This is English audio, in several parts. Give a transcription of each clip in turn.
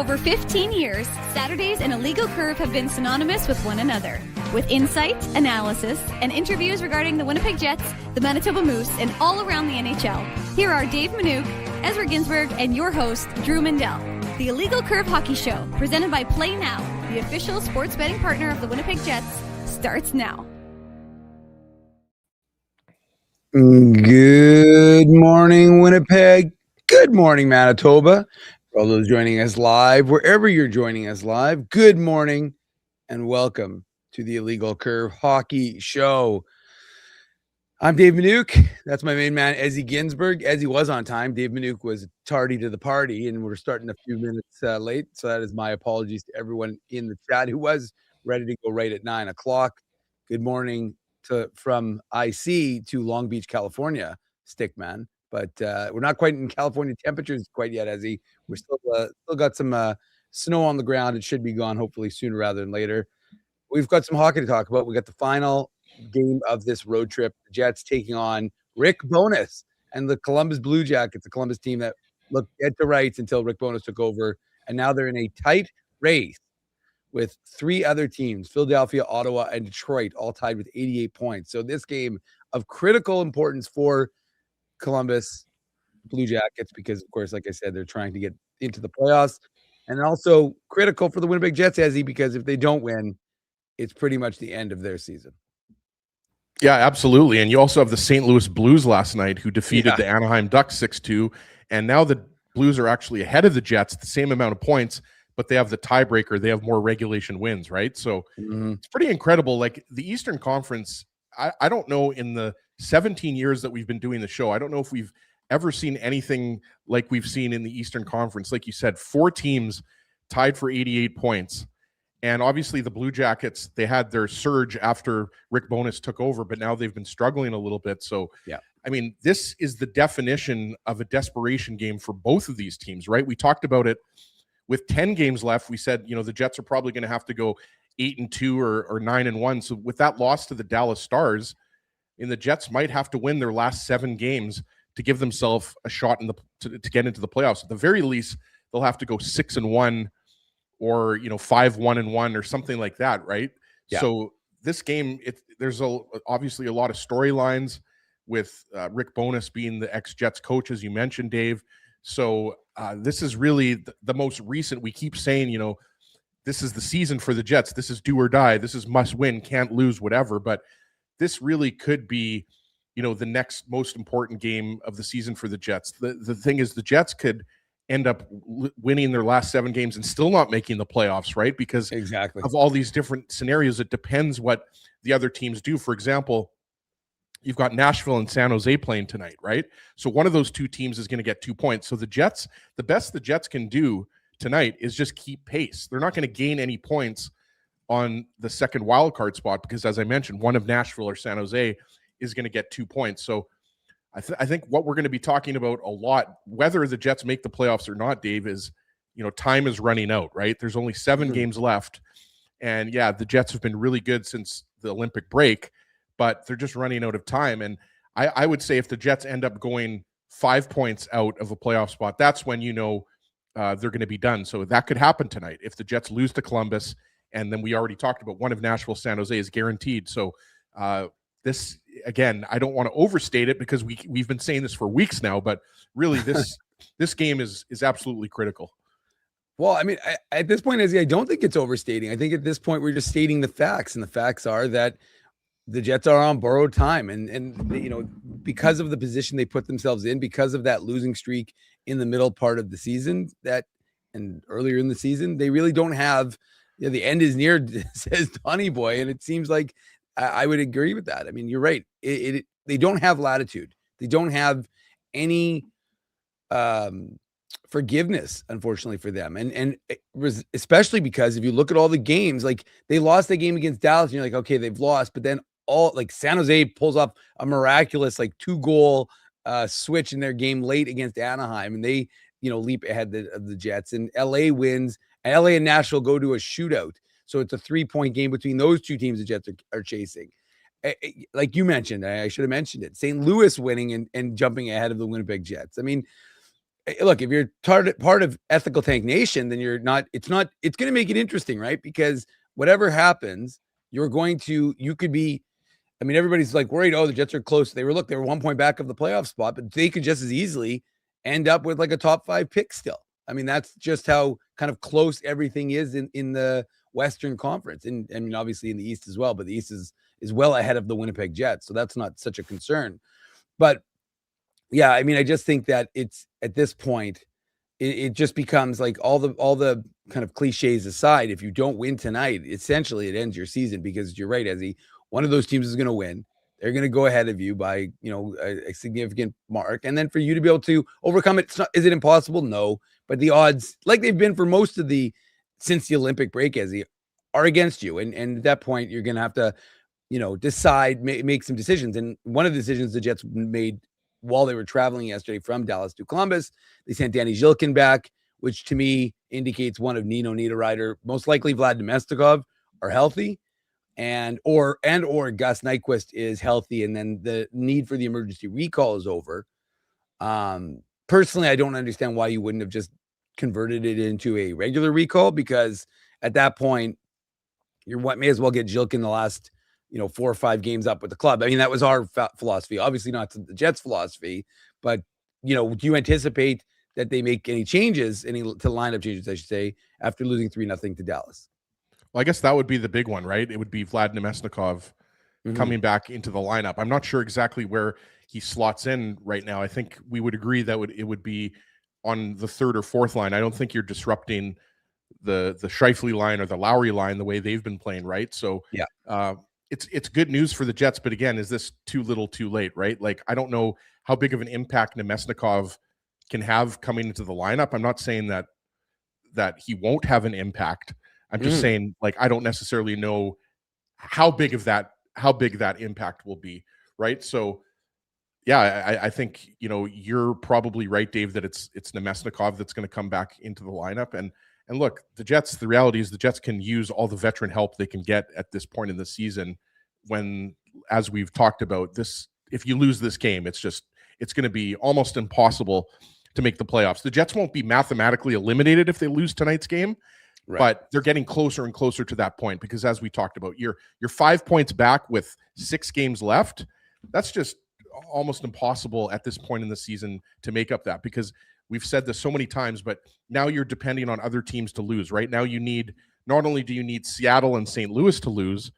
over 15 years, Saturdays and Illegal Curve have been synonymous with one another. With insight, analysis, and interviews regarding the Winnipeg Jets, the Manitoba Moose, and all around the NHL, here are Dave Manouk, Ezra Ginsburg, and your host, Drew Mindell. The Illegal Curve Hockey Show, presented by Play Now, the official sports betting partner of the Winnipeg Jets, starts now. Good morning, Winnipeg. Good morning, Manitoba. For all those joining us live, wherever you're joining us live, good morning and welcome to the Illegal Curve Hockey Show. I'm Dave Manouk. That's my main man, Ezzy Ginsburg. Ezzy was on time. Dave Manouk was tardy to the party, and we're starting a few minutes late. So that is my apologies to everyone in the chat who was ready to go right at 9 o'clock. Good morning from IC to Long Beach, California, Stickman. But we're not quite in California temperatures quite yet, Ezzy. We're still got some snow on the ground. It should be gone hopefully sooner rather than later. We've got some hockey to talk about. We got the final game of this road trip. The Jets taking on Rick Bowness and the Columbus Blue Jackets, the Columbus team that looked dead to rights until Rick Bowness took over. And now they're in a tight race with three other teams, Philadelphia, Ottawa, and Detroit, all tied with 88 points. So this game of critical importance for Columbus Blue Jackets because, of course, like I said, they're trying to get into the playoffs. And also critical for the Winnipeg Jets, Ezzy, because if they don't win, it's pretty much the end of their season. Yeah, absolutely. And you also have the St. Louis Blues last night who defeated the Anaheim Ducks 6-2. And now the Blues are actually ahead of the Jets, the same amount of points, but they have the tiebreaker. They have more regulation wins, right? So it's pretty incredible. Like the Eastern Conference, I don't know, in the 17 years that we've been doing the show, I don't know if we've ever seen anything like we've seen in the Eastern Conference. Like you said, four teams tied for 88 points. And obviously the Blue Jackets, they had their surge after Rick Bowness took over, but now they've been struggling a little bit. So, I mean, this is the definition of a desperation game for both of these teams, right? We talked about it with 10 games left. We said, you know, the Jets are probably going to have to go 8-2 or 9-1. So with that loss to the Dallas Stars, and the Jets might have to win their last 7 games to give themselves a shot to get into the playoffs. At the very least, they'll have to go 6-1 or, you know, 5-1-1 or something like that, right? Yeah. So this game, there's obviously a lot of storylines with Rick Bowness being the ex-Jets coach, as you mentioned, Dave. So this is really the most recent. We keep saying, you know, this is the season for the Jets. This is do or die. This is must win, can't lose, whatever. But this really could be, you know, the next most important game of the season for the Jets. The thing is, the Jets could end up winning their last 7 games and still not making the playoffs, right? Because of all these different scenarios, it depends what the other teams do. For example, you've got Nashville and San Jose playing tonight, right? So one of those two teams is going to get 2 points. So the Jets, the best the Jets can do tonight is just keep pace. They're not going to gain any points on the second wild card spot because, as I mentioned, one of Nashville or San Jose is going to get 2 points. So I think what we're going to be talking about a lot, whether the Jets make the playoffs or not, Dave, is, you know, time is running out, right? There's only 7 games left. And yeah, the Jets have been really good since the Olympic break, but they're just running out of time. And I would say if the Jets end up going 5 points out of a playoff spot, that's when, you know, they're going to be done. So that could happen tonight if the Jets lose to Columbus. And then we already talked about one of Nashville, San Jose is guaranteed. So this, again, I don't want to overstate it because we've been saying this for weeks now, but really this game is absolutely critical. Well, I mean, at this point, Izzy, I don't think it's overstating. I think at this point, we're just stating the facts. And the facts are that the Jets are on borrowed time. And you know, because of the position they put themselves in, because of that losing streak in the middle part of the season and earlier in the season, they really don't have, you know, the end is near, says Donny Boy. And it seems like I would agree with that. I mean, you're right. They don't have latitude. They don't have any forgiveness, unfortunately, for them. And especially because if you look at all the games, like they lost that game against Dallas, and you're like, okay, they've lost. But then like San Jose pulls off a miraculous 2-goal switch in their game late against Anaheim, and they, you know, leap ahead of the Jets. And LA wins, and LA and Nashville go to a shootout. So it's a 3-point game between those two teams the Jets are chasing. Like you mentioned, I should have mentioned it. St. Louis winning and jumping ahead of the Winnipeg Jets. I mean, look, if you're part of Ethical Tank Nation, then you're not. It's going to make it interesting, right? Because whatever happens, you could be. I mean, everybody's like worried. Oh, the Jets are close. They were 1 point back of the playoff spot, but they could just as easily end up with like a top 5 pick still. I mean, that's just how kind of close everything is in the Western Conference, and I mean, obviously in the East as well. But the East is well ahead of the Winnipeg Jets, so that's not such a concern. But yeah, I mean, I just think that it's at this point, it just becomes like all the kind of cliches aside. If you don't win tonight, essentially it ends your season, because you're right, Ezzy. One of those teams is going to win. They're going to go ahead of you by a significant mark, and then for you to be able to overcome it, is it impossible? No, but the odds, like they've been for most of since the Olympic break, Ezzy, are against you, and at that point you're going to have to decide, make some decisions. And one of the decisions the Jets made while they were traveling yesterday from Dallas to Columbus, they sent Danny Zhilkin back, which to me indicates one of Nino Niederreiter, most likely Vlad Nemestikov, are healthy, and or Gus Nyquist is healthy, and then the need for the emergency recall is over. Personally, I don't understand why you wouldn't have just converted it into a regular recall, because at that point, may as well get Zhilkin the last 4 or 5 games up with the club. I mean, that was our philosophy. Obviously not the Jets' philosophy, but do you anticipate that they make any lineup changes, I should say, after losing 3-0 to Dallas? Well, I guess that would be the big one, right? It would be Vlad Nemesnikov coming back into the lineup. I'm not sure exactly where he slots in right now. I think we would agree that it would be on the 3rd or 4th line. I don't think you're disrupting the Scheifele line or the Lowry line the way they've been playing, right? So yeah, it's good news for the Jets, but again, is this too little, too late, right? Like, I don't know how big of an impact Nemesnikov can have coming into the lineup. I'm not saying that he won't have an impact. I'm just saying, like, I don't necessarily know how big that impact will be, right? So yeah, I think you're probably right, Dave, that it's Nemesnikov that's going to come back into the lineup. And look, the Jets, the reality is the Jets can use all the veteran help they can get at this point in the season when, as we've talked about, if you lose this game, it's going to be almost impossible to make the playoffs. The Jets won't be mathematically eliminated if they lose tonight's game, right, but they're getting closer and closer to that point, because as we talked about, you're 5 points back with 6 games left. That's just almost impossible at this point in the season to make up that, because we've said this so many times, but now you're depending on other teams to lose. Right now, not only do you need Seattle and St. Louis to lose,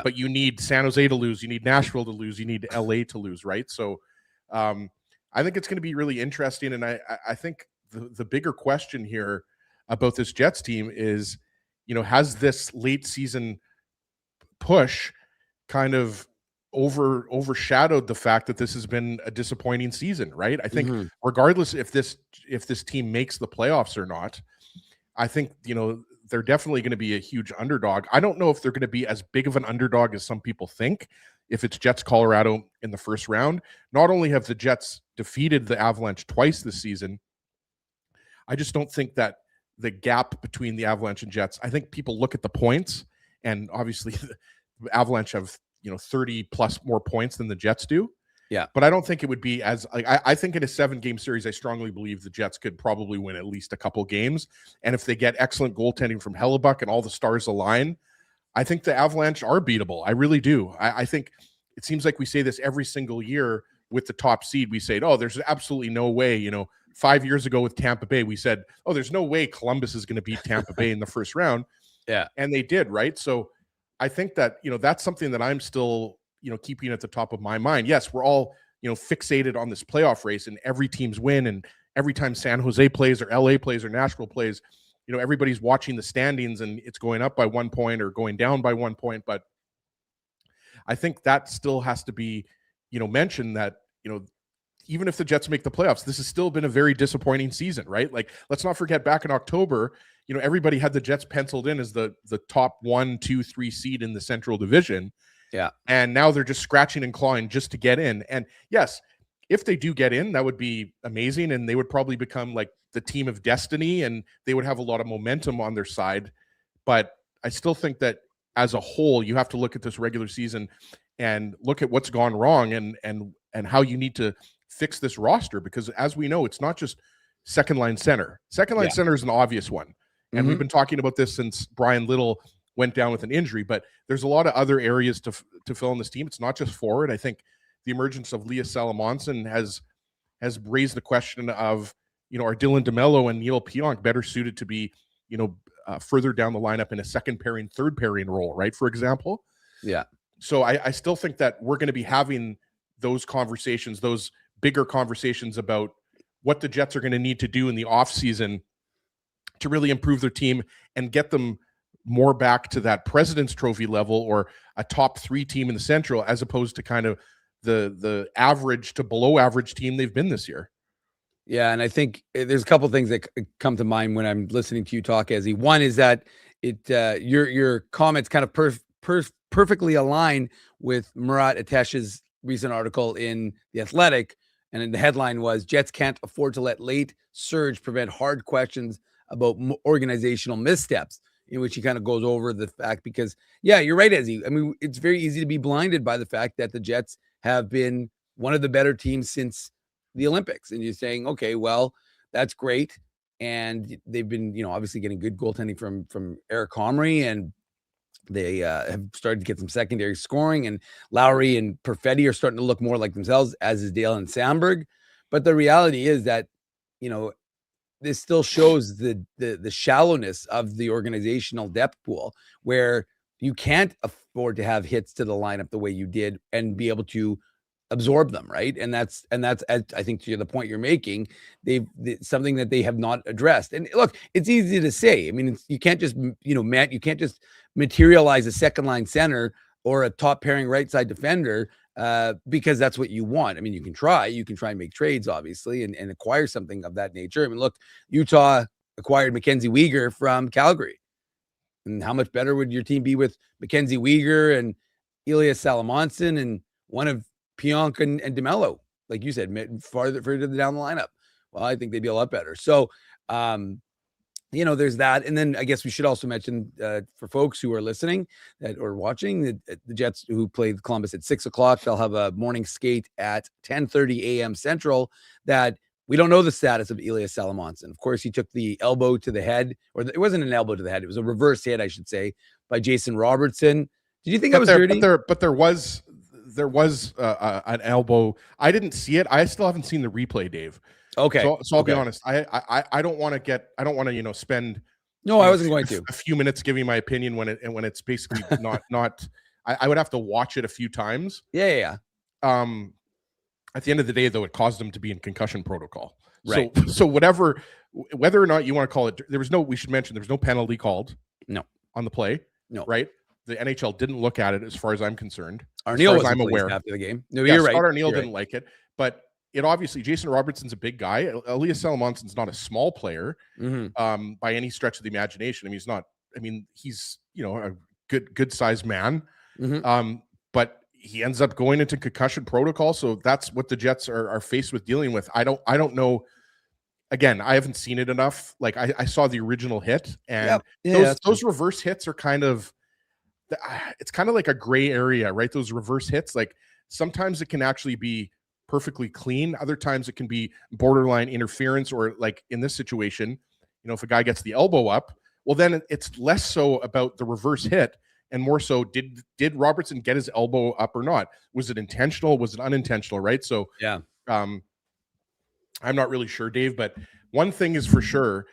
but you need San Jose to lose, you need Nashville to lose, you need LA to lose, right? So I think it's going to be really interesting, and I think the bigger question here about this Jets team is, has this late season push kind of overshadowed the fact that this has been a disappointing season, right? I think regardless if this team makes the playoffs or not, I think they're definitely going to be a huge underdog. I don't know if they're going to be as big of an underdog as some people think if it's Jets Colorado in the first round. Not only have the Jets defeated the Avalanche twice this season, I just don't think that the gap between the Avalanche and Jets, I think people look at the points, and obviously the Avalanche have 30 plus more points than the Jets do. Yeah. But I don't think it would be as I think in a 7-game series, I strongly believe the Jets could probably win at least a couple games. And if they get excellent goaltending from Hellebuck and all the stars align, I think the Avalanche are beatable. I really do. I think it seems like we say this every single year with the top seed. We say, oh, there's absolutely no way. 5 years ago with Tampa Bay, we said, oh, there's no way Columbus is going to beat Tampa Bay in the first round. Yeah. And they did, right? So I think that, that's something that I'm still, keeping at the top of my mind. Yes, we're all, fixated on this playoff race and every team's win. And every time San Jose plays or LA plays or Nashville plays, everybody's watching the standings and it's going up by 1 point or going down by 1 point. But I think that still has to be, mentioned that, even if the Jets make the playoffs, this has still been a very disappointing season, right? Like, let's not forget back in October, everybody had the Jets penciled in as the top 1, 2, 3 seed in the Central Division. Yeah. And now they're just scratching and clawing just to get in. And yes, if they do get in, that would be amazing. And they would probably become like the team of destiny and they would have a lot of momentum on their side. But I still think that as a whole, you have to look at this regular season and look at what's gone wrong and how you need to fix this roster, because as we know, it's not just second line center. Second line center is an obvious one. And we've been talking about this since Brian Little went down with an injury, but there's a lot of other areas to fill in this team. It's not just forward. I think the emergence of Elias Salomonsson has raised the question of, are Dylan DeMello and Neil Pionk better suited to be, further down the lineup in a second pairing, third pairing role, right? For example. Yeah. So I still think that we're going to be having those conversations, those bigger conversations about what the Jets are going to need to do in the offseason to really improve their team and get them more back to that President's Trophy level or a top 3 team in the Central, as opposed to kind of the average to below average team they've been this year. Yeah, and I think there's a couple things that come to mind when I'm listening to you talk, Ezzy. One is that your comments kind of perfectly align with Murat Atesh's recent article in The Athletic, and then the headline was, Jets can't afford to let late surge prevent hard questions about organizational missteps, in which he kind of goes over the fact, because, yeah, you're right, Ezzy. I mean, it's very easy to be blinded by the fact that the Jets have been one of the better teams since the Olympics. And you're saying, okay, well, that's great. And they've been, obviously getting good goaltending from Eric Comrie, and they have started to get some secondary scoring, and Lowry and Perfetti are starting to look more like themselves, as is Dale and Sandberg. But the reality is that, this still shows the shallowness of the organizational depth pool, where you can't afford to have hits to the lineup the way you did and be able to absorb them, right? And that's I think, to the point you're making, something that they have not addressed. And look, it's easy to say. I mean, you can't just you can't just materialize a second line center or a top pairing right side defender because that's what you want. I mean, you can try and make trades, obviously, and acquire something of that nature. I mean, look, Utah acquired Mackenzie Weegar from Calgary. And how much better would your team be with Mackenzie Weegar and Elias Salomonsson and one of Pionk and DeMello, like you said, further down the lineup? Well, I think they'd be a lot better. So, there's that. And then I guess we should also mention for folks who are listening or watching, the Jets, who played Columbus at 6:00, they'll have a morning skate at 10:30 a.m. Central. That we don't know the status of Elias Salomonsson. Of course, he took the elbow to the head, or it wasn't an elbow to the head. It was a reverse hit, I should say, by Jason Robertson. Did you think that was dirty? But there was an elbow. I didn't see it. I still haven't seen the replay, Dave. Okay. So I'll be honest. I don't want to spend. No, I wasn't going to. A few minutes giving my opinion when it's basically not. I would have to watch it a few times. Yeah. At the end of the day, though, it caused them to be in concussion protocol. Right. So whether or not you want to call it, we should mention there was no penalty called. No. On the play. No. Right. The NHL didn't look at it, as far as I'm concerned. Arneal wasn't pleased after the game. No, you're right. Scott Arneal didn't like it, but it obviously, Jason Robertson's a big guy. Elias Salomonsson's not a small player by any stretch of the imagination. I mean, he's not. I mean, he's a good sized man, but he ends up going into concussion protocol. So that's what the Jets are faced with dealing with. I don't know. Again, I haven't seen it enough. Like I saw the original hit, and those reverse hits are kind of. It's kind of like a gray area, right? Those reverse hits, like sometimes it can actually be perfectly clean. Other times it can be borderline interference, or like in this situation, if a guy gets the elbow up, well, then it's less so about the reverse hit and more so did Robertson get his elbow up or not? Was it intentional? Was it unintentional? Right. So yeah, I'm not really sure, Dave, but one thing is for sure,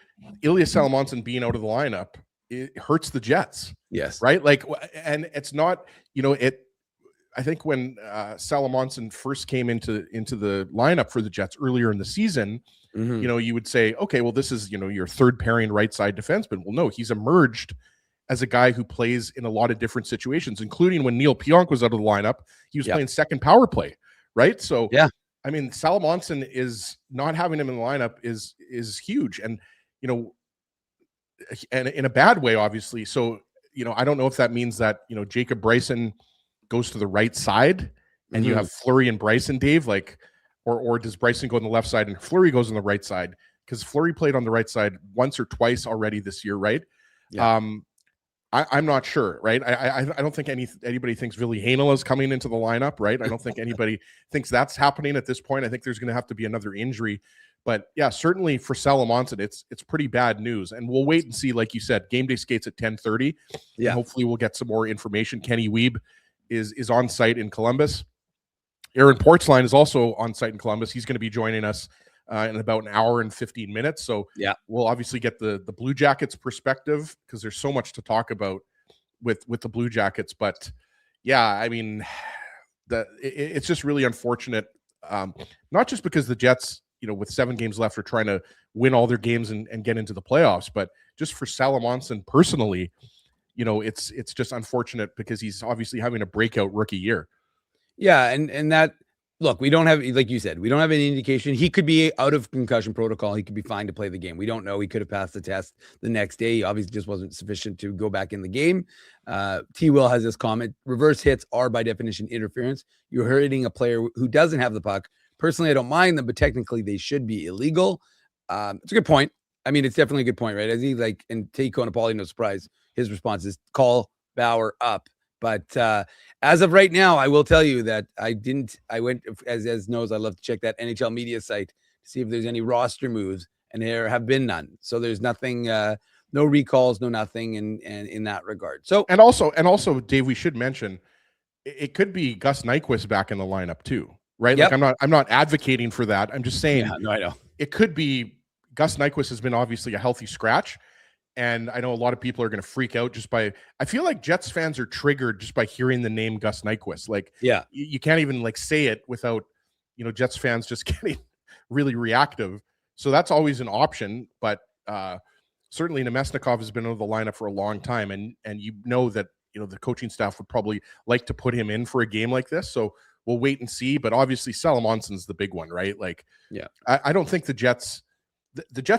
Elias Salomonsson being out of the lineup, it hurts the Jets. Yes. Right. Like, and it's not, I think when Salomonsson first came into the lineup for the Jets earlier in the season, you would say, okay, well, this is, your third pairing right side defenseman. Well, no, he's emerged as a guy who plays in a lot of different situations, including when Neil Pionk was out of the lineup, he was playing second power play. Right. So, I mean, Salomonsson is not having him in the lineup is huge. And, and in a bad way, obviously. So, I don't know if that means that, Jacob Bryson goes to the right side and you have Fleury and Bryson, Dave, like, or does Bryson go on the left side and Fleury goes on the right side? Because Fleury played on the right side once or twice already this year, right? Yeah. I'm not sure, right? I don't think anybody thinks Ville Heinola is coming into the lineup, right? I don't think anybody thinks that's happening at this point. I think there's going to have to be another injury But yeah, certainly for Salamonson, it's pretty bad news. And we'll wait and see. Like you said, game day skates at 10:30. Yeah. And hopefully we'll get some more information. Kenny Wiebe is on site in Columbus. Aaron Portzline is also on site in Columbus. He's going to be joining us in about an hour and 15 minutes. So yeah, we'll obviously get the Blue Jackets perspective, because there's so much to talk about with the Blue Jackets. But yeah, I mean, it's just really unfortunate. Not just because the Jets, with 7 games left, are trying to win all their games and get into the playoffs, but just for Salamonson personally, it's just unfortunate because he's obviously having a breakout rookie year. Yeah, and that, look, we don't have, like you said, we don't have any indication. He could be out of concussion protocol. He could be fine to play the game. We don't know. He could have passed the test the next day. He obviously just wasn't sufficient to go back in the game. T-Will has this comment: reverse hits are by definition interference. You're hurting a player who doesn't have the puck. Personally, I don't mind them, but technically they should be illegal. It's a good point. I mean, it's definitely a good point, right? As he and T. Conapoli, no surprise, his response is call Bauer up. But as of right now, I will tell you that I went, as knows, I love to check that NHL media site to see if there's any roster moves, and there have been none. So there's nothing, no recalls, no nothing in that regard. So and also, Dave, we should mention it could be Gus Nyquist back in the lineup too, right? Yep. Like I'm not advocating for that. I'm just saying, no, I know it could be. Gus Nyquist has been obviously a healthy scratch. And I know a lot of people are going to freak out I feel like Jets fans are triggered just by hearing the name Gus Nyquist. Like, yeah, you can't even say it without, Jets fans just getting really reactive. So that's always an option. But certainly Nemesnikov has been out of the lineup for a long time. And that, the coaching staff would probably like to put him in for a game like this. So we'll wait and see. But obviously Salamonson's the big one, right? Like, yeah, I don't think the Jets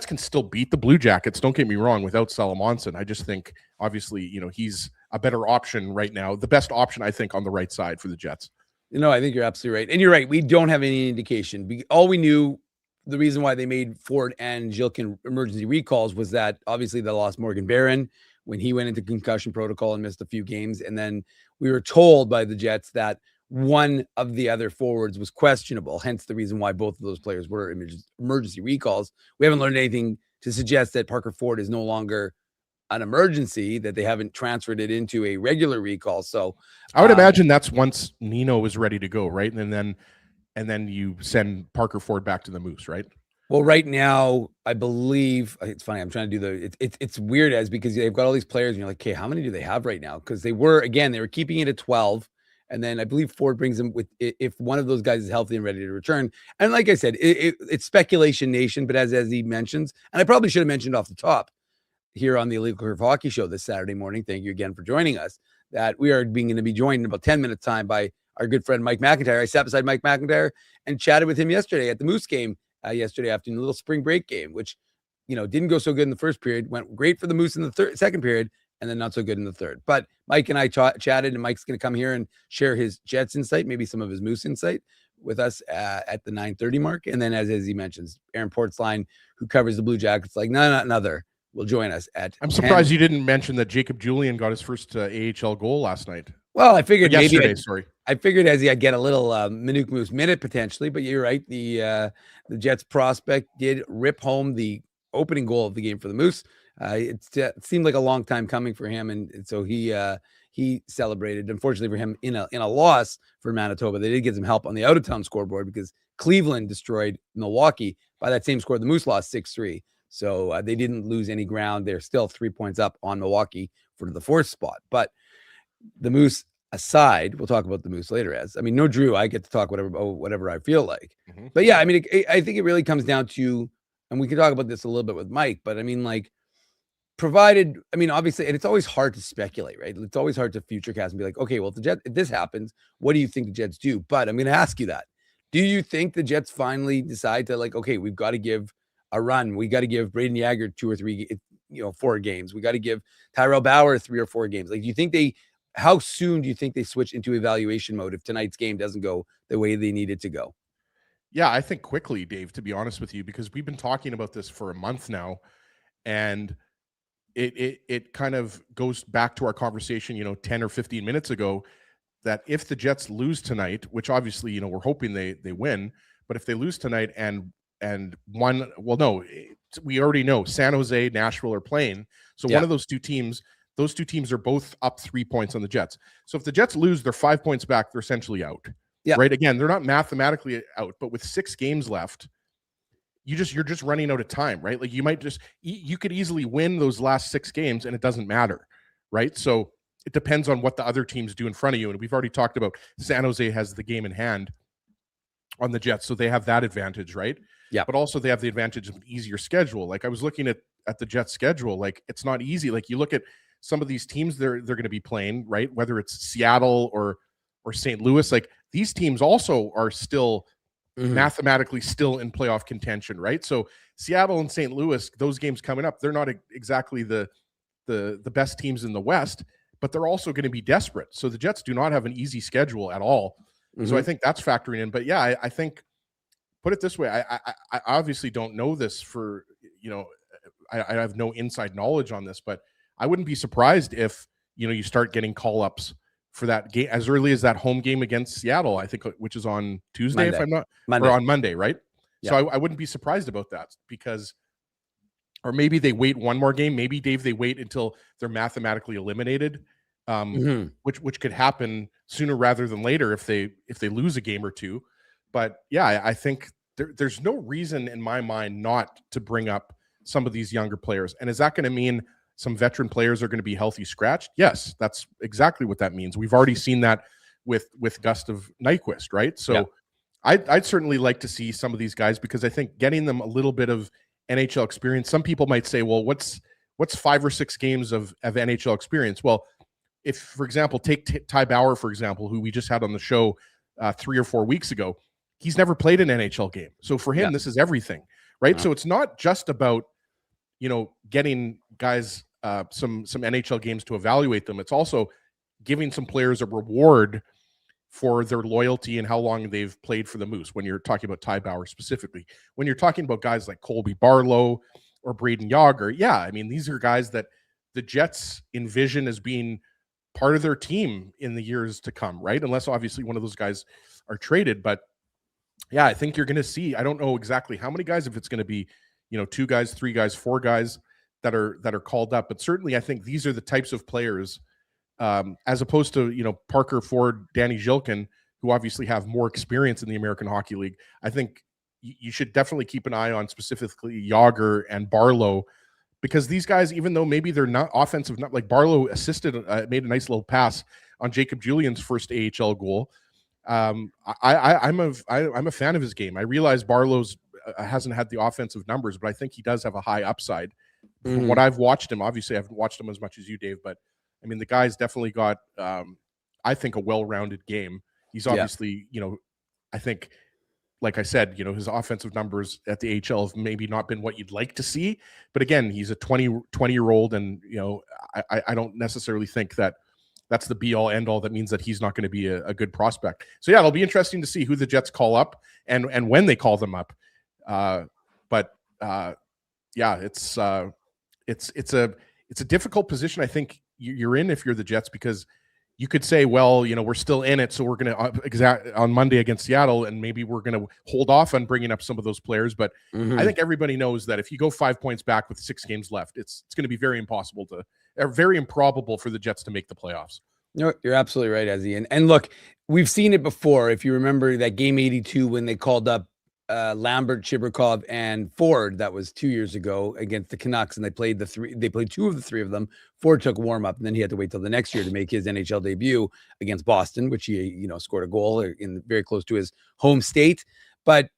can still beat the Blue Jackets, don't get me wrong, without Salamonson. I just think, obviously, he's a better option right now. The best option, I think, on the right side for the Jets. I think you're absolutely right. And you're right. We don't have any indication. All we knew, the reason why they made Ford and Jilkin emergency recalls was that, obviously, they lost Morgan Barron when he went into concussion protocol and missed a few games. And then we were told by the Jets that one of the other forwards was questionable, hence the reason why both of those players were emergency recalls. We haven't learned anything to suggest that Parker Ford is no longer an emergency, that they haven't transferred it into a regular recall. So I would imagine that's once Nino is ready to go, right? And then you send Parker Ford back to the Moose, right? Well, right now, I believe it's funny. I'm trying to do it's weird because they've got all these players and you're like, okay, how many do they have right now? Because they were keeping it at 12. And then I believe Ford brings them with, if one of those guys is healthy and ready to return. And like I said, it's speculation nation, but as he mentions, and I probably should have mentioned off the top here on the Illegal Curve Hockey Show this Saturday morning, thank you again for joining us, that we are going to be joined in about 10 minutes time by our good friend Mike McIntyre. I sat beside Mike McIntyre and chatted with him yesterday at the Moose game yesterday afternoon, a little spring break game, which, didn't go so good in the first period, went great for the Moose in the second period, and then not so good in the third. But Mike and I chatted, and Mike's going to come here and share his Jets insight, maybe some of his Moose insight with us at the 9:30 mark. And then, as he mentions, Aaron Portzline, who covers the Blue Jackets, like not another, will join us at I'm surprised you didn't mention that Jacob Julian got his first AHL goal last night. Well, I figured I figured I'd get a little Manuk Moose minute potentially, but you're right. The Jets prospect did rip home the opening goal of the game for the Moose. It seemed like a long time coming for him, and so he celebrated. Unfortunately for him, in a loss for Manitoba, they did get some help on the out of town scoreboard because Cleveland destroyed Milwaukee by that same score. The Moose lost 6-3, so they didn't lose any ground. They're still 3 points up on Milwaukee for the 4th spot. But the Moose aside, we'll talk about the Moose later. No Drew, I get to talk whatever I feel like. Mm-hmm. But yeah, I think it really comes down to, and we can talk about this a little bit with Mike, but provided, obviously, and it's always hard to speculate, right? It's always hard to futurecast and be like, okay, well, if this happens, what do you think the Jets do? But I'm going to ask you that. Do you think the Jets finally decide to okay, we've got to give a run. We got to give Braden Yager 2 or 3, 4 games. We got to give Tyrell Bauer 3 or 4 games. Do you think how soon do you think they switch into evaluation mode if tonight's game doesn't go the way they need it to go? Yeah, I think quickly, Dave, to be honest with you, because we've been talking about this for a month now, and it kind of goes back to our conversation, 10 or 15 minutes ago, that if the Jets lose tonight, which obviously, we're hoping they win, but if they lose tonight and we already know San Jose, Nashville are playing. So one of those two teams are both up 3 points on the Jets. So if the Jets lose, they're 5 points back. They're essentially out. Yeah. Right. Again, they're not mathematically out, but with 6 games left, you're just running out of time, right? Like you could easily win those last 6 games and it doesn't matter. Right. So it depends on what the other teams do in front of you. And we've already talked about San Jose has the game in hand on the Jets. So they have that advantage, right? Yeah. But also they have the advantage of an easier schedule. Like I was looking at the Jets schedule, like it's not easy. Like you look at some of these teams they're going to be playing, right? Whether it's Seattle or St. Louis, like these teams also are still mathematically still in playoff contention, right? So Seattle and St. Louis, those games coming up, they're not exactly the best teams in the West, but they're also going to be desperate. So the Jets do not have an easy schedule at all. So I think that's factoring in. But yeah, I think, put it this way, I obviously don't know this for, I have no inside knowledge on this, but I wouldn't be surprised if, you start getting call-ups for that game as early as that home game against Seattle, I think, which is on Tuesday, if I'm not, or on Monday, right? Yeah. So I wouldn't be surprised about that because, or maybe they wait one more game. Maybe, Dave, they wait until they're mathematically eliminated, which could happen sooner rather than later if they lose a game or two. But yeah, I think there's no reason in my mind not to bring up some of these younger players. And is that going to mean some veteran players are going to be healthy scratched? Yes, that's exactly what that means. We've already seen that with Gustav Nyquist, right? So I'd certainly like to see some of these guys because I think getting them a little bit of NHL experience. Some people might say, well, what's 5 or 6 games of NHL experience? Well, if, for example, take Ty Bauer, for example, who we just had on the show 3 or 4 weeks ago, he's never played an NHL game. So for him, this is everything, right? So it's not just about, getting guys some NHL games to evaluate them. It's also giving some players a reward for their loyalty and how long they've played for the Moose. When you're talking about Ty Bauer specifically, when you're talking about guys like Colby Barlow or Braden Yager, I mean, these are guys that the Jets envision as being part of their team in the years to come, right? Unless obviously one of those guys are traded. But yeah, I think you're going to see, I don't know exactly how many guys, if it's going to be, 2 guys, 3 guys, 4 guys that are called up. But certainly I think these are the types of players, as opposed to, Parker Ford, Danny Zhilkin, who obviously have more experience in the American Hockey League. I think you should definitely keep an eye on specifically Yager and Barlow, because these guys, even though maybe they're not offensive, not like Barlow assisted, made a nice little pass on Jacob Julian's first AHL goal. I'm a fan of his game. I realize Barlow's hasn't had the offensive numbers, but I think he does have a high upside. From what I've watched him, obviously I haven't watched him as much as you, Dave, but I mean, the guy's definitely got, I think, a well-rounded game. He's obviously, I think, like I said, his offensive numbers at the AHL have maybe not been what you'd like to see. But again, he's a 20-year-old, and, I don't necessarily think that that's the be-all, end-all. That means that he's not going to be a good prospect. So, yeah, it'll be interesting to see who the Jets call up and when they call them up. It's a difficult position, I think, you're in if you're the Jets, because you could say, well, we're still in it, so we're going to on Monday against Seattle, and maybe we're going to hold off on bringing up some of those players. But I think everybody knows that if you go 5 points back with 6 games left, it's going to be very improbable for the Jets to make the playoffs. No, you're absolutely right, Ezzy. And look, we've seen it before. If you remember that game 82 when they called up Lambert, Chibrikov, and Ford, that was 2 years ago against the Canucks, and they played 2 of the 3 of them. Ford took warm up, and then he had to wait till the next year to make his NHL debut against Boston, which he scored a goal in very close to his home state, but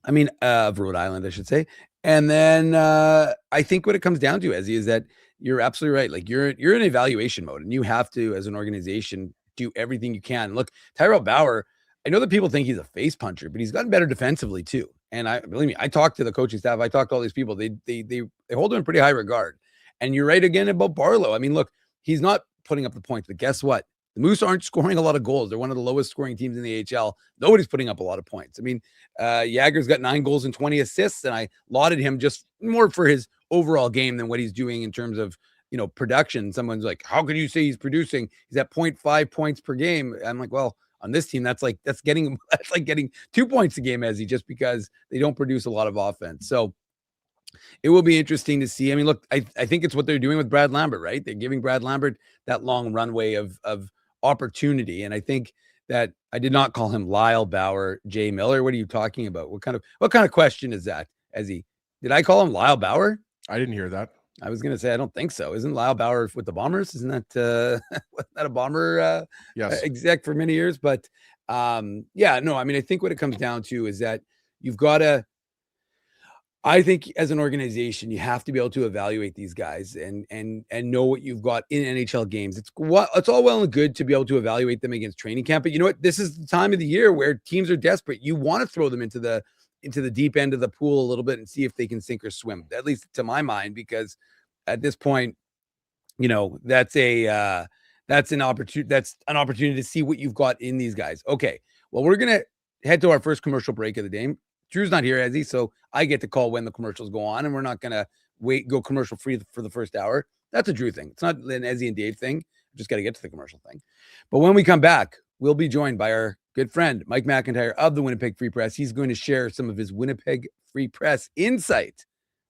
I mean of Rhode Island, I should say. And then I think what it comes down to, Ezzy, is that you're absolutely right. Like you're in evaluation mode, and you have to, as an organization, do everything you can. Look, Tyrell Bauer, I know that people think he's a face puncher, but he's gotten better defensively too. And believe me, I talked to the coaching staff. I talked to all these people. They hold him in pretty high regard. And you're right again about Barlow. I mean, look, he's not putting up the points, but guess what? The Moose aren't scoring a lot of goals. They're one of the lowest scoring teams in the AHL. Nobody's putting up a lot of points. I mean, Yager's got 9 goals and 20 assists, and I lauded him just more for his overall game than what he's doing in terms of, production. Someone's like, how can you say he's producing? He's at 0.5 points per game. I'm like, well, on this team, that's like getting 2 points a game, Ezzy, just because they don't produce a lot of offense. So it will be interesting to see. I mean, look, I think it's what they're doing with Brad Lambert, right? They're giving Brad Lambert that long runway of opportunity. And I think that I did not call him Lyle Bauer, Jay Miller. What are you talking about? What kind of question is that, Ezzy? Did I call him Lyle Bauer? I didn't hear that. I was going to say, I don't think so. Isn't Lyle Bauer with the Bombers? Isn't that a Bomber yes. exec for many years? But yeah, no, I mean, I think what it comes down to is that you've got to, I think as an organization, you have to be able to evaluate these guys and know what you've got in NHL games. It's all well and good to be able to evaluate them against training camp, but you know what? This is the time of the year where teams are desperate. You want to throw them into the deep end of the pool a little bit and see if they can sink or swim, at least to my mind, because at this point, you know, that's an opportunity to see what you've got in these guys. Okay. Well, we're going to head to our first commercial break of the day. Drew's not here, Ezzy, so I get to call when the commercials go on, and we're not going to go commercial free for the first hour. That's a Drew thing. It's not an Ezzy and Dave thing. Just got to get to the commercial thing. But when we come back, we'll be joined by our good friend, Mike McIntyre of the Winnipeg Free Press. He's going to share some of his Winnipeg Free Press insight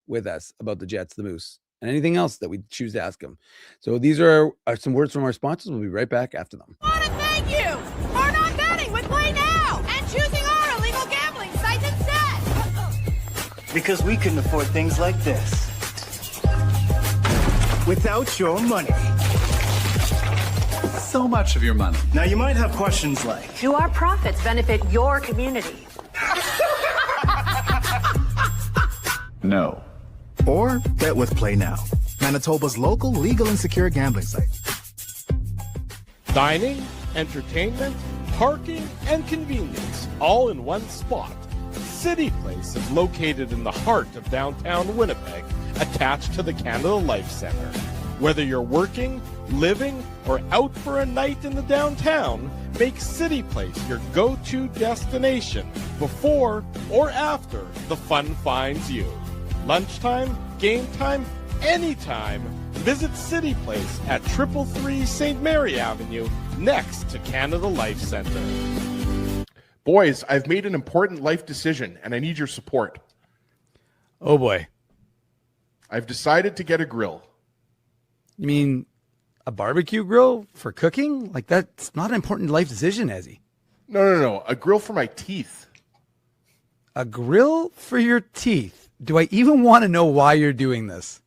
with us about the Jets, the Moose, and anything else that we choose to ask him. So these are some words from our sponsors. We'll be right back after them. I want to thank you for not betting with Play Now and choosing our illegal gambling site instead. Because we couldn't afford things like this without your money. So much of your money. Now you might have questions like, do our profits benefit your community? No. or bet with Play Now, Manitoba's local legal and secure gambling site. Dining, entertainment, parking, and convenience, all in one spot. City Place is located in the heart of downtown Winnipeg, attached to the Canada Life Centre. Whether you're working, living, or out for a night in the downtown, make City Place your go-to destination before or after the fun finds you. Lunchtime, game time, anytime. Visit City Place at 333 St. Mary Avenue, next to Canada Life Centre. Boys, I've made an important life decision, and I need your support. Oh, boy. I've decided to get a grill. You mean a barbecue grill for cooking? Like, that's not an important life decision, Ezzy. No. A grill for my teeth. A grill for your teeth? Do I even want to know why you're doing this?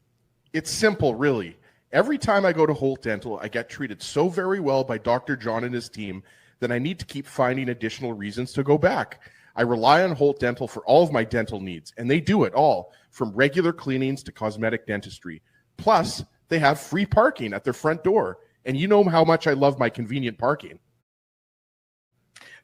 It's simple, really. Every time I go to Holt Dental, I get treated so very well by Dr. John and his team that I need to keep finding additional reasons to go back. I rely on Holt Dental for all of my dental needs, and they do it all, from regular cleanings to cosmetic dentistry. Plus, they have free parking at their front door, and you know how much I love my convenient parking.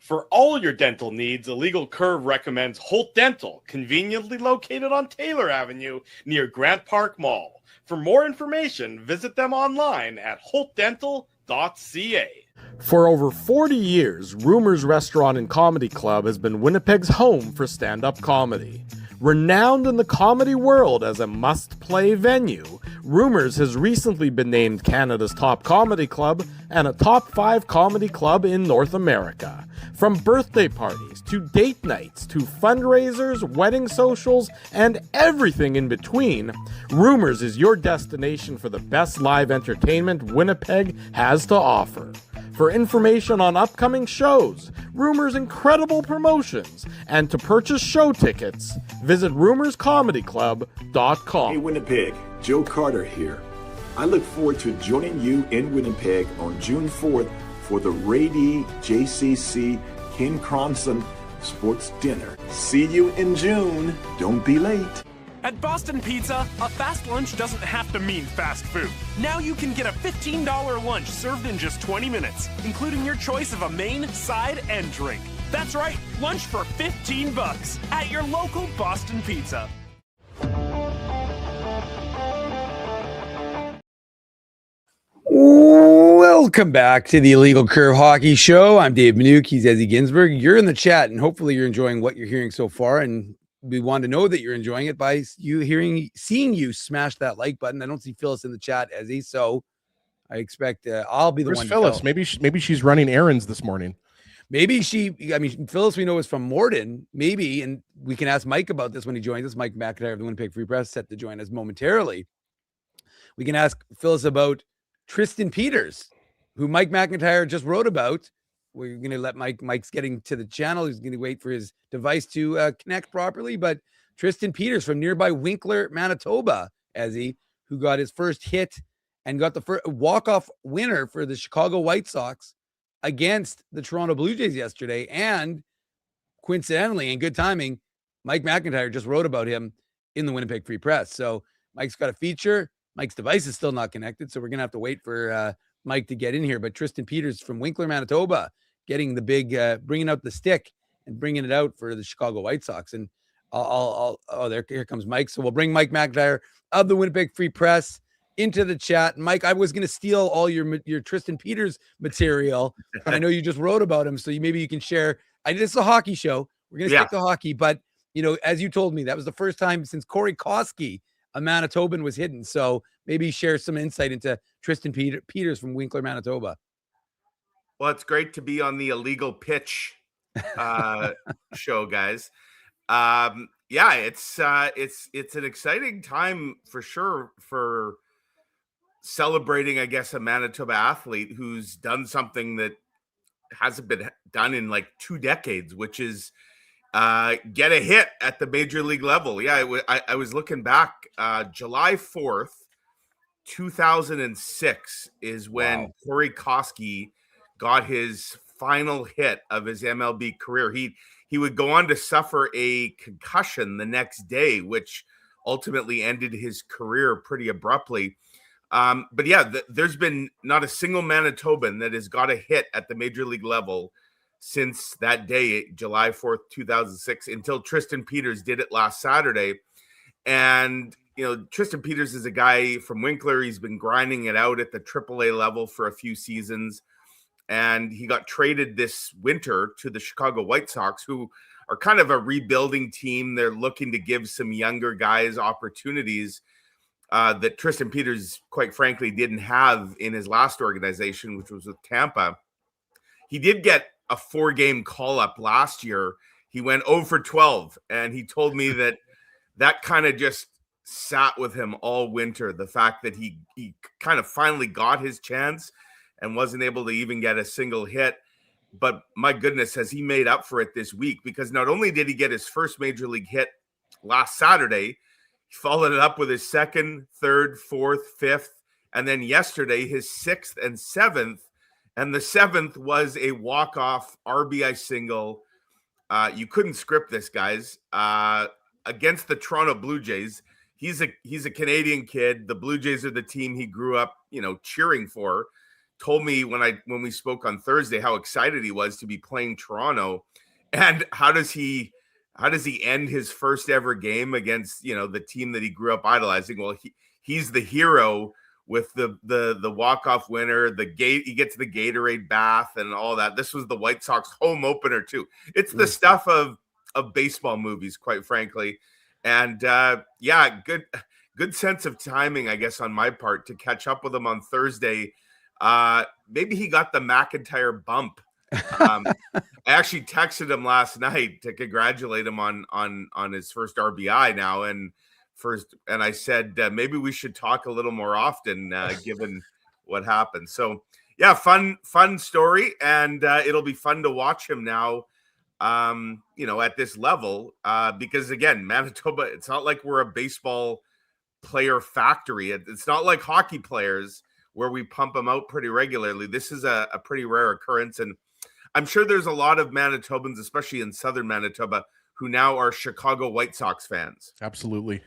For all your dental needs, Illegal Curve recommends Holt Dental, conveniently located on Taylor Avenue near Grant Park Mall. For more information, visit them online at holtdental.ca. For over 40 years, Rumors Restaurant and Comedy Club has been Winnipeg's home for stand-up comedy. Renowned in the comedy world as a must-play venue, Rumors has recently been named Canada's top comedy club and a top 5 comedy club in North America. From birthday parties to date nights to fundraisers, wedding socials, and everything in between, Rumors is your destination for the best live entertainment Winnipeg has to offer. For information on upcoming shows, Rumors' incredible promotions, and to purchase show tickets, visit rumorscomedyclub.com. Hey Winnipeg, Joe Carter here. I look forward to joining you in Winnipeg on June 4th for the Ray D. JCC Ken Cronson Sports Dinner. See you in June. Don't be late. At Boston Pizza, a fast lunch doesn't have to mean fast food. Now you can get a $15 lunch served in just 20 minutes, including your choice of a main, side, and drink. That's right, lunch for $15 at your local Boston Pizza. Welcome back to the Illegal Curve Hockey Show. I'm Dave Minuk. He's Ezzy Ginsberg. You're in the chat, and hopefully you're enjoying what you're hearing so far. And we want to know that you're enjoying it by seeing you smash that like button. I don't see Phyllis in the chat, Ezzy, so I expect I'll be the Where's one. Phyllis? Maybe she's running errands this morning. maybe Phyllis, we know, is from Morden, maybe, and we can ask Mike about this when he joins us. Mike McIntyre of the Winnipeg Free Press set to join us momentarily. We can ask Phyllis about Tristan Peters, who Mike McIntyre just wrote about. We're going to let Mike's getting to the channel. He's going to wait for his device to connect properly. But Tristan Peters from nearby Winkler, Manitoba, who got his first hit and got the first walk-off winner for the Chicago White Sox against the Toronto Blue Jays yesterday. And coincidentally, and good timing, Mike McIntyre just wrote about him in the Winnipeg Free Press. So Mike's got a feature. Mike's device is still not connected, so we're going to have to wait for Mike to get in here. But Tristan Peters from Winkler, Manitoba, getting the big, bringing out the stick and bringing it out for the Chicago White Sox. And here comes Mike. So we'll bring Mike McIntyre of the Winnipeg Free Press into the chat. Mike, I was going to steal all your Tristan Peters material, and I know you just wrote about him, so maybe you can share. This is a hockey show. We're going to stick to hockey, but as you told me, that was the first time since Corey Koski, a Manitoban, was hidden. So maybe share some insight into Tristan Peters from Winkler, Manitoba. Well, it's great to be on the illegal pitch show, guys. It's an exciting time for sure for celebrating, I guess, a Manitoba athlete who's done something that hasn't been done in like 2 decades, which is get a hit at the major league level. I was looking back, July 4th, 2006 is when Corey Koski got his final hit of his MLB career. He would go on to suffer a concussion the next day, which ultimately ended his career pretty abruptly. There's been not a single Manitoban that has got a hit at the major league level since that day, July 4th, 2006, until Tristan Peters did it last Saturday. And, Tristan Peters is a guy from Winkler. He's been grinding it out at the AAA level for a few seasons. And he got traded this winter to the Chicago White Sox, who are kind of a rebuilding team. They're looking to give some younger guys opportunities that Tristan Peters, quite frankly, didn't have in his last organization, which was with Tampa. He did get a 4-game call-up last year. He went 0 for 12, and he told me that kind of just sat with him all winter, the fact that he kind of finally got his chance and wasn't able to even get a single hit. But my goodness, has he made up for it this week, because not only did he get his first major league hit last Saturday, he followed it up with his 2nd, 3rd, 4th, 5th, and then yesterday his 6th and 7th. And the 7th was a walk-off RBI single. You couldn't script this, guys. Against the Toronto Blue Jays. He's a Canadian kid. The Blue Jays are the team he grew up, cheering for. Told me when we spoke on Thursday how excited he was to be playing Toronto. And how does he end his first ever game against, the team that he grew up idolizing? Well, he's the hero with the walk-off winner, he gets the Gatorade bath and all that. This was the White Sox home opener too. It's the stuff of baseball movies, quite frankly. And good sense of timing, I guess, on my part to catch up with him on Thursday. Maybe he got the McIntyre bump. I actually texted him last night to congratulate him on his first RBI now, and I said maybe we should talk a little more often given what happened. So fun story, and it'll be fun to watch him now at this level, because again, Manitoba, it's not like we're a baseball player factory. It's not like hockey players where we pump them out pretty regularly. This is a pretty rare occurrence, and I'm sure there's a lot of Manitobans, especially in southern Manitoba, who now are Chicago White Sox fans. Absolutely.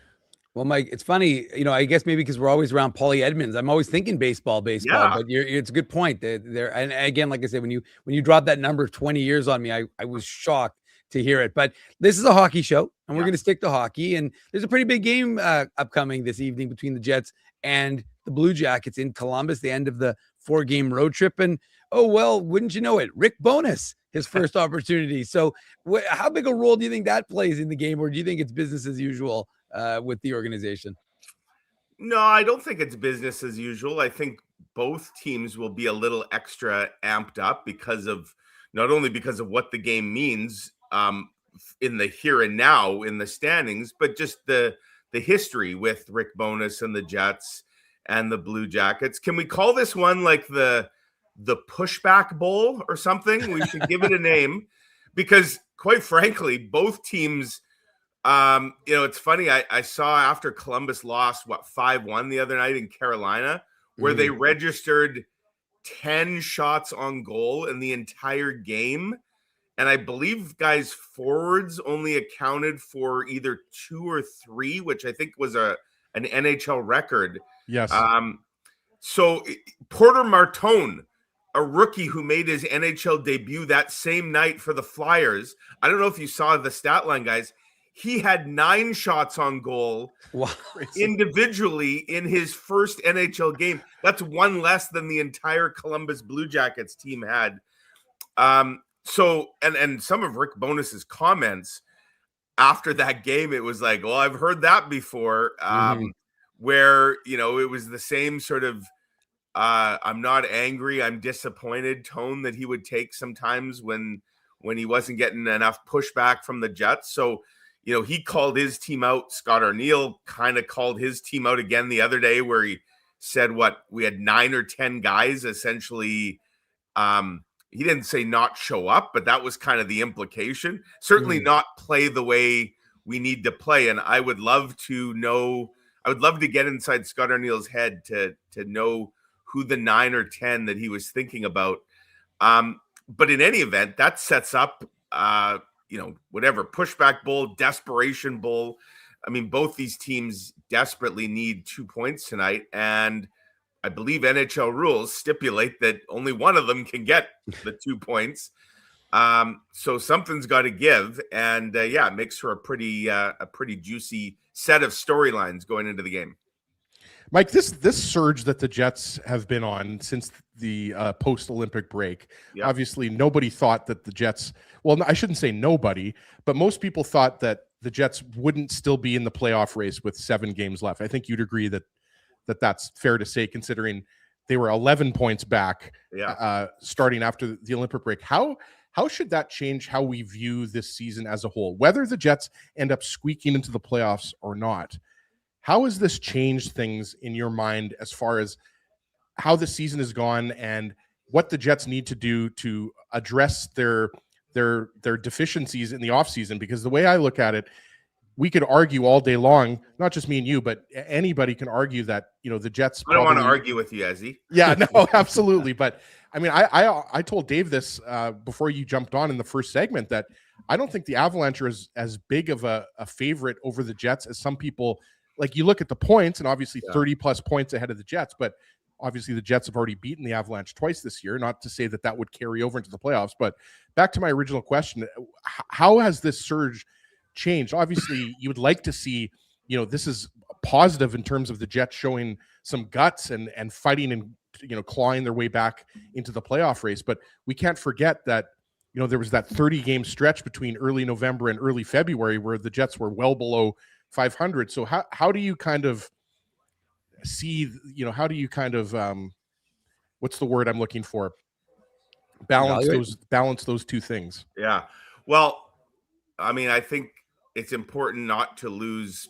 Well, Mike, it's funny, I guess maybe because we're always around Paulie Edmonds. I'm always thinking baseball, but it's a good point. There, and again, like I said, when you dropped that number of 20 years on me, I was shocked to hear it. But this is a hockey show, and we're going to stick to hockey. And there's a pretty big game upcoming this evening between the Jets and the Blue Jackets in Columbus, the end of the 4-game road trip. And wouldn't you know it, Rick Bowness, his first opportunity. So how big a role do you think that plays in the game, or do you think it's business as usual with the organization? No, I don't think it's business as usual. I think both teams will be a little extra amped up because of not only because of what the game means in the here and now in the standings, but just the history with Rick Bowness and the Jets and the Blue Jackets. Can we call this one like the pushback bowl or something? We should give it a name, because quite frankly, both teams, it's funny. I saw after Columbus lost 5-1 the other night in Carolina, where they registered 10 shots on goal in the entire game. And I believe guys forwards only accounted for either 2 or 3, which I think was an NHL record. Yes. So Porter Martone, a rookie who made his NHL debut that same night for the Flyers. I don't know if you saw the stat line, guys. He had 9 shots on goal individually in his first NHL game. That's 1 less than the entire Columbus Blue Jackets team had. So some of Rick Bowness's comments after that game, it was like, well, I've heard that before, where, it was the same sort of I'm not angry, I'm disappointed tone that he would take sometimes when he wasn't getting enough pushback from the Jets. So, he called his team out. Scott Arniel kind of called his team out again the other day, where he said we had 9 or 10 guys essentially. He didn't say not show up, but that was kind of the implication. Certainly not play the way we need to play. And I would love to get inside Scott Arniel's head to know who the 9 or 10 that he was thinking about. But in any event, that sets up, whatever, pushback bowl, desperation bowl. I mean, both these teams desperately need 2 points tonight. And I believe NHL rules stipulate that only one of them can get the 2 points. So something's got to give. And it makes for a pretty juicy set of storylines going into the game. Mike, this surge that the Jets have been on since the post-Olympic break, obviously nobody thought that the Jets, well, I shouldn't say nobody, but most people thought that the Jets wouldn't still be in the playoff race with 7 games left. I think you'd agree that that's fair to say, considering they were 11 points back starting after the Olympic break. How should that change how we view this season as a whole? Whether the Jets end up squeaking into the playoffs or not, how has this changed things in your mind as far as how the season has gone and what the Jets need to do to address their deficiencies in the offseason? Because the way I look at it, we could argue all day long, not just me and you, but anybody can argue that, the Jets. I don't want to argue with you, Ezzy. Yeah, no, absolutely. But I mean, I told Dave this before you jumped on in the first segment, that I don't think the Avalanche are as big of a favorite over the Jets as some people. Like, you look at the points, and obviously 30 plus points ahead of the Jets, but obviously the Jets have already beaten the Avalanche twice this year. Not to say that would carry over into the playoffs, but back to my original question, how has this surge changed? Obviously, you would like to see, this is positive in terms of the Jets showing some guts and fighting and, clawing their way back into the playoff race. But we can't forget that, there was that 30-game stretch between early November and early February where the Jets were well below 500. So how do you kind of see, what's the word I'm looking for? Balance those two things. Yeah. Well, I mean, I think it's important not to lose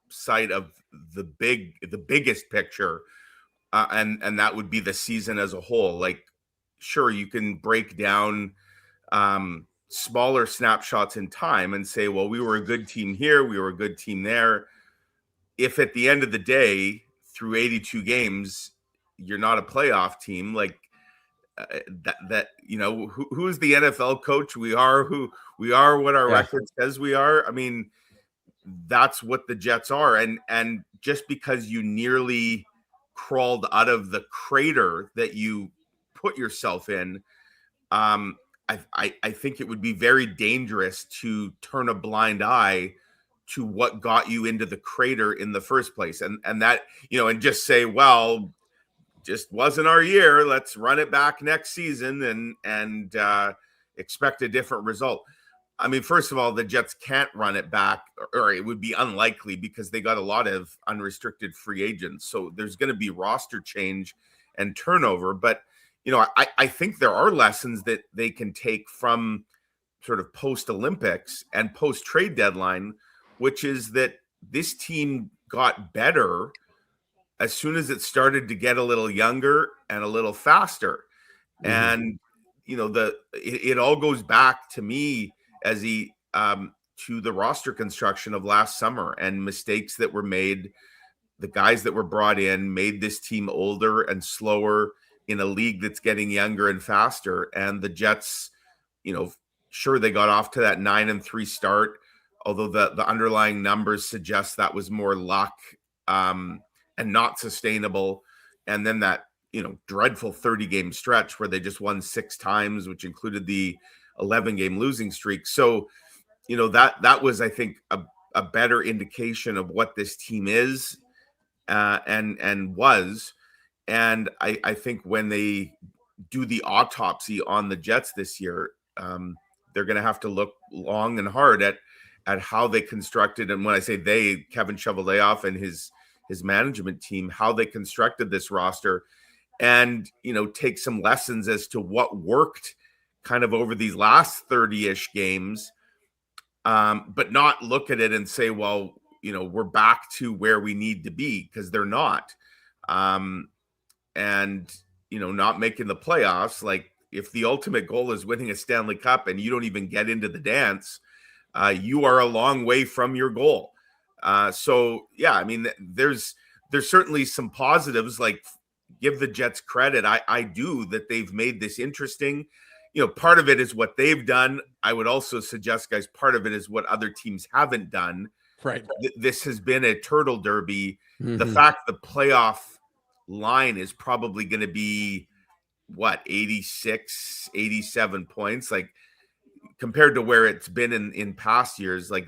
sight of the biggest picture. And that would be the season as a whole. Like, sure, you can break down smaller snapshots in time and say, well, we were a good team here, we were a good team there. If at the end of the day, through 82 games, you're not a playoff team, like who is the NFL coach? We are who we are, what our record says we are. I mean, that's what the Jets are. And just because you nearly crawled out of the crater that you put yourself in, I think it would be very dangerous to turn a blind eye to what got you into the crater in the first place. And that, and just say, well, just wasn't our year. Let's run it back next season and expect a different result. I mean, first of all, the Jets can't run it back, or it would be unlikely because they got a lot of unrestricted free agents. So there's going to be roster change and turnover. But I think there are lessons that they can take from sort of post-Olympics and post-trade deadline, which is that this team got better as soon as it started to get a little younger and a little faster. Mm-hmm. And, it all goes back to me as to the roster construction of last summer and mistakes that were made. The guys that were brought in made this team older and slower in a league that's getting younger and faster. And the Jets, sure, they got off to that 9-3 start, although the underlying numbers suggest that was more luck and not sustainable. And then that, dreadful 30-game stretch where they just won 6 times, which included the 11-game losing streak. So, that was, I think, a better indication of what this team is and was. And I think when they do the autopsy on the Jets this year, they're going to have to look long and hard at how they constructed. And when I say they, Kevin Cheveldayoff and his management team, how they constructed this roster and, take some lessons as to what worked kind of over these last 30-ish games, but not look at it and say, well, we're back to where we need to be, because they're not. And, not making the playoffs, like if the ultimate goal is winning a Stanley Cup and you don't even get into the dance, you are a long way from your goal. So, yeah, I mean, there's certainly some positives, like give the Jets credit. I do, that they've made this interesting. Part of it is what they've done. I would also suggest, guys, part of it is what other teams haven't done. Right. This has been a turtle derby. Mm-hmm. The fact the playoff line is probably going to be 86, 87 points, like compared to where it's been in past years. Like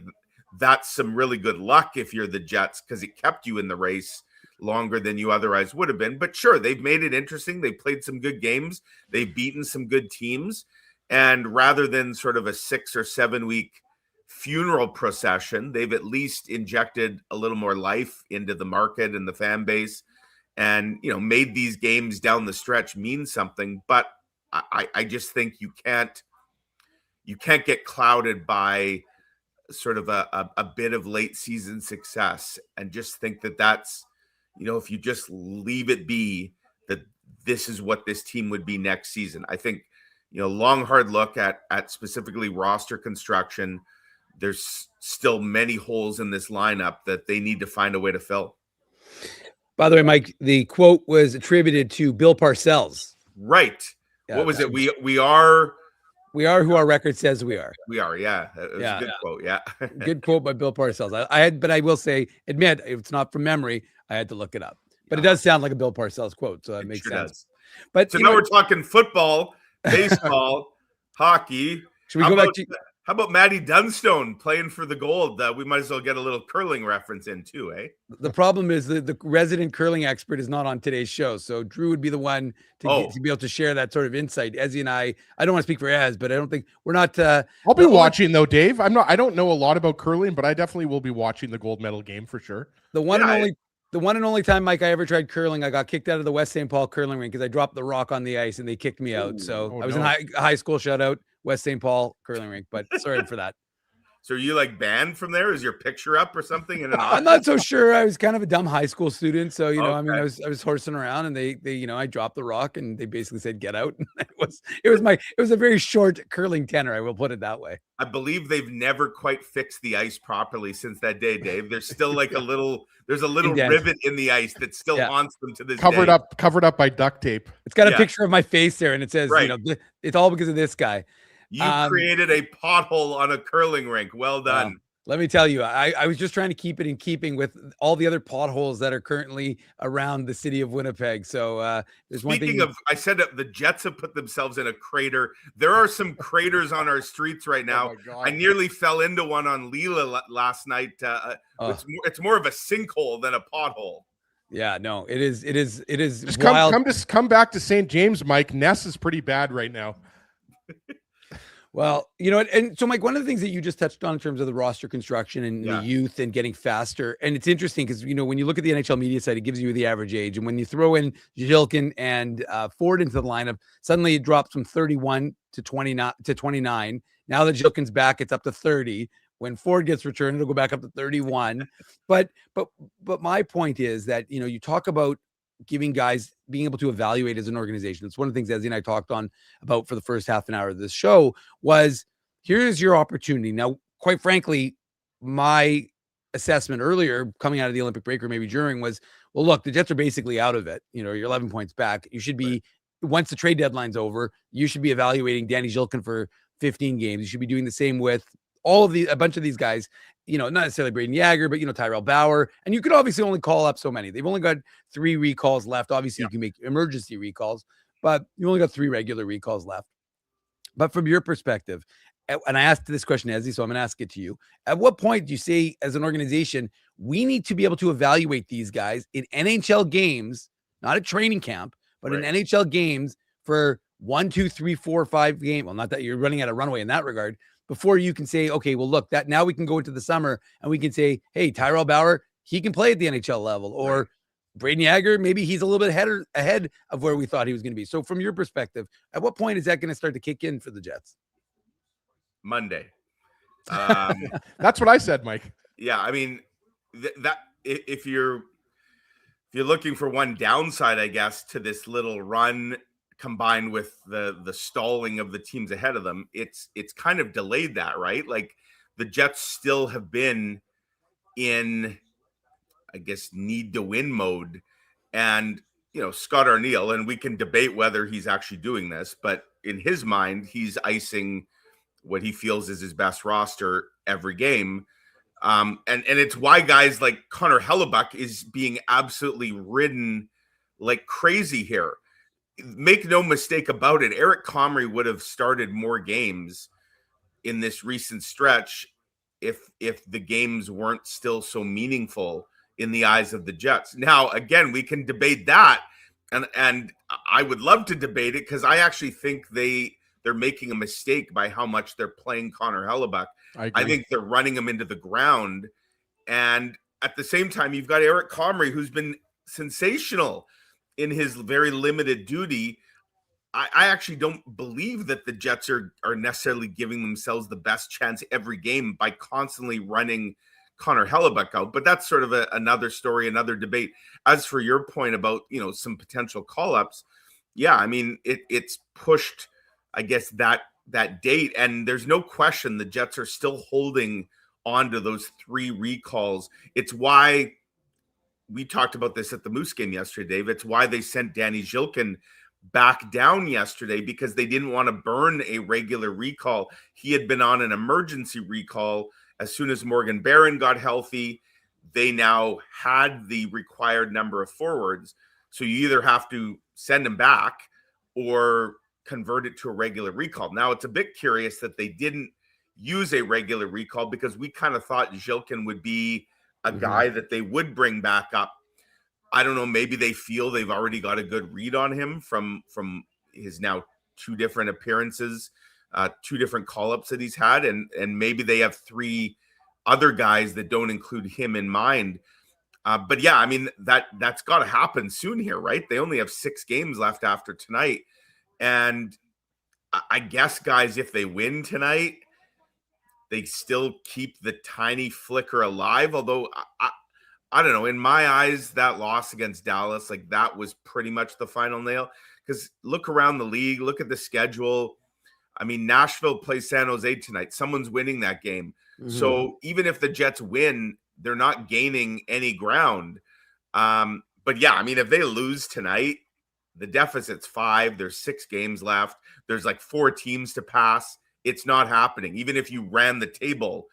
that's some really good luck if you're the Jets, because it kept you in the race longer than you otherwise would have been. But sure, they've made it interesting. They played some good games. They've beaten some good teams. And rather than sort of a 6 or 7 week funeral procession, they've at least injected a little more life into the market and the fan base, and made these games down the stretch mean something. But I just think you can't get clouded by sort of a bit of late season success and just think that that's, if you just leave it be, that this is what this team would be next season. I think, long, hard look at specifically roster construction. There's still many holes in this lineup that they need to find a way to fill. By the way, Mike, the quote was attributed to Bill Parcells. Right. Yeah, what was it? We are who our record says we are. We are. Yeah. It was a good quote. Yeah. Good quote by Bill Parcells. But I will admit, if it's not from memory, I had to look it up. But it does sound like a Bill Parcells quote, so that makes sense. Does. But so now we're talking football, baseball, hockey. Should we go back to? How about Matty Dunstone playing for the Gold? We might as well get a little curling reference in too, eh? The problem is that the resident curling expert is not on today's show, so Drew would be the one to be able to share that sort of insight. Ezzy and I don't want to speak for Ez, but I don't think we're not. I'll be watching though, Dave. I don't know a lot about curling, but I definitely will be watching the gold medal game for sure. The one and only time, Mike, I ever tried curling, I got kicked out of the West St. Paul curling rink because I dropped the rock on the ice and they kicked me out. So I was in high school. Shout out West St. Paul curling rink, but sorry for that. So are you like banned from there? Is your picture up or something? I'm not so sure. I was kind of a dumb high school student, so I mean, I was horsing around, and they I dropped the rock, and they basically said get out. it was a very short curling tenor. I will put it that way. I believe they've never quite fixed the ice properly since that day, Dave. There's still like there's a little rivet in the ice that still haunts them to this day. Covered up by duct tape. It's got a picture of my face there, and it says, it's all because of this guy. You created a pothole on a curling rink. Well done. Let me tell you, I was just trying to keep it in keeping with all the other potholes that are currently around the city of Winnipeg. So there's one thing. Speaking of, I said the Jets have put themselves in a crater. There are some craters on our streets right now. I nearly fell into one on Leela last night. It's more of a sinkhole than a pothole. Yeah, no, it is. Just come back to St. James, Mike. Ness is pretty bad right now. Well, and so Mike, one of the things that you just touched on in terms of the roster construction and the youth and getting faster, and it's interesting because when you look at the NHL media site, it gives you the average age, and when you throw in Jilkin and Ford into the lineup, suddenly it drops from 31 to 29. Now that Jilkin's back, it's up to 30. When Ford gets returned, it'll go back up to 31. But my point is that you talk about giving guys being able to evaluate as an organization. It's one of the things Ezzy and I talked about for the first half an hour of this show was, here's your opportunity. Now, quite frankly, my assessment earlier coming out of the Olympic break or maybe during was, well, look, the Jets are basically out of it. You're 11 points back. You should be, once the trade deadline's over, you should be evaluating Danny Jilkin for 15 games. You should be doing the same with a bunch of these guys, not necessarily Braden Yager, but, Tyrell Bauer. And you could obviously only call up so many. They've only got 3 recalls left. Obviously, you can make emergency recalls, but you only got 3 regular recalls left. But from your perspective, and I asked this question, Ezzy, so I'm going to ask it to you. At what point do you say, as an organization, we need to be able to evaluate these guys in NHL games, not at training camp, but in NHL games for 1, 2, 3, 4, 5 games? Well, not that you're running out of runway in that regard, before you can say, okay, well, look, that now we can go into the summer and we can say, hey, Tyrell Bauer, he can play at the NHL level, or Braden Yager, maybe he's a little bit ahead of where we thought he was going to be. So from your perspective, at what point is that going to start to kick in for the Jets? Monday. That's what I said, Mike. Yeah, I mean, that if you're looking for one downside, I guess, to this little run combined with the stalling of the teams ahead of them, it's kind of delayed that, right? Like, the Jets still have been in, I guess, need to win mode. And, Scott Arniel, and we can debate whether he's actually doing this, but in his mind, he's icing what he feels is his best roster every game. And it's why guys like Connor Hellebuck is being absolutely ridden like crazy here. Make no mistake about it, Eric Comrie would have started more games in this recent stretch if the games weren't still so meaningful in the eyes of the Jets. Now, again, we can debate that, and I would love to debate it because I actually think they're making a mistake by how much they're playing Connor Hellebuck. I think they're running him into the ground, and at the same time, you've got Eric Comrie, who's been sensational in his very limited duty. I actually don't believe that the Jets are necessarily giving themselves the best chance every game by constantly running Connor Hellebuck out. But that's sort of another story, another debate. As for your point about, some potential call-ups, yeah, I mean, it's pushed, I guess, that date. And there's no question the Jets are still holding on to those 3 recalls. It's why we talked about this at the Moose game yesterday, Dave. It's why they sent Danny Jilkin back down yesterday, because they didn't want to burn a regular recall. He had been on an emergency recall as soon as Morgan Barron got healthy. They now had the required number of forwards. So you either have to send him back or convert it to a regular recall. Now, it's a bit curious that they didn't use a regular recall, because we kind of thought Jilkin would be a guy that they would bring back up. I don't know, maybe they feel they've already got a good read on him from his now 2 different appearances, 2 different call-ups that he's had, and maybe they have 3 other guys that don't include him in mind. But yeah, I mean, that's got to happen soon here, right? They only have 6 games left after tonight. And I guess, guys, if they win tonight, they still keep the tiny flicker alive. Although, I don't know, in my eyes, that loss against Dallas, like, that was pretty much the final nail. Because look around the league, look at the schedule. I mean, Nashville plays San Jose tonight. Someone's winning that game. So even if the Jets win, they're not gaining any ground. But yeah, I mean, if they lose tonight, the deficit's 5. There's 6 games left. There's like 4 teams to pass. It's not happening. Even if you ran the table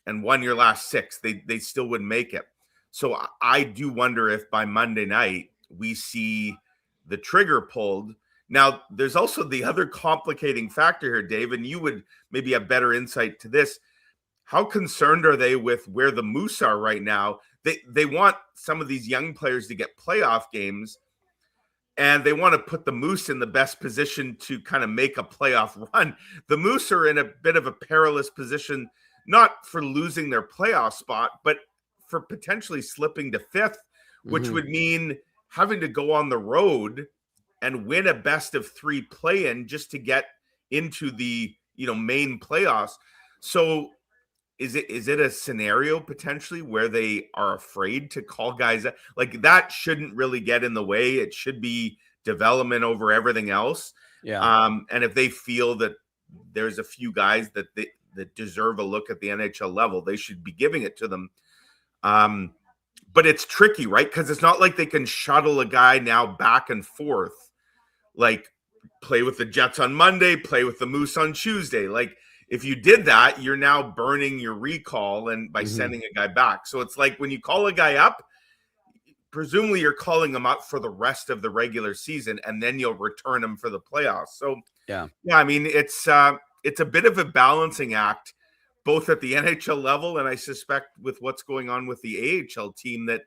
and won your last 6, they still wouldn't make it. So I do wonder if by Monday night we see the trigger pulled. Now, there's also the other complicating factor here, Dave, and you would maybe have better insight to this. How concerned are they with where the Moose are right now? They want some of these young players to get playoff games. and they want to put the Moose in the best position to kind of make a playoff run. The Moose are in a bit of a perilous position, not for losing their playoff spot, but for potentially slipping to fifth, which would mean having to go on the road and win a best of 3 play-in just to get into the main playoffs. So is it a scenario potentially where they are afraid to call guys up? Like, that shouldn't really get in the way. It should be development over everything else. Yeah. And if they feel that there's a few guys that deserve a look at the NHL level, they should be giving it to them. But it's tricky, right? Because it's not like they can shuttle a guy now back and forth, like play with the Jets on Monday, play with the Moose on Tuesday. Like, if you did that, you're now burning your recall and by sending a guy back. So it's like when you call a guy up, presumably you're calling him up for the rest of the regular season, and then you'll return him for the playoffs. So yeah, I mean, it's a bit of a balancing act, both at the NHL level, and I suspect with what's going on with the AHL team, that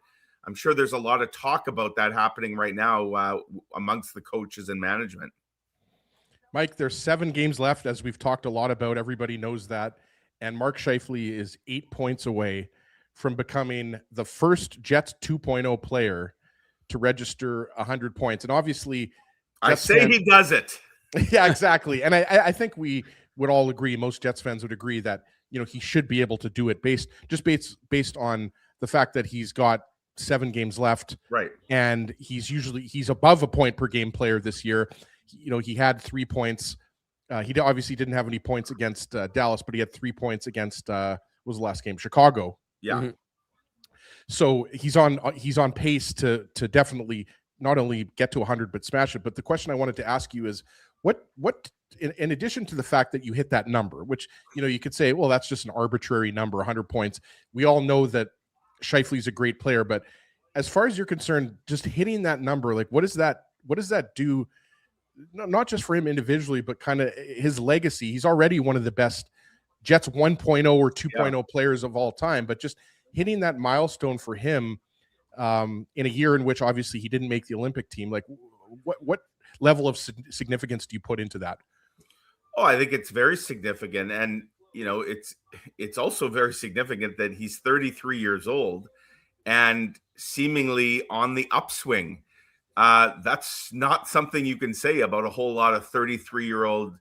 I'm sure there's a lot of talk about that happening right now amongst the coaches and management. Mike, there's 7 games left, as we've talked a lot about. Everybody knows that. And Mark Scheifele is 8 points away from becoming the first Jets 2.0 player to register 100 points. And obviously, I say he does it. Yeah, exactly. And I think we would all agree, most Jets fans would agree that, he should be able to do it based on the fact that he's got 7 games left. Right. And he's above a point per game player this year. He had 3 points. He obviously didn't have any points against Dallas, but he had 3 points against what was the last game? Chicago. Yeah. So he's on pace to definitely not only get to 100 but smash it. But the question I wanted to ask you is, what in addition to the fact that you hit that number, which you could say, well, that's just an arbitrary number, 100 points. We all know that Scheifele's a great player, but as far as you're concerned, just hitting that number, like what does that do? Not just for him individually, but kind of his legacy. He's already one of the best Jets 1.0 or 2.0 players of all time, but just hitting that milestone for him in a year in which obviously he didn't make the Olympic team, like what level of significance do you put into that? Oh, I think it's very significant. And, it's also very significant that he's 33 years old and seemingly on the upswing. That's not something you can say about a whole lot of 33-year-old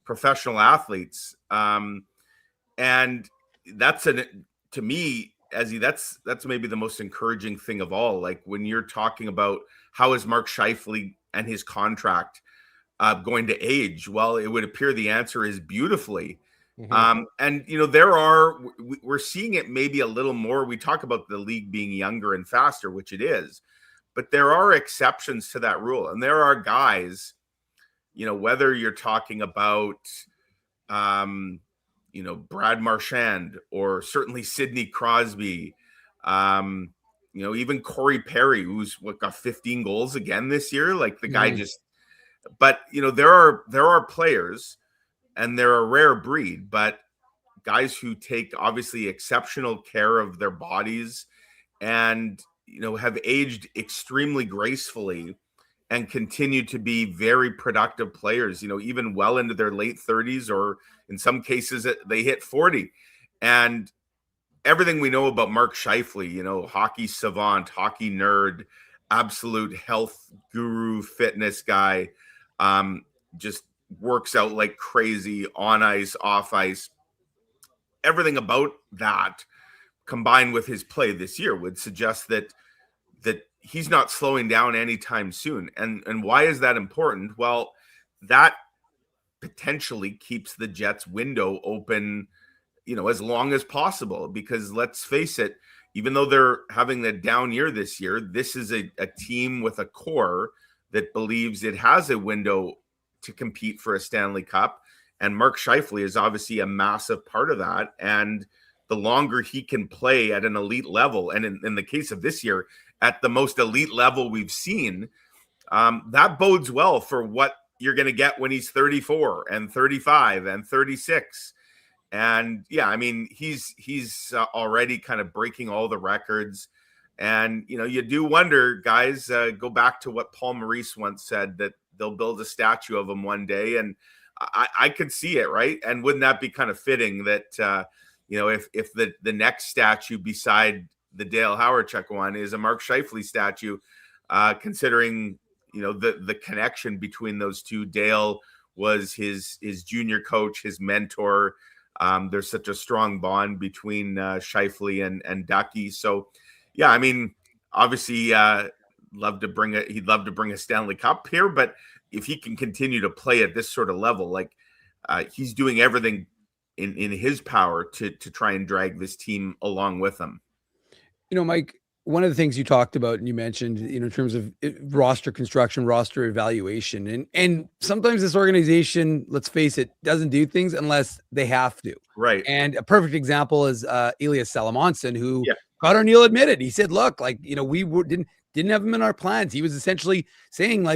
professional athletes. And that's to me, Ezzy, that's maybe the most encouraging thing of all. Like, when you're talking about how is Mark Scheifele and his contract going to age? Well, it would appear the answer is beautifully. And we're seeing it maybe a little more. We talk about the league being younger and faster, which it is, but there are exceptions to that rule. And there are guys, whether you're talking about, Brad Marchand or certainly Sidney Crosby, even Corey Perry, who's got 15 goals again this year. Like, the guy but there are players, and they're a rare breed, but guys who take obviously exceptional care of their bodies and, have aged extremely gracefully and continue to be very productive players, even well into their late 30s, or in some cases they hit 40. And everything we know about Mark Scheifele, hockey savant, hockey nerd, absolute health guru, fitness guy, just works out like crazy on ice, off ice. Everything about that, combined with his play this year, would suggest that he's not slowing down anytime soon. And why is that important? Well, that potentially keeps the Jets window open, as long as possible, because let's face it, even though they're having a down year this year, this is a team with a core that believes it has a window to compete for a Stanley Cup. And Mark Scheifele is obviously a massive part of that. And the longer he can play at an elite level, and in the case of this year, at the most elite level we've seen, that bodes well for what you're going to get when he's 34 and 35 and 36. And yeah, I mean, he's already kind of breaking all the records. And, you do wonder, guys, go back to what Paul Maurice once said, that they'll build a statue of him one day. And I could see it, right? And wouldn't that be kind of fitting that, if the next statue beside the Dale Hawerchuk one is a Mark Scheifele statue, considering, the connection between those two. Dale was his junior coach, his mentor. There's such a strong bond between Scheifele and Ducky. So, yeah, I mean, obviously, he'd love to bring a Stanley Cup here, but if he can continue to play at this sort of level, like he's doing everything in his power to try and drag this team along with him. Mike, one of the things you talked about and you mentioned, in terms of roster construction, roster evaluation, and sometimes this organization, let's face it, doesn't do things unless they have to. Right. And a perfect example is Elias Salamonson, who Connor Neal admitted. He said, look, we didn't have him in our plans. He was essentially saying,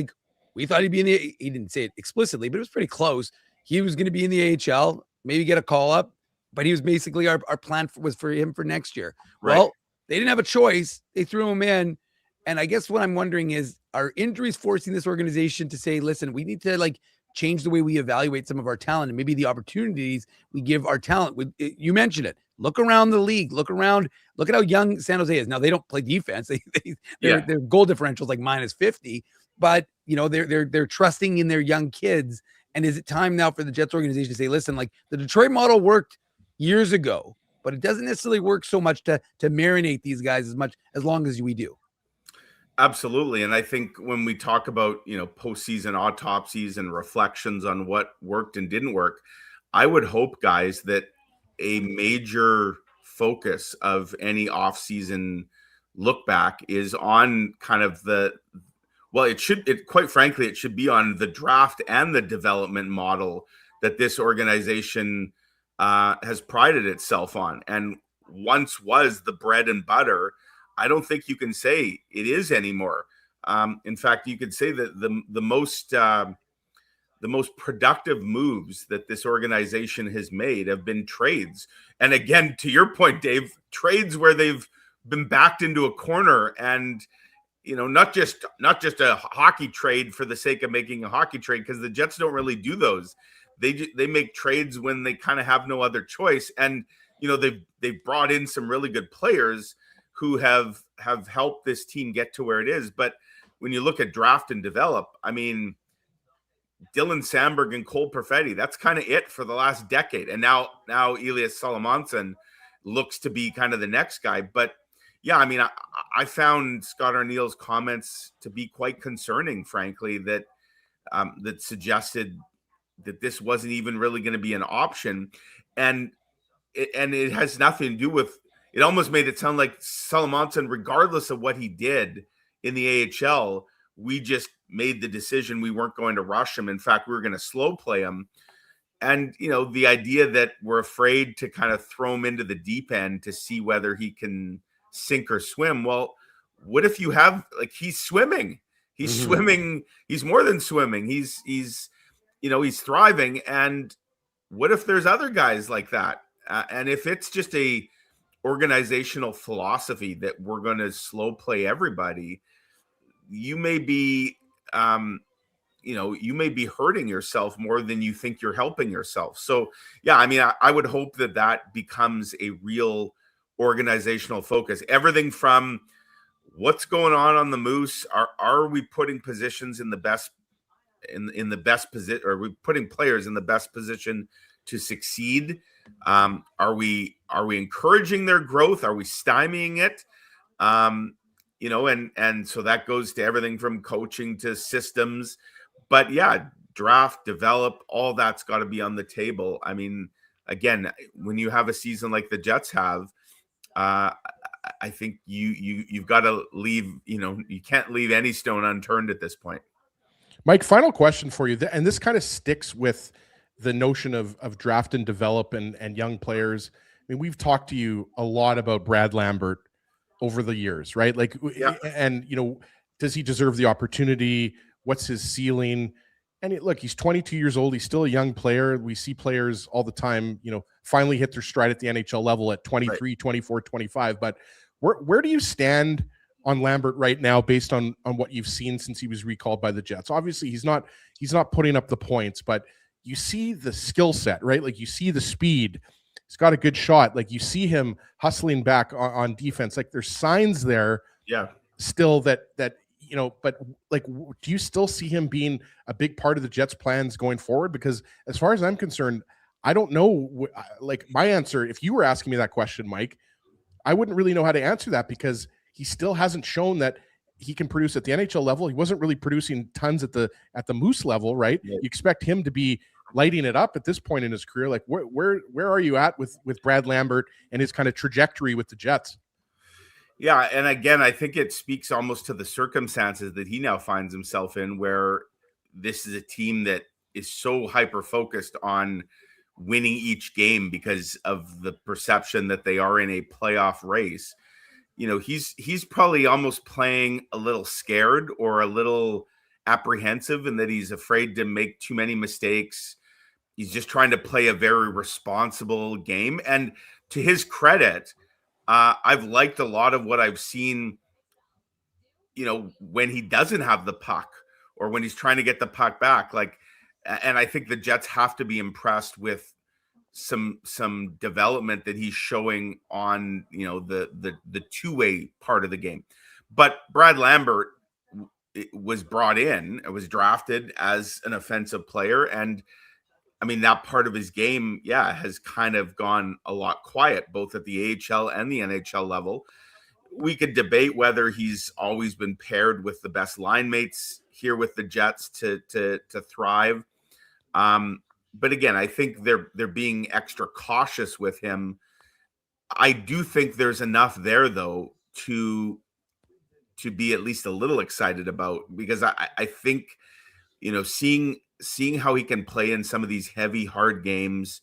we thought he'd be he didn't say it explicitly, but it was pretty close. He was going to be in the AHL, maybe get a call up, but he was basically our plan was for him for next year. Right. Well, they didn't have a choice. They threw him in. And I guess what I'm wondering is, are injuries forcing this organization to say, listen, we need to change the way we evaluate some of our talent and maybe the opportunities we give our talent? You mentioned it. Look around the league. Look at how young San Jose is. Now, they don't play defense. Their goal differential is minus 50, but they're trusting in their young kids. And is it time now for the Jets organization to say, listen, the Detroit model worked years ago, but it doesn't necessarily work so much to marinate these guys as long as we do. Absolutely. And I think when we talk about, postseason autopsies and reflections on what worked and didn't work, I would hope, guys, that a major focus of any offseason look back is on kind of quite frankly, it should be on the draft and the development model that this organization has prided itself on, and once was the bread and butter. I don't think you can say it is anymore. In fact, you could say that the most productive moves that this organization has made have been trades. And again, to your point, Dave, trades where they've been backed into a corner, and not just a hockey trade for the sake of making a hockey trade, because the Jets don't really do those. They make trades when they kind of have no other choice. And, they've brought in some really good players who have helped this team get to where it is. But when you look at draft and develop, I mean, Dylan Sandberg and Cole Perfetti, that's kind of it for the last decade. And now Elias Salamonson looks to be kind of the next guy. But yeah, I mean, I found Scott Arniel's comments to be quite concerning, frankly, that suggested that this wasn't even really going to be an option. And it has nothing to do with, it almost made it sound like Salamonson, regardless of what he did in the AHL, we just made the decision we weren't going to rush him. In fact, we were going to slow play him. And, the idea that we're afraid to kind of throw him into the deep end to see whether he can sink or swim. Well, what if you have, he's swimming, he's swimming, he's more than swimming. He's thriving. And what if there's other guys like that? And if it's just a organizational philosophy that we're going to slow play everybody, you may be, you may be hurting yourself more than you think you're helping yourself. So, yeah, I mean, I would hope that becomes a real organizational focus. Everything from what's going on the Moose. Are we putting positions in the best, in the best position? Are we putting players in the best position to succeed? Are we encouraging their growth? Are we stymieing it? And so that goes to everything from coaching to systems. But yeah, draft, develop, all that's got to be on the table. I mean, again, when you have a season like the Jets have, I think you've got to leave, you can't leave any stone unturned at this point. Mike, final question for you. And this kind of sticks with the notion of draft and develop and young players. I mean, we've talked to you a lot about Brad Lambert over the years, right? And does he deserve the opportunity? What's his ceiling? And look, he's 22 years old. He's still a young player. We see players all the time, finally hit their stride at the NHL level at 23, right, 24, 25. But Where do you stand on Lambert right now based on what you've seen since he was recalled by the Jets? Obviously, he's not putting up the points, but you see the skill set, right? Like you see the speed. He's got a good shot. Like you see him hustling back on defense. Like there's signs there. Yeah. Still that but like, do you still see him being a big part of the Jets' plans going forward? Because as far as I'm concerned, I don't know. Like my answer, if you were asking me that question, Mike, I wouldn't really know how to answer that because he still hasn't shown that he can produce at the NHL level. He wasn't really producing tons at the Moose level, right? You expect him to be lighting it up at this point in his career. Like where are you at with Brad Lambert and his kind of trajectory with the Jets? Yeah, and again, I think it speaks almost to the circumstances that he now finds himself in, where this is a team that is so hyper-focused on winning each game because of the perception that they are in a playoff race. You know, he's probably almost playing a little scared or a little apprehensive, and that he's afraid to make too many mistakes. He's just trying to play a very responsible game. And to his credit, I've liked a lot of what I've seen, you know, when he doesn't have the puck or when he's trying to get the puck back. Like, and I think the Jets have to be impressed with some development that he's showing on, you know, the two-way part of the game. But Brad Lambert was brought in, was drafted as an offensive player, and I mean, that part of his game, has kind of gone a lot quiet, both at the AHL and the NHL level. We could debate whether he's always been paired with the best line mates here with the Jets to thrive. But again, I think they're being extra cautious with him. I do think there's enough there, though, to be at least a little excited about, because I think, you know, seeing how he can play in some of these heavy, hard games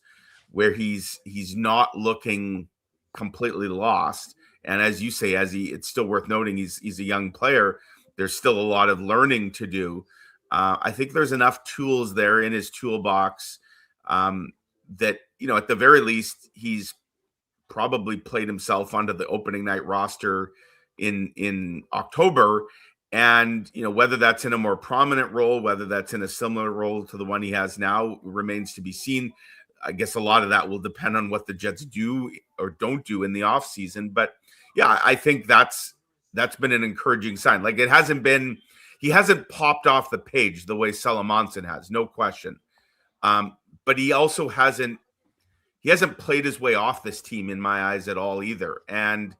where he's not looking completely lost. And as you say, it's still worth noting, he's a young player. There's still a lot of learning to do. I think there's enough tools there in his toolbox that, you know, at the very least, he's probably played himself onto the opening night roster in October. And, you know, whether that's in a more prominent role, whether that's in a similar role to the one he has now, remains to be seen. I guess a lot of that will depend on what the Jets do or don't do in the offseason. But yeah, I think that's been an encouraging sign. Like he hasn't popped off the page the way Salamonson has, no question. But he also hasn't played his way off this team in my eyes at all either. And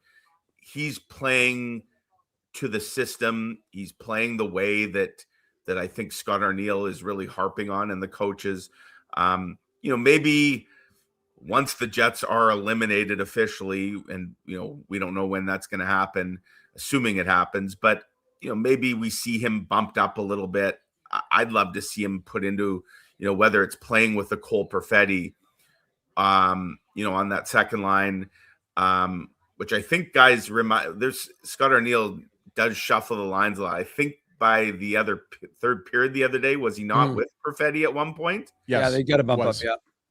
he's playing to the system. He's playing the way that I think Scott Arniel is really harping on, and the coaches. You know, maybe once the Jets are eliminated officially, and, you know, we don't know when that's going to happen, assuming it happens, but, you know, maybe we see him bumped up a little bit. I'd love to see him put into, you know, whether it's playing with the Cole Perfetti, you know, on that second line, which I think guys there's Scott Arniel does shuffle the lines a lot. I think by the third period the other day, was he not with Perfetti at one point? Yes, yeah, they got to bump up.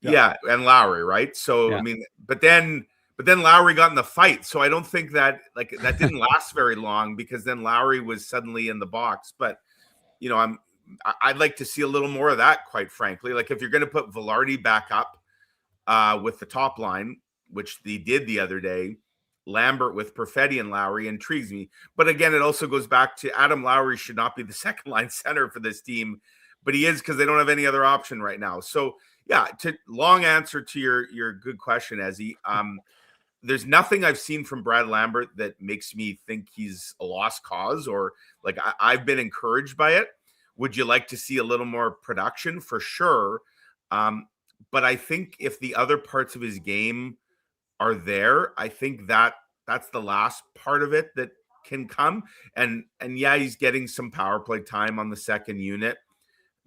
Yeah, and Lowry, right? So I mean, but then Lowry got in the fight. So I don't think that that didn't last very long, because then Lowry was suddenly in the box. But, you know, I'd like to see a little more of that, quite frankly. Like if you're going to put Velarde back up with the top line, which they did the other day, Lambert with Perfetti and Lowry intrigues me. But again, it also goes back to Adam Lowry should not be the second line center for this team, but he is, because they don't have any other option right now. So yeah, long answer to your good question, Ezzy. There's nothing I've seen from Brad Lambert that makes me think he's a lost cause, or like I've been encouraged by it. Would you like to see a little more production? For sure. But I think if the other parts of his game are there, I think that's the last part of it that can come. And yeah, he's getting some power play time on the second unit.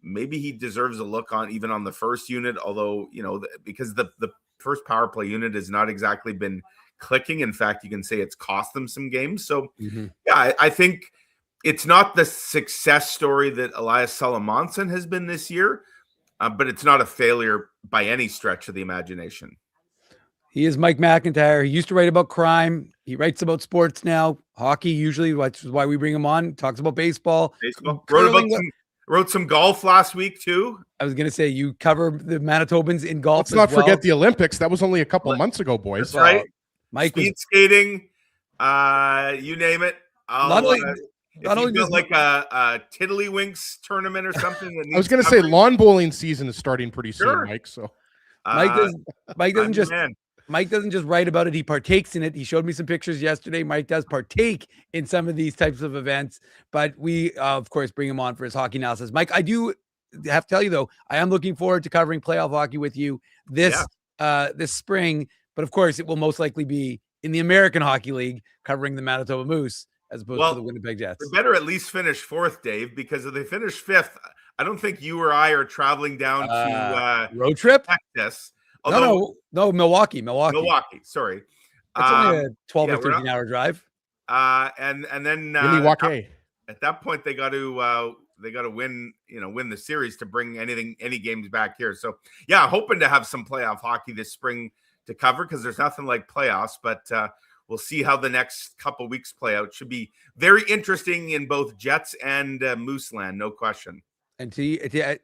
Maybe he deserves a look on even on the first unit, although, you know, because the first power play unit has not exactly been clicking. In fact, you can say it's cost them some games. So yeah, I think it's not the success story that Elias Salamonson has been this year, but it's not a failure by any stretch of the imagination. He is Mike McIntyre. He used to write about crime. He writes about sports now, hockey usually, which is why we bring him on. Talks about baseball. Wrote some golf last week too. I was going to say you cover the Manitobans in golf. Let's not forget the Olympics. That was only a couple of months ago, boys. That's right. Mike Speed skating, you name it. Not only does like a Tiddlywinks tournament or something. I was going to say lawn bowling season is starting pretty soon, Mike. So Mike doesn't just write about it. He partakes in it. He showed me some pictures yesterday. Mike does partake in some of these types of events, but we, of course, bring him on for his hockey analysis. Mike, I do have to tell you, though, I am looking forward to covering playoff hockey with you this spring, but of course, it will most likely be in the American Hockey League covering the Manitoba Moose as opposed to the Winnipeg Jets. They better at least finish fourth, Dave, because if they finish fifth, I don't think you or I are traveling down to road trip Texas. No, Milwaukee. Sorry, it's only a 12 or 13 hour drive. And then Milwaukee. At that point, they got to win the series to bring any games back here. So yeah, hoping to have some playoff hockey this spring to cover because there's nothing like playoffs. But we'll see how the next couple weeks play out. Should be very interesting in both Jets and Moose land, no question. And to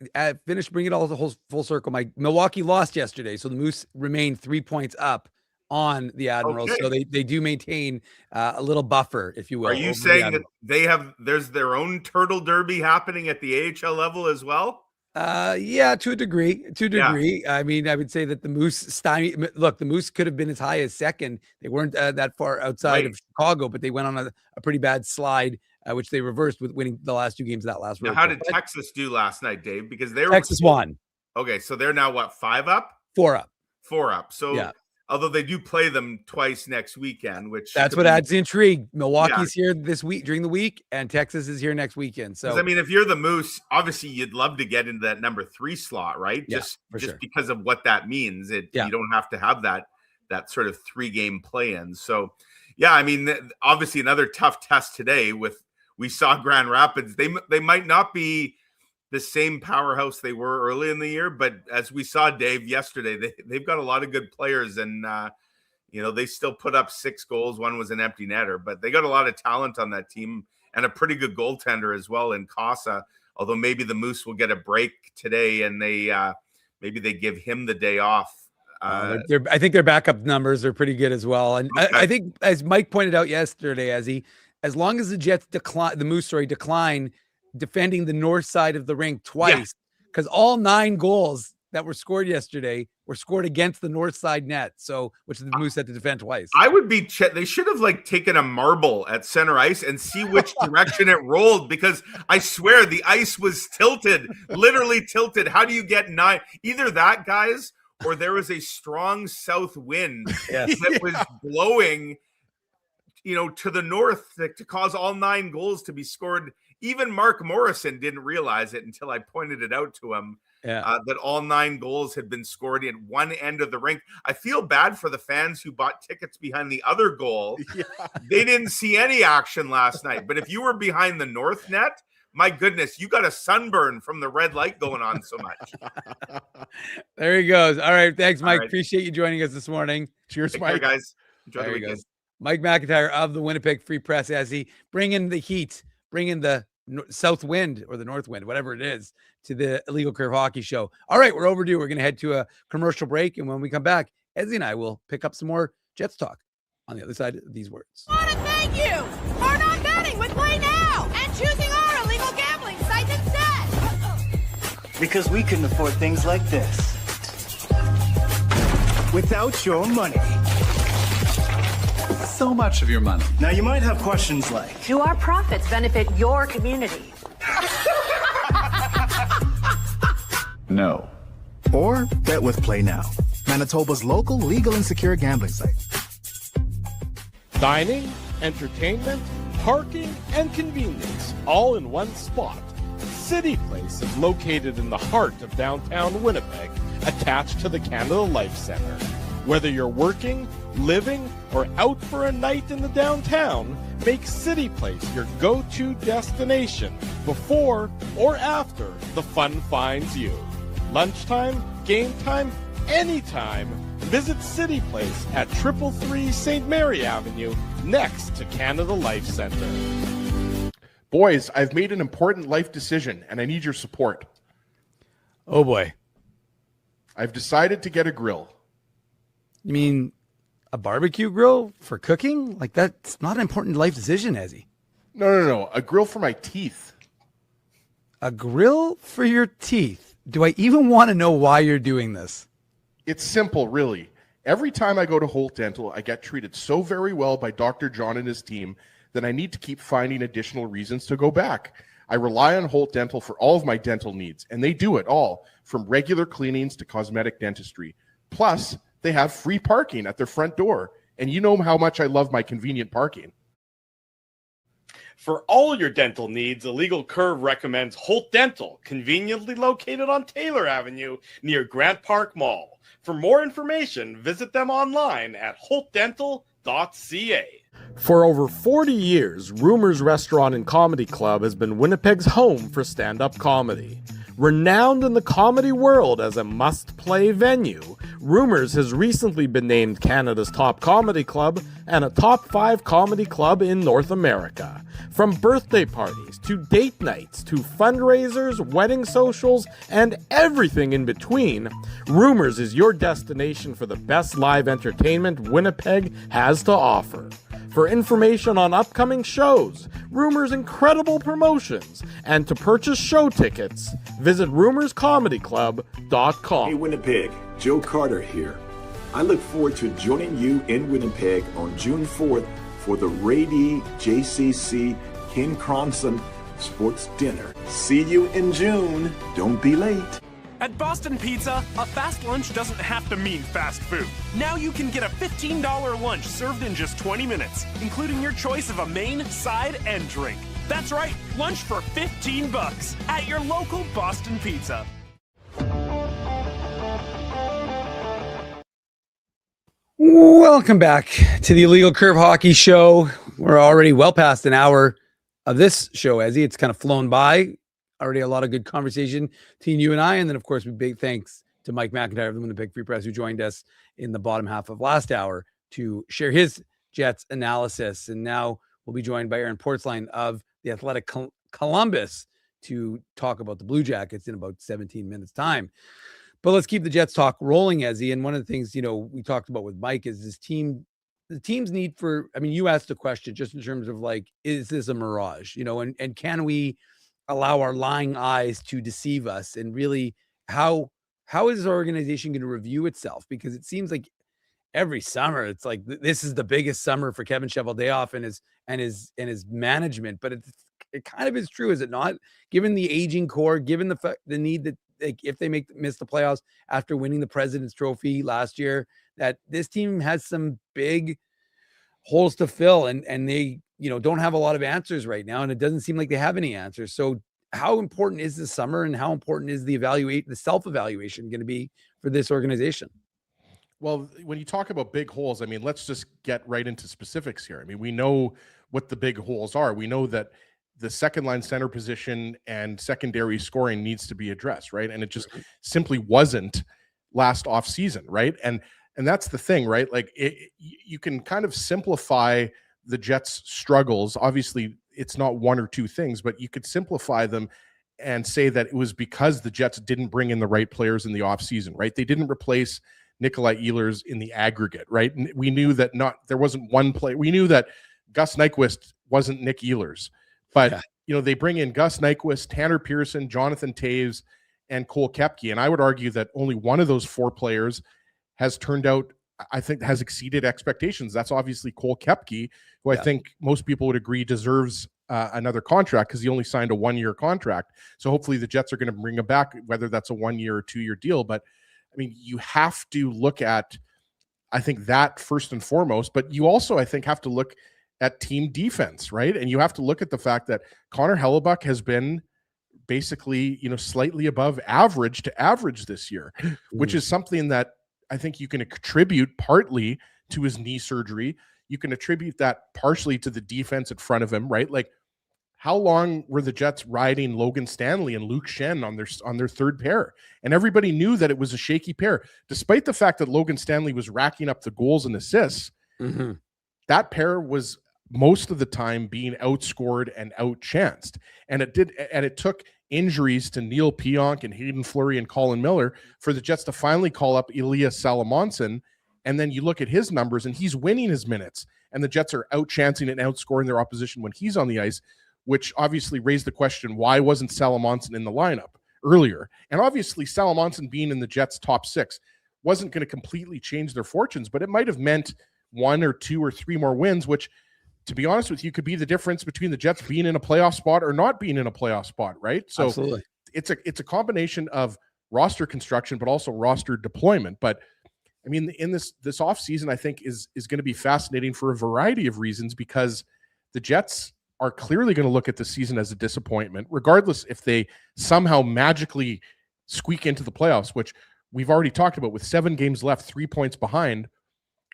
finish, bring it all the full circle. Milwaukee lost yesterday, so the Moose remain 3 points up on the Admirals. Okay. So they do maintain a little buffer, if you will. Are you saying that there's their own turtle derby happening at the AHL level as well? Yeah, to a degree. Yeah. I mean, I would say that the Moose the Moose could have been as high as second. They weren't that far outside of Chicago, but they went on a pretty bad slide. Which they reversed with winning the last two games of that last road. Now, how did Texas do last night, Dave? Because Texas won. Okay, so they're now what, 5 up? 4 up. 4 up. So although they do play them twice next weekend, which that's what adds the intrigue. Milwaukee's here this week during the week, and Texas is here next weekend. So I mean, if you're the Moose, obviously you'd love to get into that number 3 slot, right? Yeah, just because of what that means. You don't have to have that sort of 3-game play-in. So yeah, I mean, obviously another tough test today with. We saw Grand Rapids. They might not be the same powerhouse they were early in the year, but as we saw, Dave, yesterday, they've got a lot of good players, and they still put up 6 goals. One was an empty netter, but they got a lot of talent on that team and a pretty good goaltender as well in Casa. Although maybe the Moose will get a break today, and maybe they give him the day off. I think their backup numbers are pretty good as well, and okay. I think as Mike pointed out yesterday, as long as the Jets decline defending the north side of the rink twice, because all 9 goals that were scored yesterday were scored against the north side net, which the Moose had to defend twice. I would be they should have taken a marble at center ice and see which direction it rolled, because I swear the ice was tilted, literally tilted. How do you get 9? Either that, guys, or there was a strong south wind that was blowing to the north to cause all 9 goals to be scored. Even Mark Morrison didn't realize it until I pointed it out to him, that all 9 goals had been scored in one end of the rink. I feel bad for the fans who bought tickets behind the other goal. Yeah. They didn't see any action last night. But if you were behind the north net, my goodness, you got a sunburn from the red light going on so much. There he goes. All right. Thanks, Mike. Right. Appreciate you joining us this morning. Cheers, Take Mike. care, guys. Enjoy the weekend. Mike McIntyre of the Winnipeg Free Press as he bring in the heat, bring in the south wind or the north wind, whatever it is, to the Illegal Curve Hockey Show. All right, we're overdue. We're going to head to a commercial break, and when we come back, Ezzy and I will pick up some more Jets talk on the other side of these words. I want to thank you for not betting with Play Now and choosing our illegal gambling site instead. Because we couldn't afford things like this without your money. So much of your money. Now you might have questions like, do our profits benefit your community? No. Or bet with Play Now, Manitoba's local legal and secure gambling site. Dining, entertainment, parking, and convenience all in one spot. City Place is located in the heart of downtown Winnipeg, attached to the Canada Life Centre. Whether you're working, living, or out for a night in the downtown, make City Place your go-to destination before or after the fun finds you. Lunchtime, game time, anytime, Visit City Place at 333 St. Mary Avenue, next to Canada Life Centre. Boys, I've made an important life decision, and I need your support. Oh, boy. I've decided to get a grill. You mean a barbecue grill for cooking? Like, that's not an important life decision, Ezzy. No. A grill for my teeth. A grill for your teeth? Do I even want to know why you're doing this? It's simple, really. Every time I go to Holt Dental, I get treated so very well by Dr. John and his team that I need to keep finding additional reasons to go back. I rely on Holt Dental for all of my dental needs, and they do it all, from regular cleanings to cosmetic dentistry. Plus, they have free parking at their front door, and you know how much I love my convenient parking. For all your dental needs, Illegal Curve recommends Holt Dental, conveniently located on Taylor Avenue near Grant Park Mall. For more information, visit them online at holtdental.ca. For over 40 years, Rumors Restaurant and Comedy Club has been Winnipeg's home for stand-up comedy. Renowned in the comedy world as a must-play venue, Rumors has recently been named Canada's top comedy club and a top 5 comedy club in North America. From birthday parties to date nights to fundraisers, wedding socials, and everything in between, Rumors is your destination for the best live entertainment Winnipeg has to offer. For information on upcoming shows, Rumors' incredible promotions, and to purchase show tickets, visit rumorscomedyclub.com. Hey Winnipeg, Joe Carter here. I look forward to joining you in Winnipeg on June 4th for the Rady JCC Ken Cronson Sports Dinner. See you in June. Don't be late. At Boston Pizza, a fast lunch doesn't have to mean fast food. Now you can get a $15 lunch served in just 20 minutes, including your choice of a main, side, and drink. That's right, lunch for $15 at your local Boston Pizza. Welcome back to the Illegal Curve Hockey Show. We're already well past an hour of this show, Ezzy. It's kind of flown by. Already a lot of good conversation between you and I. And then, of course, big thanks to Mike McIntyre of the Winnipeg Free Press, who joined us in the bottom half of last hour to share his Jets analysis. And now we'll be joined by Aaron Portzline of the Athletic Columbus to talk about the Blue Jackets in about 17 minutes time. But let's keep the Jets talk rolling, Ezzy. And one of the things, we talked about with Mike is the team's need for, you asked the question just in terms of like, is this a mirage, and can we allow our lying eyes to deceive us? And really, how is our organization going to review itself? Because it seems like every summer it's like this is the biggest summer for Kevin Cheveldayoff and his management. But it kind of is true, is it not? Given the aging core, given the need that if they miss the playoffs after winning the President's Trophy last year, that this team has some big holes to fill, and they don't have a lot of answers right now, and it doesn't seem like they have any answers. So how important is the summer, and how important is the self-evaluation going to be for this organization? Well, when you talk about big holes, let's just get right into specifics here. We know what the big holes are. We know that the second line center position and secondary scoring needs to be addressed, right? And it just simply wasn't last offseason, right? And that's the thing, right? Like you can kind of simplify the Jets' struggles. Obviously, it's not one or two things, but you could simplify them and say that it was because the Jets didn't bring in the right players in the offseason, right? They didn't replace Nikolai Ehlers in the aggregate, right? And we knew that there wasn't one play. We knew that Gus Nyquist wasn't Nick Ehlers, but they bring in Gus Nyquist, Tanner Pearson, Jonathan Taves, and Cole Koepke. And I would argue that only one of those four players has turned out, I think, has exceeded expectations. That's obviously Cole Koepke, who I think most people would agree deserves another contract because he only signed a 1-year contract. So hopefully the Jets are going to bring him back, whether that's a 1-year or 2-year deal. But you have to look at, I think, that first and foremost, but you also, I think, have to look at team defense, right? And you have to look at the fact that Connor Hellebuck has been basically, slightly above average to average this year, which is something that I think you can attribute partly to his knee surgery. You can attribute that partially to the defense in front of him, right? Like, how long were the Jets riding Logan Stanley and Luke Shen on their third pair? And everybody knew that it was a shaky pair, despite the fact that Logan Stanley was racking up the goals and assists. Mm-hmm. That pair was most of the time being outscored and outchanced. And it took injuries to Neil Pionk and Hayden Fleury and Colin Miller for the Jets to finally call up Elias Salamonson. And then you look at his numbers and he's winning his minutes. And the Jets are outchancing and outscoring their opposition when he's on the ice, which obviously raised the question, why wasn't Salamonson in the lineup earlier? And obviously Salamonson being in the Jets' top 6 wasn't going to completely change their fortunes, but it might have meant 1 or 2 or 3 more wins, which, to be honest with you, could be the difference between the Jets being in a playoff spot or not being in a playoff spot, right? So Absolutely. It's a combination of roster construction, but also roster deployment. But I mean, in this offseason, I think is going to be fascinating for a variety of reasons, because the Jets are clearly going to look at the season as a disappointment, regardless if they somehow magically squeak into the playoffs, which we've already talked about, with 7 games left, 3 points behind.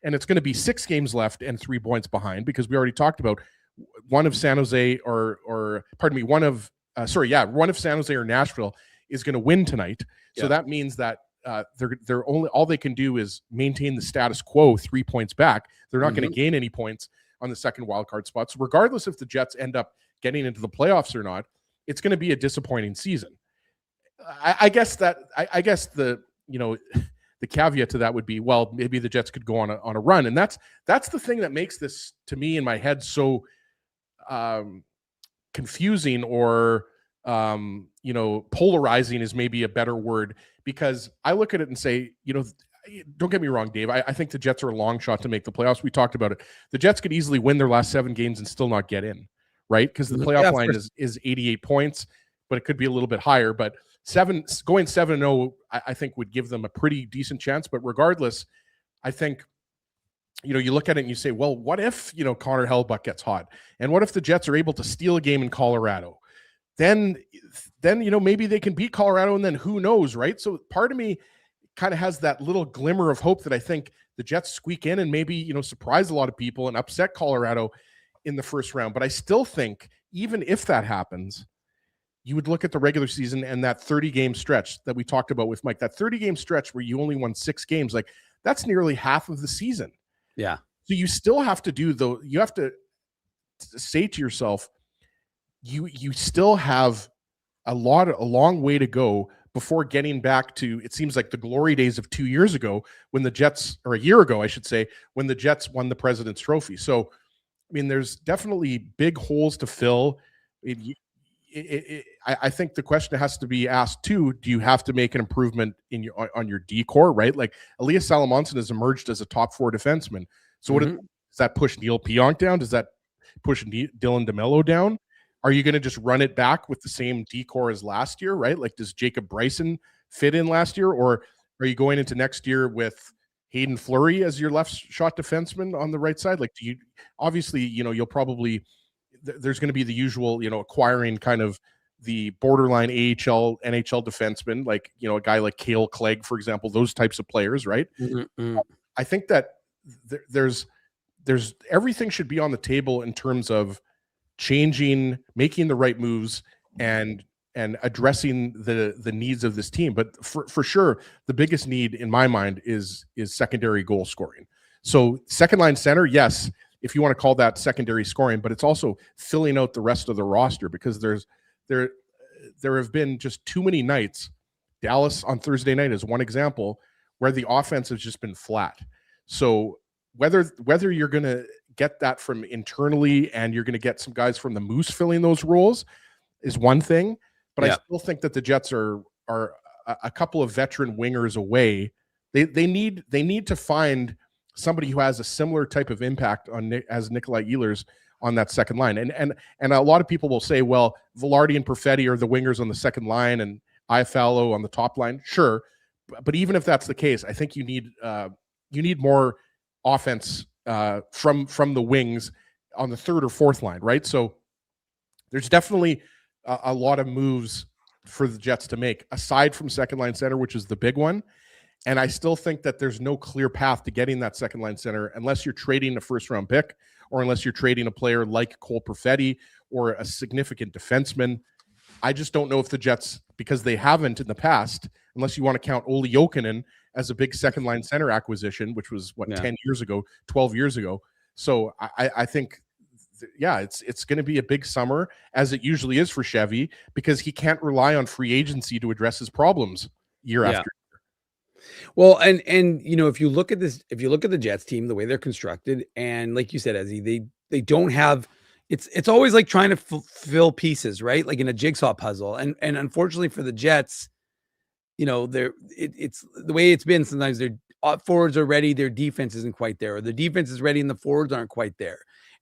And it's going to be 6 games left and 3 points behind, because we already talked about one of San Jose one of San Jose or Nashville is going to win tonight. Yeah. So that means that they're only, all they can do is maintain the status quo, 3 points back. They're not going to gain any points on the second wildcard spot. So regardless if the Jets end up getting into the playoffs or not, it's going to be a disappointing season. I guess the caveat to that would be, well, maybe the Jets could go on a run. And that's the thing that makes this, to me, in my head, so confusing, or polarizing is maybe a better word, because I look at it and say, don't get me wrong, Dave, I think the Jets are a long shot to make the playoffs. We talked about it. The Jets could easily win their last 7 games and still not get in, right? Because the playoff line is 88 points, but it could be a little bit higher. But going 7-0, I think would give them a pretty decent chance. But regardless, I think, you look at it and you say, well, what if, Connor Hellebuyck gets hot? And what if the Jets are able to steal a game in Colorado? Then maybe they can beat Colorado, and then who knows, right? So part of me kind of has that little glimmer of hope that I think the Jets squeak in and maybe, surprise a lot of people and upset Colorado in the first round. But I still think, even if that happens, you would look at the regular season and that 30-game stretch that we talked about with Mike, that 30-game stretch where you only won 6 games, like that's nearly half of the season. Yeah. So you still have to you have to say to yourself, you still have a long way to go before getting back to, it seems like, the glory days of 2 years ago when the Jets, or a year ago, I should say, when the Jets won the President's Trophy. So, I mean, there's definitely big holes to fill. I think the question has to be asked too, do you have to make an improvement on your D-core, right? Like Elias Salamonson has emerged as a top 4 defenseman. So what does that push Neil Pionk down? Does that push Dylan DeMello down? Are you going to just run it back with the same D-core as last year, right? Like, does Jacob Bryson fit in last year? Or are you going into next year with Hayden Fleury as your left shot defenseman on the right side? Like, obviously, you'll probably, there's going to be the usual, acquiring kind of the borderline AHL, NHL defenseman, like, a guy like Cale Clegg, for example, those types of players, right? I think that there's everything should be on the table in terms of making the right moves and addressing the needs of this team. But for sure, the biggest need in my mind is secondary goal scoring. So second line center, yes, if you want to call that secondary scoring, but it's also filling out the rest of the roster, because there have been just too many nights. Dallas on Thursday night is one example where the offense has just been flat. So whether you're going to get that from internally and you're going to get some guys from the Moose filling those roles is one thing, but I still think that the Jets are a couple of veteran wingers away. They need to find somebody who has a similar type of impact as Nikolai Ehlers on that second line. And a lot of people will say, well, Velarde and Perfetti are the wingers on the second line and Iafallo on the top line. Sure. But even if that's the case, I think you need more offense from the wings on the third or fourth line, right? So there's definitely a lot of moves for the Jets to make, aside from second line center, which is the big one. And I still think that there's no clear path to getting that second line center unless you're trading a first round pick, or unless you're trading a player like Cole Perfetti, or a significant defenseman. I just don't know if the Jets, because they haven't in the past, unless you want to count Olli Jokinen as a big second line center acquisition, which was 10 years ago, 12 years ago. So I think, it's going to be a big summer, as it usually is for Chevy, because he can't rely on free agency to address his problems year after year. Well, and if you look at the Jets team, the way they're constructed, and like you said, Ezzy, they don't have. It's always like trying to fill pieces, right? Like in a jigsaw puzzle. And unfortunately for the Jets, it's the way it's been. Sometimes their forwards are ready, their defense isn't quite there, or the defense is ready and the forwards aren't quite there.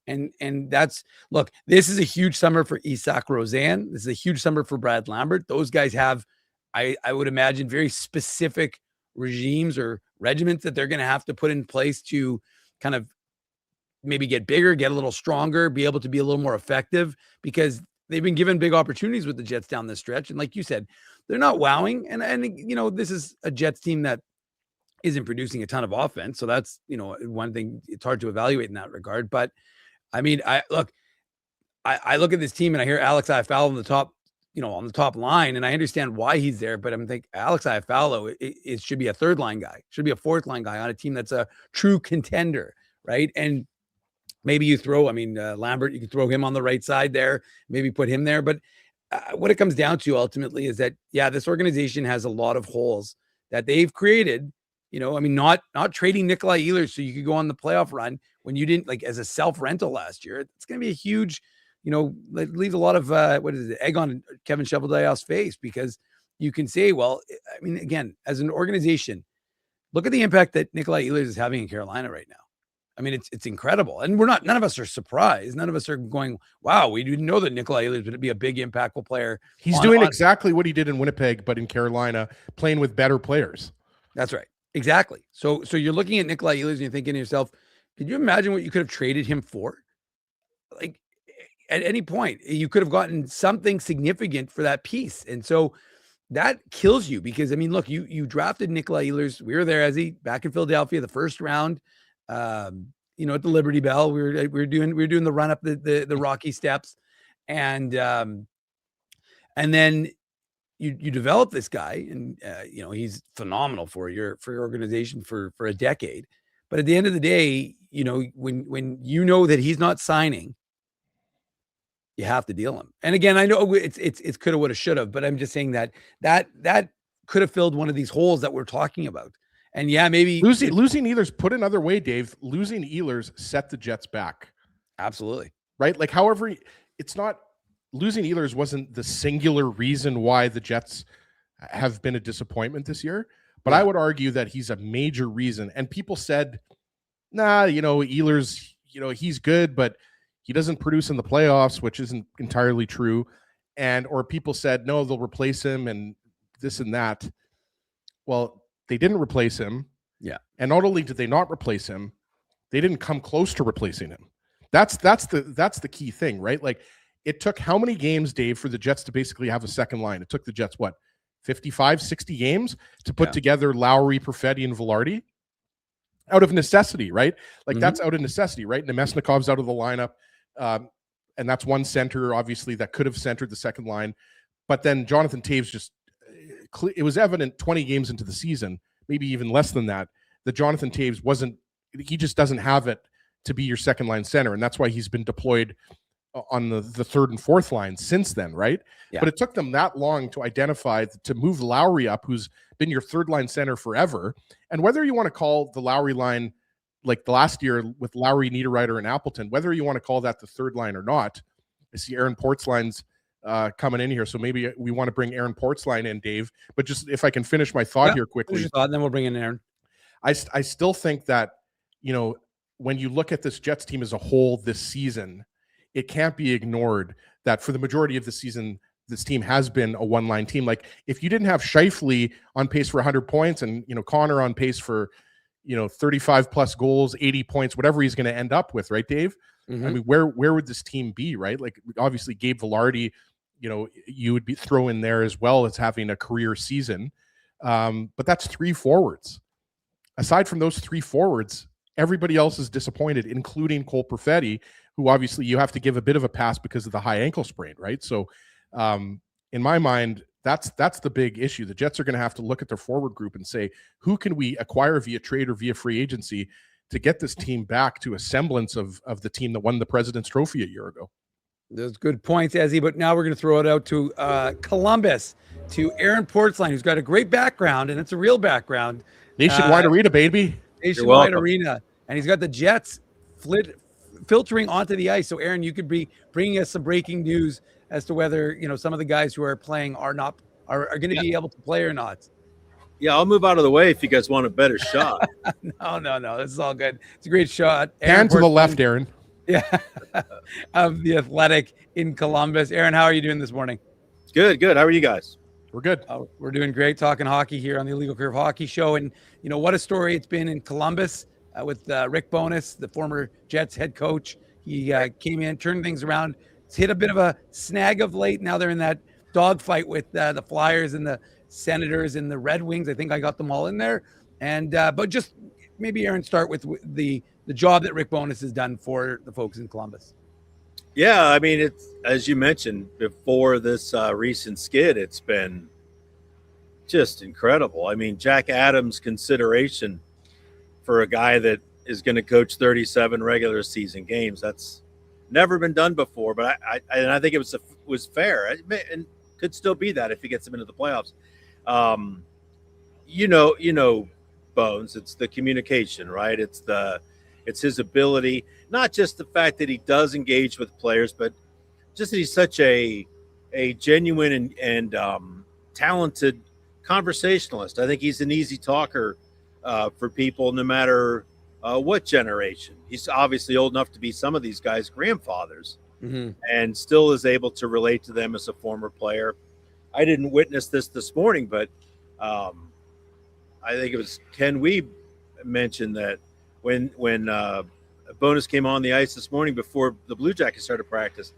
And that's, look, this is a huge summer for Isak Rozan. This is a huge summer for Brad Lambert. Those guys have, I would imagine, very specific regimes or regiments that they're going to have to put in place to kind of maybe get bigger, get a little stronger, be able to be a little more effective, because they've been given big opportunities with the Jets down this stretch. And like you said, they're not wowing. And this is a Jets team that isn't producing a ton of offense. So that's, one thing, it's hard to evaluate in that regard. But I mean, I look at this team and I hear Alex Iafallo on the top, on the top line, and I understand why he's there, but I'm thinking Alex Iafallo, it should be a third line guy, should be a fourth line guy on a team that's a true contender, right? And maybe you throw, Lambert, you can throw him on the right side there, maybe put him there. But what it comes down to ultimately is that, this organization has a lot of holes that they've created. Not trading Nikolai Ehlers so you could go on the playoff run when you didn't, like, as a self-rental last year. It's going to be a huge, leave a lot of, egg on Kevin Cheveldayoff's face, because you can say, well, again, as an organization, look at the impact that Nikolai Ehlers is having in Carolina right now. It's incredible. And none of us are surprised. None of us are going, wow, we didn't know that Nikolai Ehlers would be a big impactful player. He's doing exactly what he did in Winnipeg, but in Carolina, playing with better players. That's right. Exactly. So you're looking at Nikolai Ehlers and you're thinking to yourself, could you imagine what you could have traded him for? Like, at any point, you could have gotten something significant for that piece. And so that kills you, because, look, you drafted Nikolai Ehlers. We were there, back in Philadelphia, the first round. At the Liberty Bell, we were doing the run up the rocky steps, and then you develop this guy, and he's phenomenal for your organization for a decade. But at the end of the day, when you know that he's not signing, you have to deal him. And again, I know it's coulda, woulda, shoulda, but I'm just saying that could have filled one of these holes that we're talking about. And maybe losing Ehlers, put another way, Dave, losing Ehlers set the Jets back. Absolutely. Right? Like, however, it's not, losing Ehlers wasn't the singular reason why the Jets have been a disappointment this year. But I would argue that he's a major reason. And people said, Ehlers, he's good, but he doesn't produce in the playoffs, which isn't entirely true. Or people said, no, they'll replace him and this and that. Well, they didn't replace him. Yeah. And not only did they not replace him, they didn't come close to replacing him. That's the key thing, right? Like, it took how many games, Dave, for the Jets to basically have a second line? It took the Jets, 55, 60 games to put together Lowry, Perfetti, and Velarde? Out of necessity, right? Like, that's out of necessity, right? Nemesnikov's out of the lineup. And that's one center, obviously, that could have centered the second line. But then Jonathan Toews it was evident 20 games into the season, maybe even less than that Jonathan Toews he just doesn't have it to be your second line center. And that's why he's been deployed on the third and fourth line since then, right? Yeah. But it took them that long to identify, to move Lowry up, who's been your third line center forever. And whether you want to call the Lowry line, like the last year with Lowry, Niederreiter, and Appleton, whether you want to call that the third line or not, I see Aaron Portzline's coming in here, so maybe we want to bring Aaron Portzline in, Dave. But just if I can finish my thought here quickly, and then we'll bring in Aaron. I still think that when you look at this Jets team as a whole this season, it can't be ignored that for the majority of the season, this team has been a one-line team. Like, if you didn't have Scheifele on pace for 100 points and Connor on pace for 35 plus goals, 80 points, whatever he's going to end up with, right, Dave? Mm-hmm. Where would this team be, right? Like, obviously Gabe Velarde, you would be throw in there as well as having a career season. But that's three forwards. Aside from those three forwards, everybody else is disappointed, including Cole Perfetti, who obviously you have to give a bit of a pass because of the high ankle sprain, right? So in my mind, that's the big issue. The Jets are going to have to look at their forward group and say, who can we acquire via trade or via free agency to get this team back to a semblance of the team that won the President's Trophy a year ago? Those good points, Ezzy. But now we're going to throw it out to Columbus, to Aaron Portzline, who's got a great background, and it's a real background. Nationwide Arena, baby. Nationwide Arena. And he's got the Jets filtering onto the ice. So, Aaron, you could be bringing us some breaking news as to whether, some of the guys who are playing are going to be able to play or not. Yeah, I'll move out of the way if you guys want a better shot. No. This is all good. It's a great shot. Hand to the left, Aaron. Yeah. Of the Athletic in Columbus. Aaron, how are you doing this morning? Good. How are you guys? We're good. We're doing great, talking hockey here on the Illegal Curve Hockey Show. And, what a story it's been in Columbus with Rick Bowness, the former Jets head coach. He came in, turned things around. It's hit a bit of a snag of late. Now they're in that dogfight with the Flyers and the Senators and the Red Wings. I think I got them all in there. And but just maybe, Aaron, start with the job that Rick Bowness has done for the folks in Columbus. Yeah, I mean, it's, as you mentioned before this recent skid, it's been just incredible. I mean, Jack Adams' consideration for a guy that is going to coach 37 regular season games, that's never been done before. But I think it was fair, and could still be that if he gets them into the playoffs. Bones, it's the communication, right? It's his ability, not just the fact that he does engage with players, but just that he's such a genuine and talented conversationalist. I think he's an easy talker for people, no matter what generation. He's obviously old enough to be some of these guys' grandfathers, and still is able to relate to them as a former player. I didn't witness this morning, but I think it was Ken Weeb mentioned that when Bowness came on the ice this morning before the Blue Jackets started practice,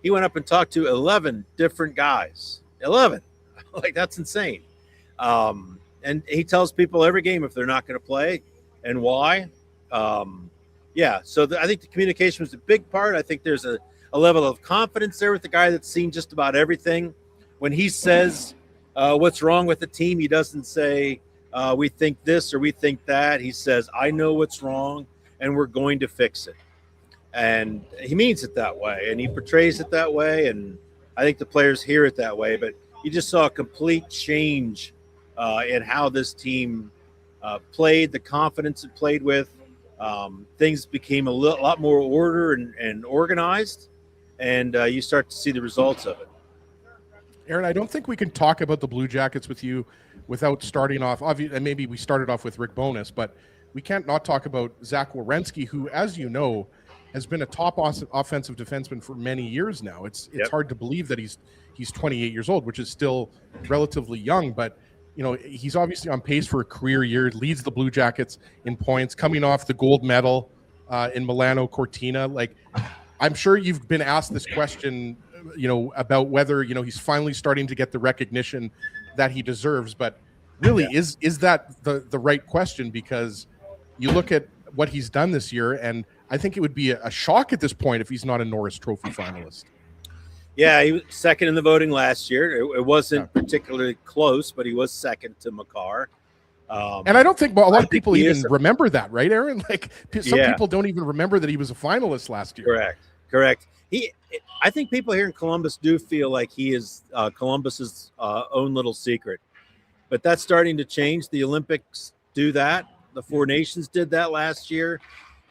he went up and talked to 11 different guys. 11. Like, that's insane. And he tells people every game if they're not going to play and why. So I think the communication was a big part. I think there's a level of confidence there with the guy that's seen just about everything. When he says what's wrong with the team, he doesn't say we think this or we think that. He says, I know what's wrong and we're going to fix it. And he means it that way, and he portrays it that way, and I think the players hear it that way. But you just saw a complete change in how this team played, the confidence it played with. Things became a lot more order and organized, and you start to see the results of it. Aaron, I don't think we can talk about the Blue Jackets with you without starting off. Obviously, maybe we started off with Rick Bowness, but we can't not talk about Zach Werenski, who, as you know, has been a top offensive defenseman for many years now. It's hard to believe that he's 28 years old, which is still relatively young, but he's obviously on pace for a career year, leads the Blue Jackets in points, coming off the gold medal in Milano Cortina. Like, I'm sure you've been asked this question, about whether, he's finally starting to get the recognition that he deserves. But really, is that the right question? Because you look at what he's done this year, and I think it would be a shock at this point if he's not a Norris Trophy finalist. Yeah, he was second in the voting last year. It wasn't particularly close, but he was second to Makar. And I don't think a lot of people even remember that, right, Aaron? Like, some people don't even remember that he was a finalist last year. Correct. I think people here in Columbus do feel like he is Columbus's own little secret, but that's starting to change. The Olympics do that. The Four Nations did that last year.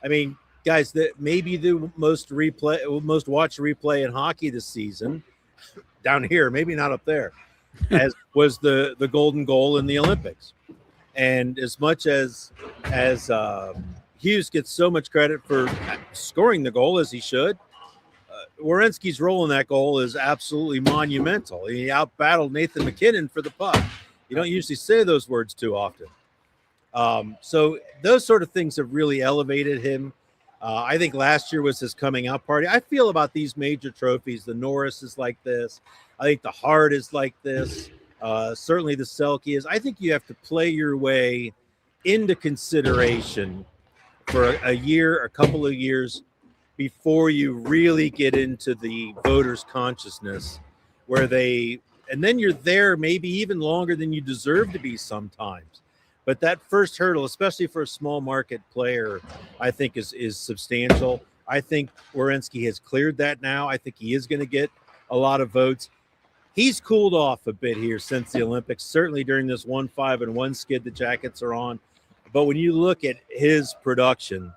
I mean, guys, that maybe the most watched replay in hockey this season, down here, maybe not up there, as was the golden goal in the Olympics. And as much as Hughes gets so much credit for scoring the goal, as he should, Werenski's role in that goal is absolutely monumental. He outbattled Nathan McKinnon for the puck. You don't usually say those words too often. So those sort of things have really elevated him. I think last year was his coming out party. I feel about these major trophies, the Norris is like this. I think the Hart is like this. Certainly the Selke is. I think you have to play your way into consideration for a year, a couple of years before you really get into the voters' consciousness, and then you're there maybe even longer than you deserve to be sometimes. But that first hurdle, especially for a small market player, I think is substantial. I think Werenski has cleared that now. I think he is going to get a lot of votes. He's cooled off a bit here since the Olympics, certainly during this 1-5-1 skid the Jackets are on. But when you look at his production,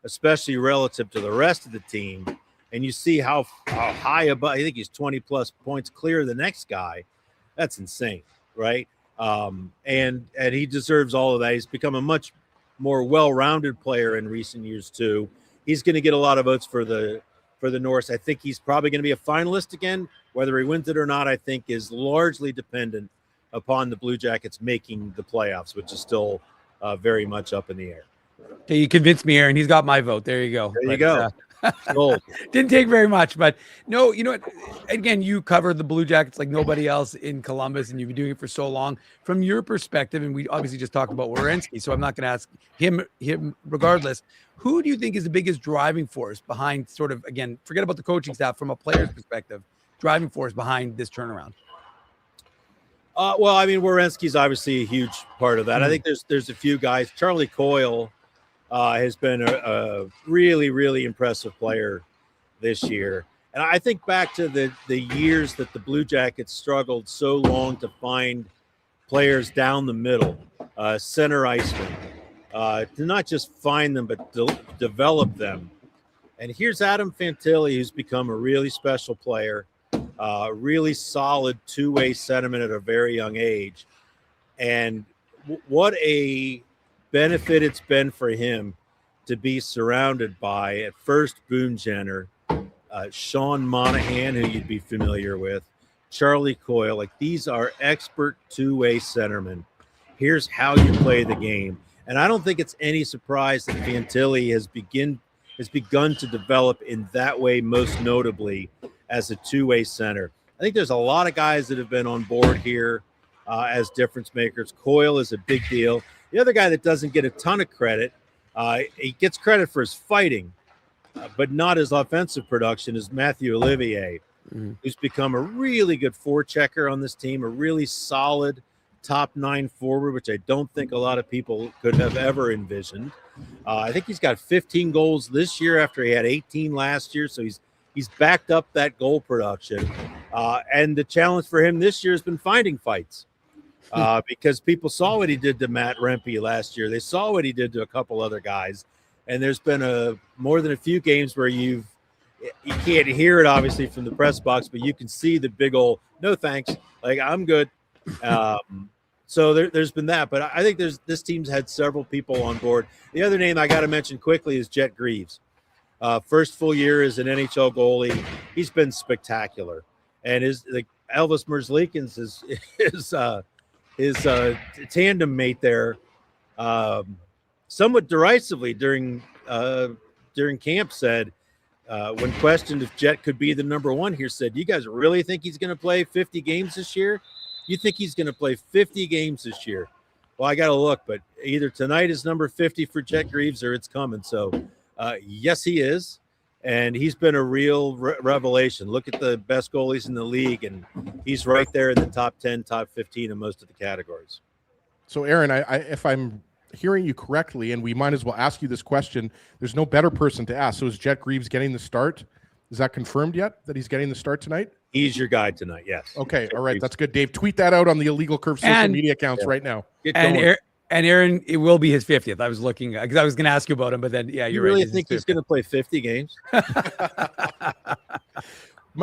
especially relative to the rest of the team, and you see how high above, I think he's 20-plus points clear of the next guy, that's insane, right? And he deserves all of that. He's become a much more well-rounded player in recent years, too. He's going to get a lot of votes for the Norse. I think he's probably going to be a finalist again. Whether he wins it or not, I think, is largely dependent upon the Blue Jackets making the playoffs, which is still very much up in the air. Okay, you convinced me, Aaron. He's got my vote. There you go. There you go. Didn't take very much, but no, you know what? Again, you cover the Blue Jackets like nobody else in Columbus, and you've been doing it for so long. From your perspective, and we obviously just talked about Werenski, so I'm not going to ask him regardless. Who do you think is the biggest driving force behind sort of, again, forget about the coaching staff from a player's perspective, driving force behind this turnaround? Well, I mean, Werenski's obviously a huge part of that. I think there's a few guys. Charlie Coyle has been a really, really impressive player this year. And I think back to the years that the Blue Jackets struggled so long to find players down the middle, center icemen, to not just find them, but develop them. And here's Adam Fantilli, who's become a really special player, really solid two-way centerman at a very young age. And what a benefit it's been for him to be surrounded by, at first, Boone Jenner, Sean Monahan, who you'd be familiar with, Charlie Coyle. Like, these are expert two-way centermen. Here's how you play the game. And I don't think it's any surprise that Fantilli has begun to develop in that way, most notably as a two-way center. I think there's a lot of guys that have been on board here as difference makers. Coyle is a big deal. The other guy that doesn't get a ton of credit, he gets credit for his fighting, but not his offensive production, is Matthew Olivier, who's become a really good forechecker on this team, a really solid top 9 forward, which I don't think a lot of people could have ever envisioned. I think he's got 15 goals this year after he had 18 last year, so he's backed up that goal production. And the challenge for him this year has been finding fights. Because people saw what he did to Matt Rempe last year. They saw what he did to a couple other guys. And there's been more than a few games where you can't hear it, obviously, from the press box, but you can see the big old, no thanks, like, I'm good. So there's been that. But I think this team's had several people on board. The other name I got to mention quickly is Jet Greaves. First full year as an NHL goalie. He's been spectacular. And Elvis Merzlikins his tandem mate there, somewhat derisively during camp, said, when questioned if Jet could be the number one here, said, "You guys really think he's going to play 50 games this year? You think he's going to play 50 games this year?" Well, I got to look, but either tonight is number 50 for Jet Greaves or it's coming. So, yes, he is. And he's been a real revelation. Look at the best goalies in the league, and he's right there in the top 10, top 15 in most of the categories. So, Aaron, if I'm hearing you correctly, and we might as well ask you this question, there's no better person to ask. So is Jet Greaves getting the start? Is that confirmed yet, that he's getting the start tonight? He's your guy tonight, yes. Okay, all right, that's good. Dave, tweet that out on the Illegal Curve social media accounts right now. And Aaron, it will be his 50th. I was looking because I was going to ask you about him, but then you really right, think he's going to play 50 games?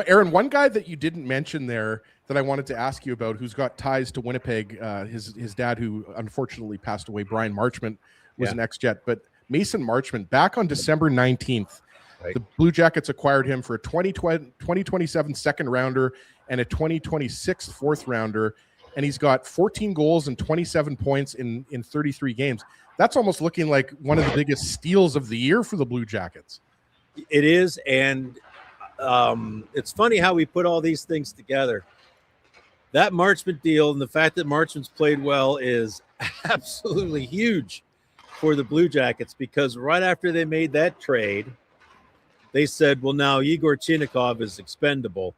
Aaron, one guy that you didn't mention there that I wanted to ask you about, who's got ties to Winnipeg, his dad, who unfortunately passed away, Brian Marchment, was an ex-Jet, but Mason Marchment, back on December 19th, the Blue Jackets acquired him for a 2027 second rounder and a 2026 fourth rounder. And he's got 14 goals and 27 points in 33 games. That's almost looking like one of the biggest steals of the year for the Blue Jackets. It is, and it's funny how we put all these things together. That Marchment deal and the fact that Marchment's played well is absolutely huge for the Blue Jackets, because right after they made that trade, they said, well, now Igor Chinnikov is expendable.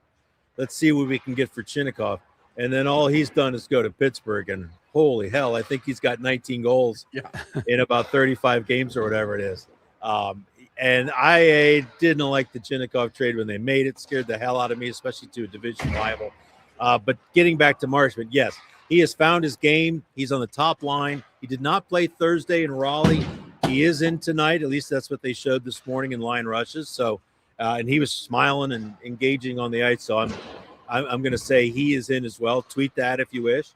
Let's see what we can get for Chinnikov. And then all he's done is go to Pittsburgh, and holy hell, I think he's got 19 goals in about 35 games or whatever it is. And I didn't like the Chinnikov trade when they made it. Scared the hell out of me, especially to a division rival. But getting back to Marchment, yes, he has found his game. He's on the top line. He did not play Thursday in Raleigh. He is in tonight. At least that's what they showed this morning in line rushes. So, and he was smiling and engaging on the ice. So I'm going to say he is in as well. Tweet that if you wish.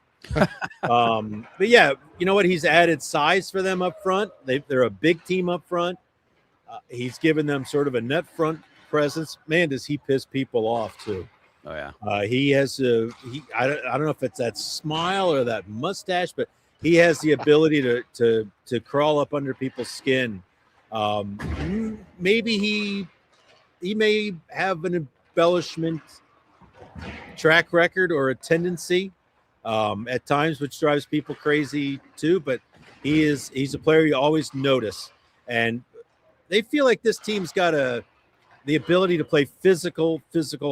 But yeah, you know what? He's added size for them up front. They're a big team up front. He's given them sort of a net front presence. Man, does he piss people off too? Oh yeah. He has I don't know if it's that smile or that mustache, but he has the ability to crawl up under people's skin. Maybe he may have an embellishment track record or a tendency at times, which drives people crazy too. But he's a player you always notice, and they feel like this team's got the ability to play physical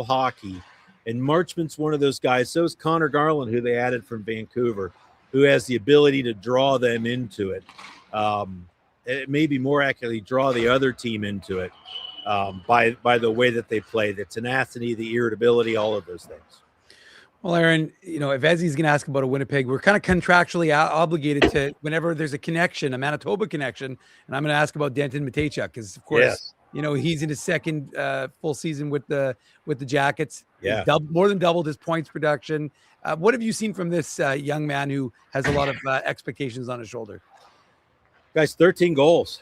hockey. And Marchment's one of those guys. So is Connor Garland, who they added from Vancouver, who has the ability to draw them into it. Maybe more accurately, draw the other team into it by the way that they play, the tenacity, the irritability, all of those things. Well, Aaron, if Ezzy's going to ask about a Winnipeg, we're kind of contractually obligated to, whenever there's a connection, a Manitoba connection, and I'm going to ask about Denton Mateychuk because, of course, he's in his second full season with the Jackets. Yeah, more than doubled his points production. What have you seen from this young man who has a lot of expectations on his shoulder? Guys, 13 goals,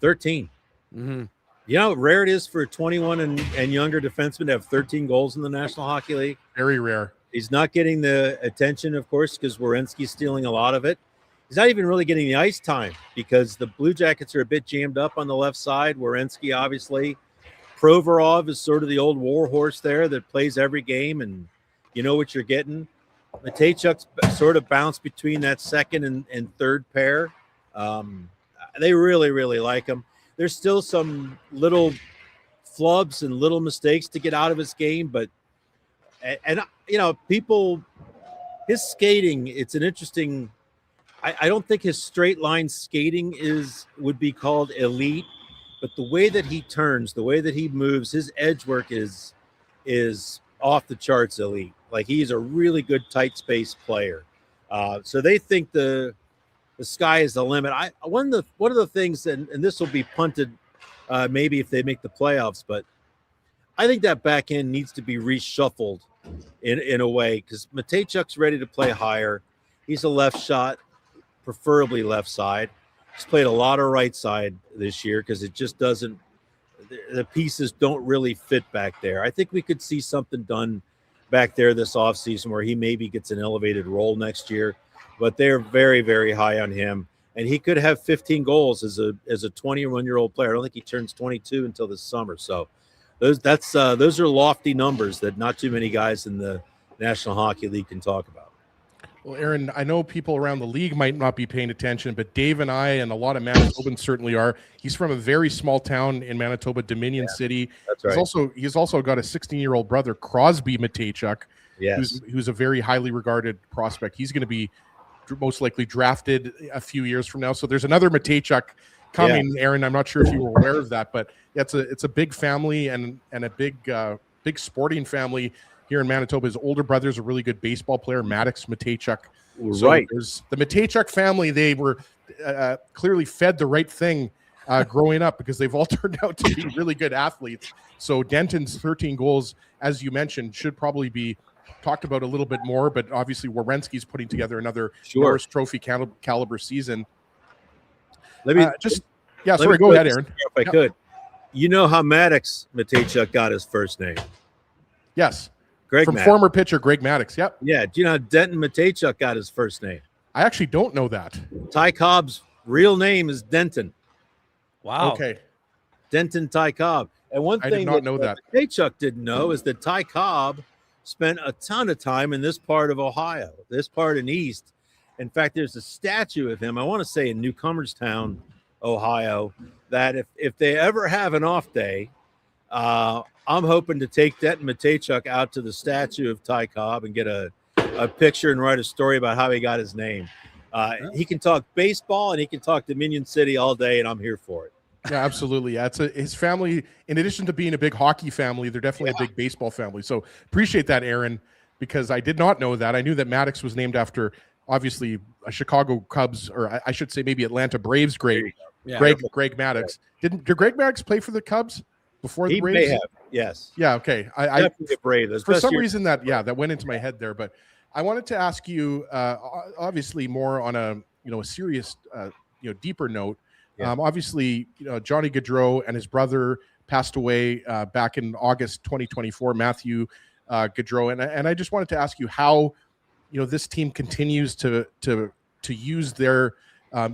13. Mm-hmm. You know how rare it is for a 21 and younger defenseman to have 13 goals in the National Hockey League? Very rare. He's not getting the attention, of course, because Werenski's stealing a lot of it. He's not even really getting the ice time because the Blue Jackets are a bit jammed up on the left side. Werenski, obviously. Provorov is sort of the old war horse there that plays every game, and you know what you're getting. Mateychuk's sort of bounced between that second and third pair. They really, really like him. There's still some little flubs and little mistakes to get out of his game, but people, his skating, it's an interesting. I don't think his straight line skating would be called elite, but the way that he turns, the way that he moves, his edge work is off the charts elite. Like, he's a really good tight space player. So they think the sky is the limit. One of the things, and this will be punted maybe if they make the playoffs, but I think that back end needs to be reshuffled in a way, because Mateychuk's ready to play higher. He's a left shot, preferably left side. He's played a lot of right side this year because it just doesn't – the pieces don't really fit back there. I think we could see something done back there this offseason where he maybe gets an elevated role next year, but they're very, very high on him. And he could have 15 goals as a 21-year-old player. I don't think he turns 22 until this summer. So those are lofty numbers that not too many guys in the National Hockey League can talk about. Well, Aaron, I know people around the league might not be paying attention, but Dave and I and a lot of Manitobans certainly are. He's from a very small town in Manitoba, Dominion City. That's right. He's also got a 16-year-old brother, Crosby Mateychuk, yes, who's a very highly regarded prospect. He's going to be most likely drafted a few years from now. So there's another Mateychuk coming, Aaron. I'm not sure if you were aware of that, but it's a big family and a big sporting family here in Manitoba. His older brother's a really good baseball player, Maddox Mateychuk. So right. There's the Mateychuk family. They were clearly fed the right thing growing up because they've all turned out to be really good athletes. So Denton's 13 goals, as you mentioned, should probably be talked about a little bit more, but obviously Werenski's putting together another Norris Trophy caliber season. Let me go ahead, Aaron. If I could. You know how Maddox Mateychuk got his first name? Yes. Greg From Maddox. former pitcher Greg Maddox. Yep. Yeah. Do you know how Denton Mateychuk got his first name? I actually don't know that. Ty Cobb's real name is Denton. Wow. Okay. Denton Ty Cobb. And one I thing did not know that Mateychuk didn't know is that Ty Cobb spent a ton of time in this part of Ohio, this part in East. In fact, there's a statue of him, I want to say in Newcomerstown, Ohio, that if they ever have an off day, I'm hoping to take Denton Matejchuk out to the statue of Ty Cobb and get a picture and write a story about how he got his name. He can talk baseball and he can talk Dominion City all day, and I'm here for it. Yeah, absolutely. Yeah, his family, in addition to being a big hockey family, they're definitely a big baseball family. So appreciate that, Aaron, because I did not know that. I knew that Maddox was named after, obviously, a Chicago Cubs, or I should say maybe Atlanta Braves great, Greg Maddox. Did Greg Maddox play for the Cubs before the Braves? He may have, yes. Yeah, okay. I definitely a Brave. For some reason that went into my head there, but I wanted to ask you, obviously more on a serious, deeper note. Yeah. Obviously, Johnny Gaudreau and his brother passed away back in August 2024. Matthew Gaudreau, and I just wanted to ask you how this team continues to use their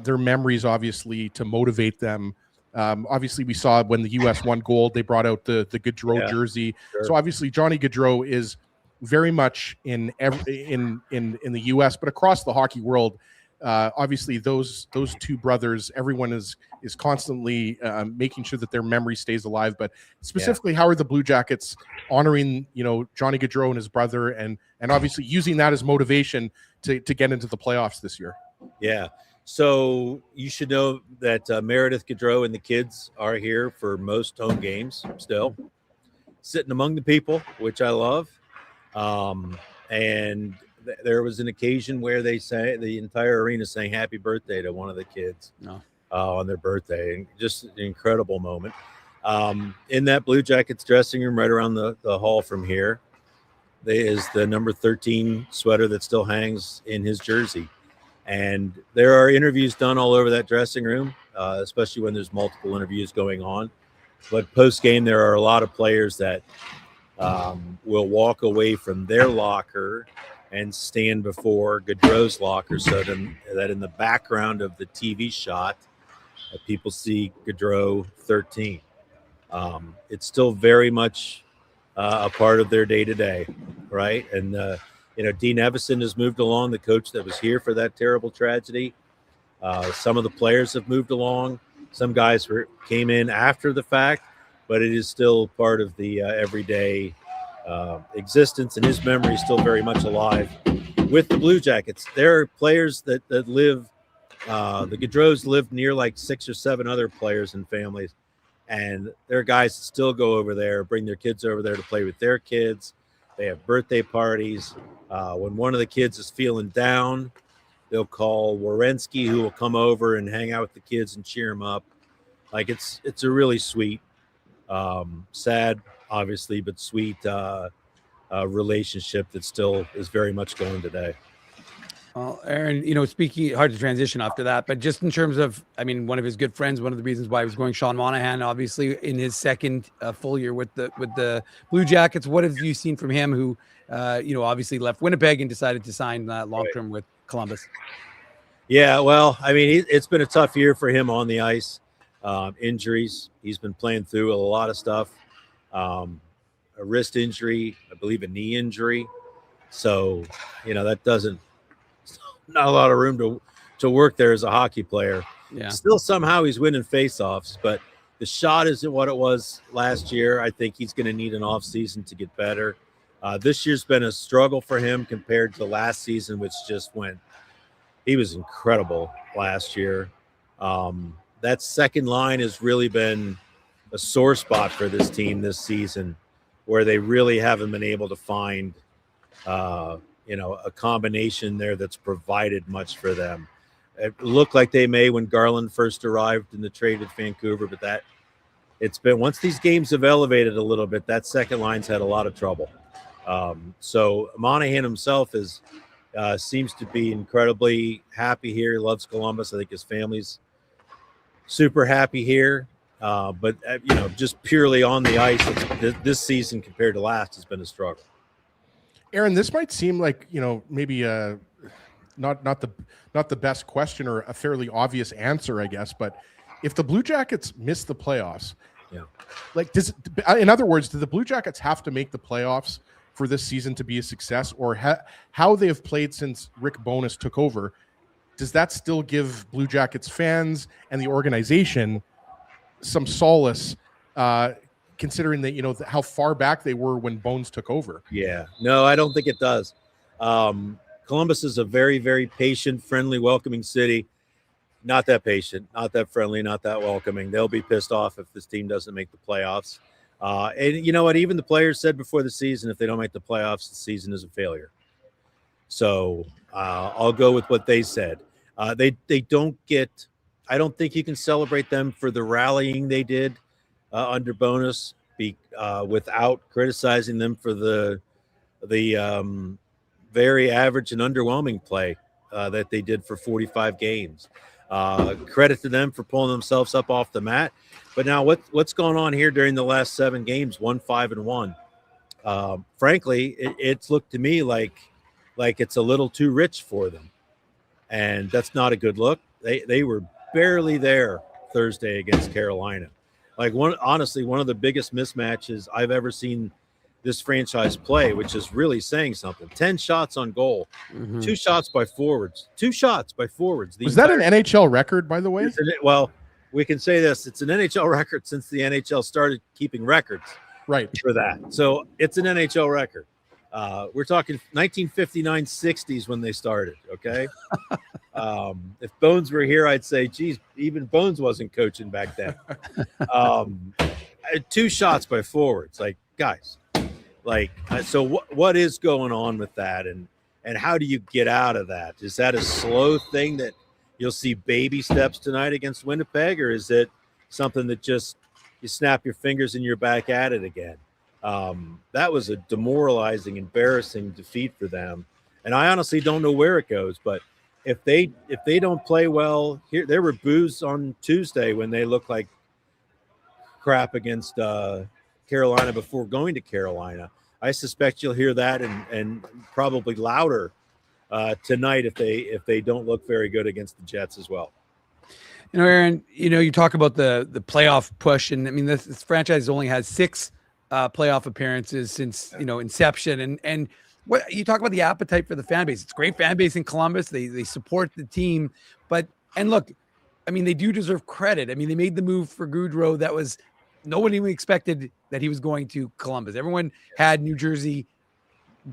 memories, obviously, to motivate them. Obviously, we saw when the U.S. won gold, they brought out the Gaudreau jersey. Sure. So obviously, Johnny Gaudreau is very much in the U.S., but across the hockey world. Obviously, those two brothers, everyone is constantly making sure that their memory stays alive. But specifically, how are the Blue Jackets honoring Johnny Gaudreau and his brother, and obviously using that as motivation to get into the playoffs this year? Yeah. So you should know that Meredith Gaudreau and the kids are here for most home games still, sitting among the people, which I love. And there was an occasion where they sang, the entire arena sang happy birthday to one of the kids on their birthday, and just an incredible moment. In that Blue Jackets dressing room right around the hall from here, there is the number 13 sweater that still hangs in his jersey. And there are interviews done all over that dressing room, especially when there's multiple interviews going on. But post-game, there are a lot of players that will walk away from their locker and stand before Gaudreau's locker, so that in the background of the TV shot, people see Gaudreau 13. It's still very much a part of their day-to-day, right? And, Dean Evison has moved along, the coach that was here for that terrible tragedy. Some of the players have moved along. Some guys came in after the fact, but it is still part of the everyday existence, and his memory is still very much alive with the Blue Jackets. There are players that live, the Gaudreaus live near like 6 or 7 other players and families, and there are guys that still go over there, bring their kids over there to play with their kids. They have birthday parties. When one of the kids is feeling down, they'll call Wierenski, who will come over and hang out with the kids and cheer them up. Like it's a really sweet, sad, obviously, but sweet relationship that still is very much going today. Well, Aaron, speaking, hard to transition after that, but just in terms of, one of his good friends, one of the reasons why he was going, Sean Monahan, obviously in his second full year with the Blue Jackets. What have you seen from him, who, obviously left Winnipeg and decided to sign long-term with Columbus? Yeah, well, it's been a tough year for him on the ice. Injuries. He's been playing through a lot of stuff. A wrist injury, I believe a knee injury. So, that doesn't, not a lot of room to work there as a hockey player. Yeah. Still somehow he's winning faceoffs, but the shot isn't what it was last year. I think he's going to need an offseason to get better. This year's been a struggle for him compared to last season, which just went. He was incredible last year. That second line has really been a sore spot for this team this season, where they really haven't been able to find a combination there that's provided much for them. It looked like they may when Garland first arrived in the trade at Vancouver, but it's been, once these games have elevated a little bit, that second line's had a lot of trouble. So Monahan himself seems to be incredibly happy here. He loves Columbus. I think his family's super happy here. But just purely on the ice, this season compared to last has been a struggle. Aaron, this might seem like, maybe not the best question or a fairly obvious answer, I guess, but if the Blue Jackets miss the playoffs, in other words, do the Blue Jackets have to make the playoffs for this season to be a success, or how they have played since Rick Bowness took over? does that still give Blue Jackets fans and the organization some solace, considering that, how far back they were when Bones took over? Yeah, no, I don't think it does. Columbus is a very, very patient, friendly, welcoming city. Not that patient, not that friendly, not that welcoming. They'll be pissed off if this team doesn't make the playoffs. And you know what? Even the players said before the season, if they don't make the playoffs, the season is a failure. So I'll go with what they said. They don't get – I don't think you can celebrate them for the rallying they did under Bonus without criticizing them for the very average and underwhelming play that they did for 45 games. Credit to them for pulling themselves up off the mat. But now what's going on here during the last 7 games, 1-5-1? Frankly, it's looked to me like it's a little too rich for them. And that's not a good look. They were barely there Thursday against Carolina. Honestly, one of the biggest mismatches I've ever seen this franchise play, which is really saying something. 10 shots on goal, 2 shots by forwards. Was that an NHL record, by the way? Well, we can say this. It's an NHL record since the NHL started keeping records for that. So it's an NHL record. We're talking 1959-60s when they started, okay? If Bones were here, I'd say, geez, even Bones wasn't coaching back then. 2 shots by forwards. Guys, so what is going on with that, and how do you get out of that? Is that a slow thing that you'll see baby steps tonight against Winnipeg, or is it something that just you snap your fingers and you're back at it again? That was a demoralizing, embarrassing defeat for them, and I honestly don't know where it goes. But if they don't play well, there were boos on Tuesday when they looked like crap against Carolina before going to Carolina. I suspect you'll hear that and probably louder tonight if they don't look very good against the Jets as well. Aaron, you talk about the playoff push, and I mean this franchise only has 6 playoff appearances since inception, and what you talk about the appetite for the fan base. It's a great fan base in Columbus. They support the team, and look, I mean they do deserve credit. I mean they made the move for Gaudreau that was. No one even expected that he was going to Columbus. Everyone had New Jersey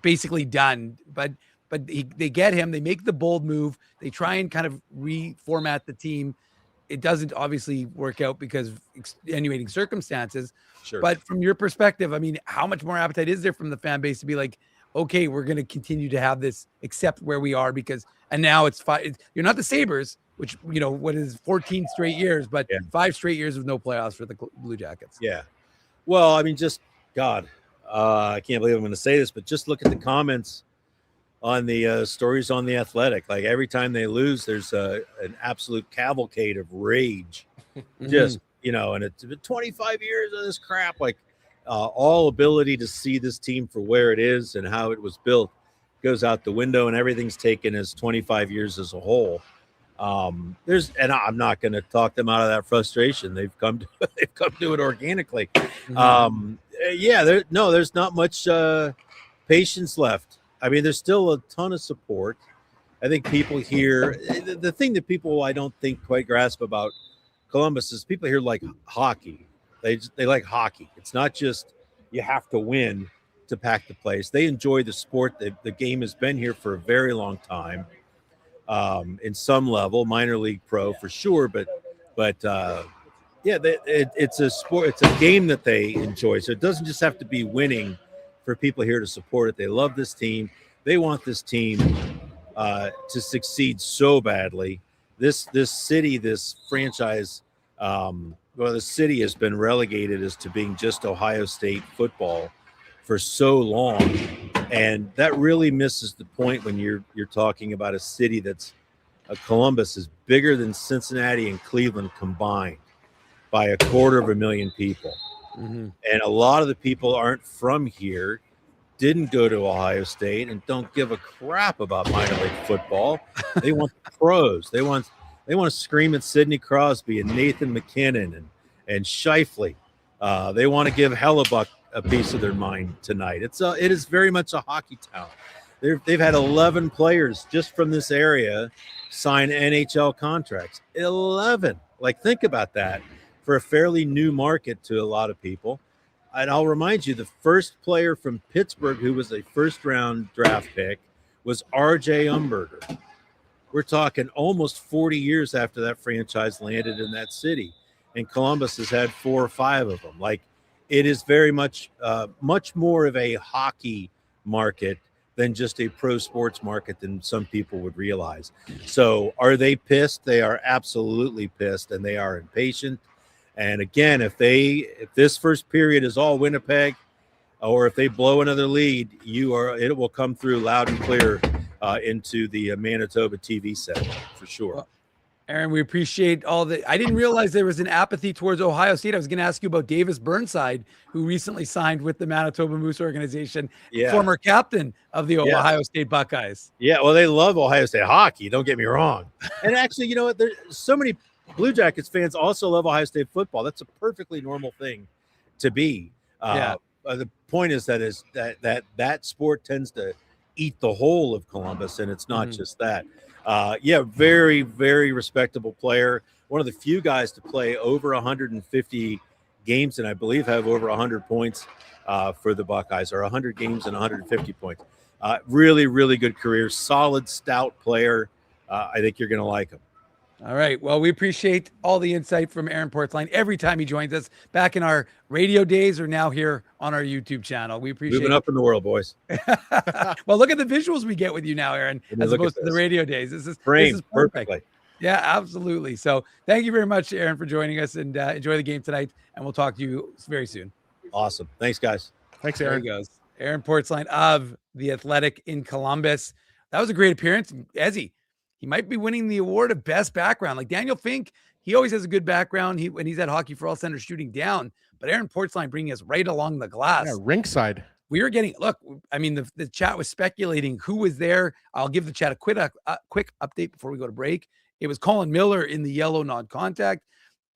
basically done, but they get him. They make the bold move. They try and kind of reformat the team. It doesn't obviously work out because of extenuating circumstances. Sure. But from your perspective, I mean, how much more appetite is there from the fan base to be like, okay, we're going to continue to have this, accept where we are and now it's 5. You're not the Sabres, which, what is 14 straight years, but 5 straight years of no playoffs for the Blue Jackets. Yeah. Well, I mean, I can't believe I'm going to say this, but just look at the comments on the stories on The Athletic. Like every time they lose, there's an absolute cavalcade of rage. Just, and it's been 25 years of this crap. All ability to see this team for where it is and how it was built goes out the window, and everything's taken as 25 years as a whole. And I'm not going to talk them out of that frustration. They've come to it organically. There's not much patience left. I mean, there's still a ton of support. I think people here, the thing that people I don't think quite grasp about Columbus is people here like hockey. They like hockey. It's not just you have to win to pack the place. They enjoy the sport. The game has been here for a very long time. In some level, minor league pro for sure, but it's a sport. It's a game that they enjoy. So it doesn't just have to be winning for people here to support it. They love this team. They want this team to succeed so badly. This city, this franchise, the city has been relegated as to being just Ohio State football for so long. And that really misses the point when you're talking about a city that's Columbus is bigger than Cincinnati and Cleveland combined by 250,000 people. And a lot of the people aren't from here, didn't go to Ohio State, and don't give a crap about minor league football. They want pros. They want to scream at Sidney Crosby and Nathan McKinnon and Scheifele. They want to give Hellebuck a piece of their mind tonight. It is very much a hockey town. They've had 11 players just from this area sign NHL contracts. 11. Like, think about that for a fairly new market to a lot of people. And I'll remind you, the first player from Pittsburgh who was a first-round draft pick was R.J. Umberger. We're talking almost 40 years after that franchise landed in that city. And Columbus has had 4 or 5 of them. Like, it is very much more of a hockey market than just a pro sports market than some people would realize. So are they pissed? They are absolutely pissed, and they are impatient. And again, if this first period is all Winnipeg, or if they blow another lead, it will come through loud and clear into the Manitoba TV set for sure. Well, Aaron, we appreciate all the. I didn't realize there was an apathy towards Ohio State. I was going to ask you about Davis Burnside, who recently signed with the Manitoba Moose organization, former captain of the Ohio State Buckeyes. Yeah, well, they love Ohio State hockey. Don't get me wrong. And actually, you know what? There's so many Blue Jackets fans also love Ohio State football. That's a perfectly normal thing to be. The point is that sport tends to eat the whole of Columbus, and it's not just that. Very, very respectable player. One of the few guys to play over 150 games, and I believe have over 100 points for the Buckeyes, or 100 games and 150 points. Really, really good career. Solid, stout player. I think you're going to like him. All right. Well, we appreciate all the insight from Aaron Portzline every time he joins us, back in our radio days or now here on our YouTube channel. We appreciate moving up in the world, boys. Well, look at the visuals we get with you now, Aaron, as opposed to the radio days. This is perfect. Perfectly. Yeah, absolutely. So thank you very much, Aaron, for joining us, and enjoy the game tonight. And we'll talk to you very soon. Awesome. Thanks, guys. Thanks, Aaron. There he goes. Aaron Portzline of The Athletic in Columbus. That was a great appearance. Ezzy, he might be winning the award of best background. Like Daniel Fink, he always has a good background when he's at Hockey for All Center shooting down. But Aaron Portzline bringing us right along the glass. Yeah, ringside. We were getting, the chat was speculating who was there. I'll give the chat a quick update before we go to break. It was Colin Miller in the yellow non-contact.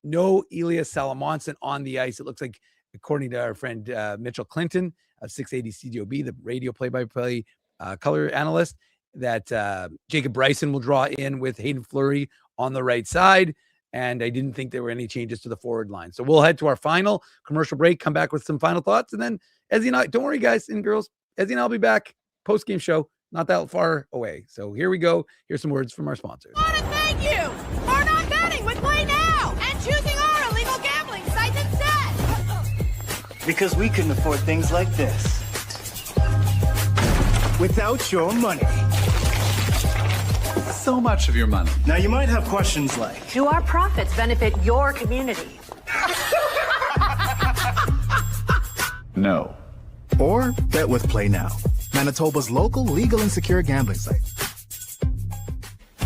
No Elias Salamonson on the ice. It looks like, according to our friend Mitchell Clinton of 680 CGOB, the radio play-by-play color analyst, that Jacob Bryson will draw in with Hayden Fleury on the right side. And I didn't think there were any changes to the forward line. So we'll head to our final commercial break, come back with some final thoughts. And then Ezzy and I, don't worry, guys and girls, Ezzy and I'll be back post-game show, not that far away. So here we go. Here's some words from our sponsors. I want to thank you for not betting with Play Now and choosing our illegal gambling site instead. Because we couldn't afford things like this without your money. So much of your money. Now you might have questions like, Do our profits benefit your community? No. Or bet with Play Now, Manitoba's local legal and secure gambling site.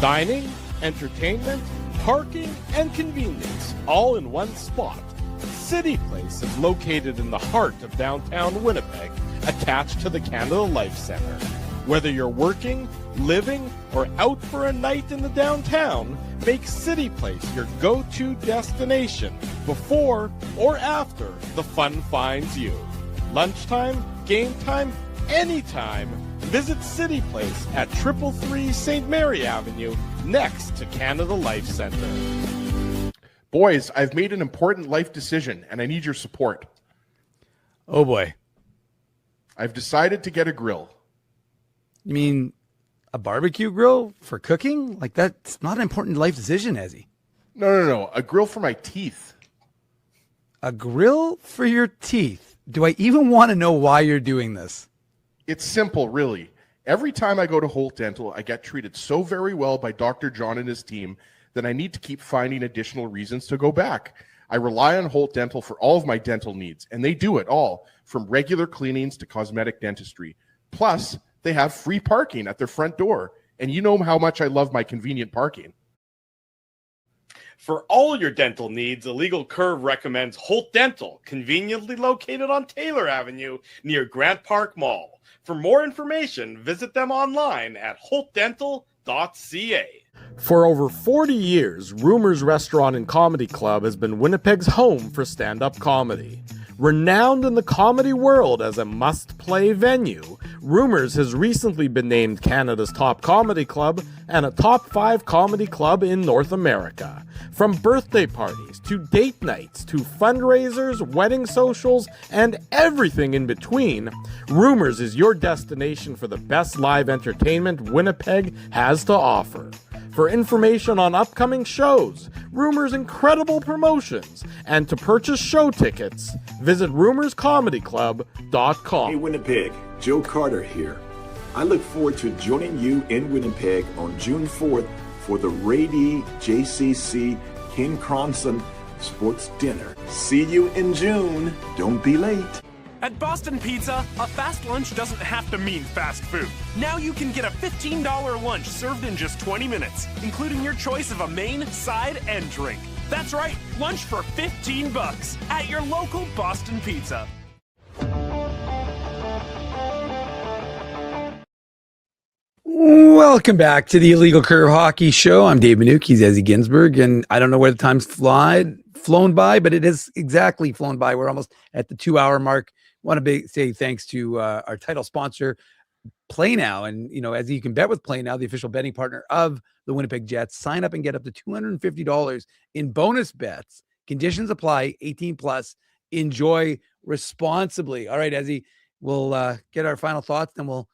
Dining, entertainment, parking, and convenience, all in one spot. City Place is located in the heart of downtown Winnipeg, attached to the Canada Life Centre. Whether you're working, living, or out for a night in the downtown, make City Place your go-to destination before or after the fun finds you. Lunchtime, game time, anytime. Visit City Place at 333 St. Mary Avenue, next to Canada Life Centre. Boys, I've made an important life decision, and I need your support. Oh, boy. I've decided to get a grill. You mean a barbecue grill for cooking? Like, that's not an important life decision, Ezzy. No. A grill for my teeth. A grill for your teeth? Do I even want to know why you're doing this? It's simple, really. Every time I go to Holt Dental, I get treated so very well by Dr. John and his team that I need to keep finding additional reasons to go back. I rely on Holt Dental for all of my dental needs, and they do it all, from regular cleanings to cosmetic dentistry. Plus, they have free parking at their front door, and you know how much I love my convenient parking. For all your dental needs, Illegal Curve recommends Holt Dental, conveniently located on Taylor Avenue near Grant Park Mall. For more information, visit them online at holtdental.ca. For over 40 years, Rumors Restaurant and Comedy Club has been Winnipeg's home for stand-up comedy. Renowned in the comedy world as a must-play venue, Rumors has recently been named Canada's top comedy club and a top 5 comedy club in North America. From birthday parties to date nights to fundraisers, wedding socials, and everything in between, Rumors is your destination for the best live entertainment Winnipeg has to offer. For information on upcoming shows, Rumors' incredible promotions, and to purchase show tickets, visit rumorscomedyclub.com. Hey Winnipeg, Joe Carter here. I look forward to joining you in Winnipeg on June 4th for the Rady JCC Ken Cronson Sports Dinner. See you in June. Don't be late. At Boston Pizza, a fast lunch doesn't have to mean fast food. Now you can get a $15 lunch served in just 20 minutes, including your choice of a main, side, and drink. That's right, lunch for $15 at your local Boston Pizza. Welcome back to the Illegal Curve Hockey Show. I'm Dave Minuk. He's Ezzy Ginsberg, and I don't know where the time's flown by, but it has exactly flown by. We're almost at the 2-hour mark. Want to say thanks to our title sponsor, Play Now. And, you know, as you can bet with Play Now, the official betting partner of the Winnipeg Jets, sign up and get up to $250 in bonus bets. Conditions apply, 18 plus. Enjoy responsibly. All right, Ezzy, we'll get our final thoughts, then we'll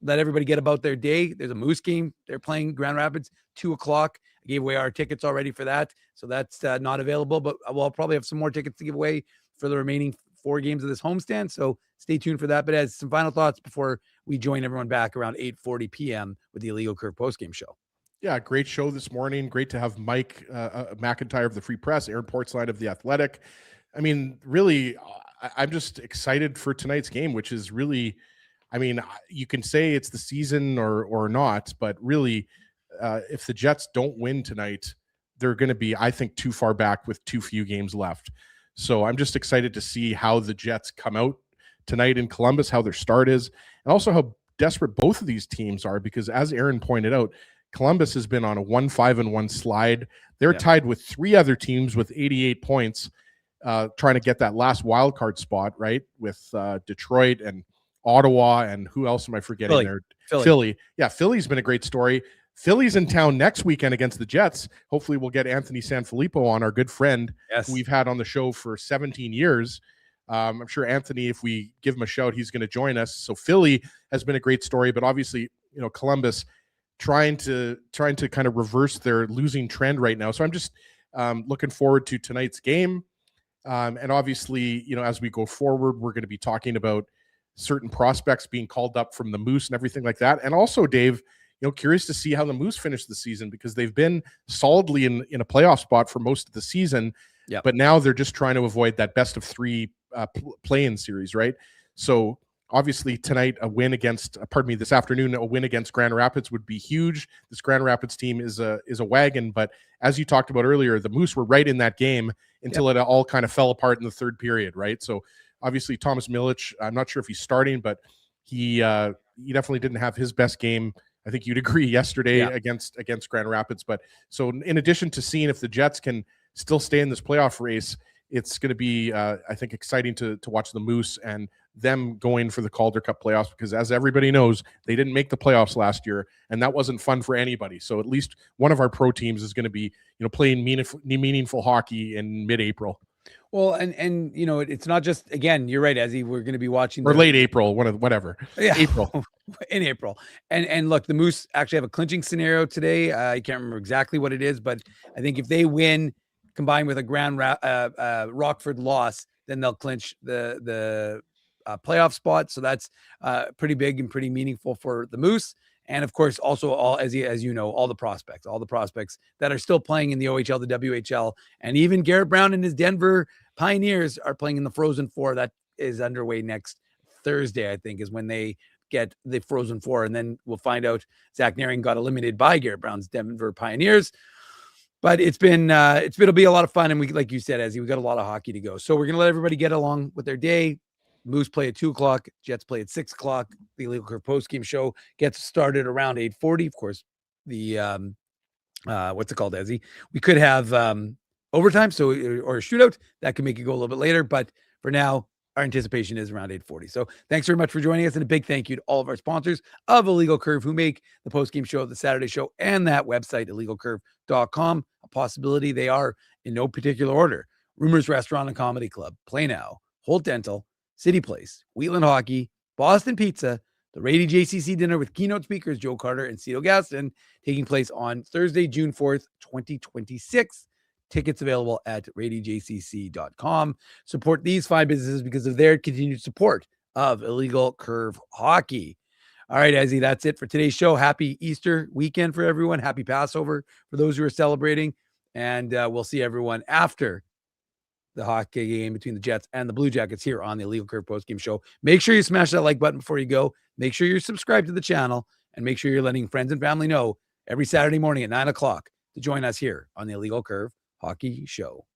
let everybody get about their day. There's a Moose game. They're playing Grand Rapids, 2:00. I gave away our tickets already for that. So that's not available, but we'll probably have some more tickets to give away for the remaining 4 games of this homestand. So stay tuned for that. But as some final thoughts before we join everyone back around 8:40 p.m. with the Illegal Curve postgame show. Yeah, great show this morning. Great to have Mike McIntyre of the Free Press, Aaron Portzline of the Athletic. I mean, really, I'm just excited for tonight's game, which is really, I mean, you can say it's the season or not, but really, if the Jets don't win tonight, they're going to be, I think, too far back with too few games left. So I'm just excited to see how the Jets come out tonight in Columbus, how their start is, and also how desperate both of these teams are, because as Aaron pointed out, Columbus has been on a 1-5-1 slide. They're tied with 3 other teams with 88 points, trying to get that last wild card spot, right? With Detroit and Ottawa, and who else am I forgetting there? Philly. Yeah, Philly's been a great story. Philly's in town next weekend against the Jets. Hopefully we'll get Anthony Sanfilippo on, our good friend, who we've had on the show for 17 years. I'm sure Anthony, if we give him a shout, he's going to join us. So Philly has been a great story, but obviously, you know, Columbus trying to kind of reverse their losing trend right now. So I'm just looking forward to tonight's game. And obviously, you know, as we go forward, we're going to be talking about certain prospects being called up from the Moose and everything like that. And also, Dave, you know, curious to see how the Moose finish the season, because they've been solidly in a playoff spot for most of the season. Yep. But now they're just trying to avoid that best of 3 play-in series, right? So obviously tonight, this afternoon, a win against Grand Rapids would be huge. This Grand Rapids team is a wagon, but as you talked about earlier, the Moose were right in that game until it all kind of fell apart in the third period, right? So obviously Thomas Milic, I'm not sure if he's starting, but he definitely didn't have his best game. I think you'd agree yesterday against Grand Rapids. But so in addition to seeing if the Jets can still stay in this playoff race, it's going to be, I think, exciting to watch the Moose and them going for the Calder Cup playoffs, because as everybody knows, they didn't make the playoffs last year, and that wasn't fun for anybody. So at least one of our pro teams is going to be, you know, playing meaningful hockey in mid-April. Well, and you know, it's not just, again, you're right, Ezzy, we're going to be watching late April, whatever. Yeah. April. In April. And look, the Moose actually have a clinching scenario today. I can't remember exactly what it is, but I think if they win combined with a Grand Rockford loss, then they'll clinch the playoff spot. So that's pretty big and pretty meaningful for the Moose. And of course, also all, as you know, all the prospects that are still playing in the OHL, the WHL, and even Garrett Brown and his Denver Pioneers are playing in the Frozen Four. That is underway next Thursday, I think, is when they get the Frozen Four. And then we'll find out Zach Naring got eliminated by Garrett Brown's Denver Pioneers. But it'll be a lot of fun. And we, like you said, Ezzy, we got a lot of hockey to go. So we're going to let everybody get along with their day. Moose play at 2:00, Jets play at 6:00. The Illegal Curve post-game show gets started around 8:40. Of course, the what's it called, Ezzy? We could have overtime, or a shootout that could make it go a little bit later. But for now, our anticipation is around 8:40. So thanks very much for joining us, and a big thank you to all of our sponsors of Illegal Curve who make the post-game show, the Saturday show, and that website, illegalcurve.com, a possibility. They are in no particular order: Rumors Restaurant and Comedy Club, Play Now, Holt Dental, City Place, Wheatland Hockey, Boston Pizza, the Rady JCC dinner with keynote speakers Joe Carter and Cito Gaston, taking place on Thursday, June 4th, 2026. Tickets available at radyjcc.com. Support these 5 businesses because of their continued support of Illegal Curve Hockey. All right, Ezzy, that's it for today's show. Happy Easter weekend for everyone. Happy Passover for those who are celebrating. And we'll see everyone after the hockey game between the Jets and the Blue Jackets here on the Illegal Curve postgame show. Make sure you smash that like button before you go. Make sure you're subscribed to the channel, and make sure you're letting friends and family know every Saturday morning at 9 o'clock to join us here on the Illegal Curve Hockey Show.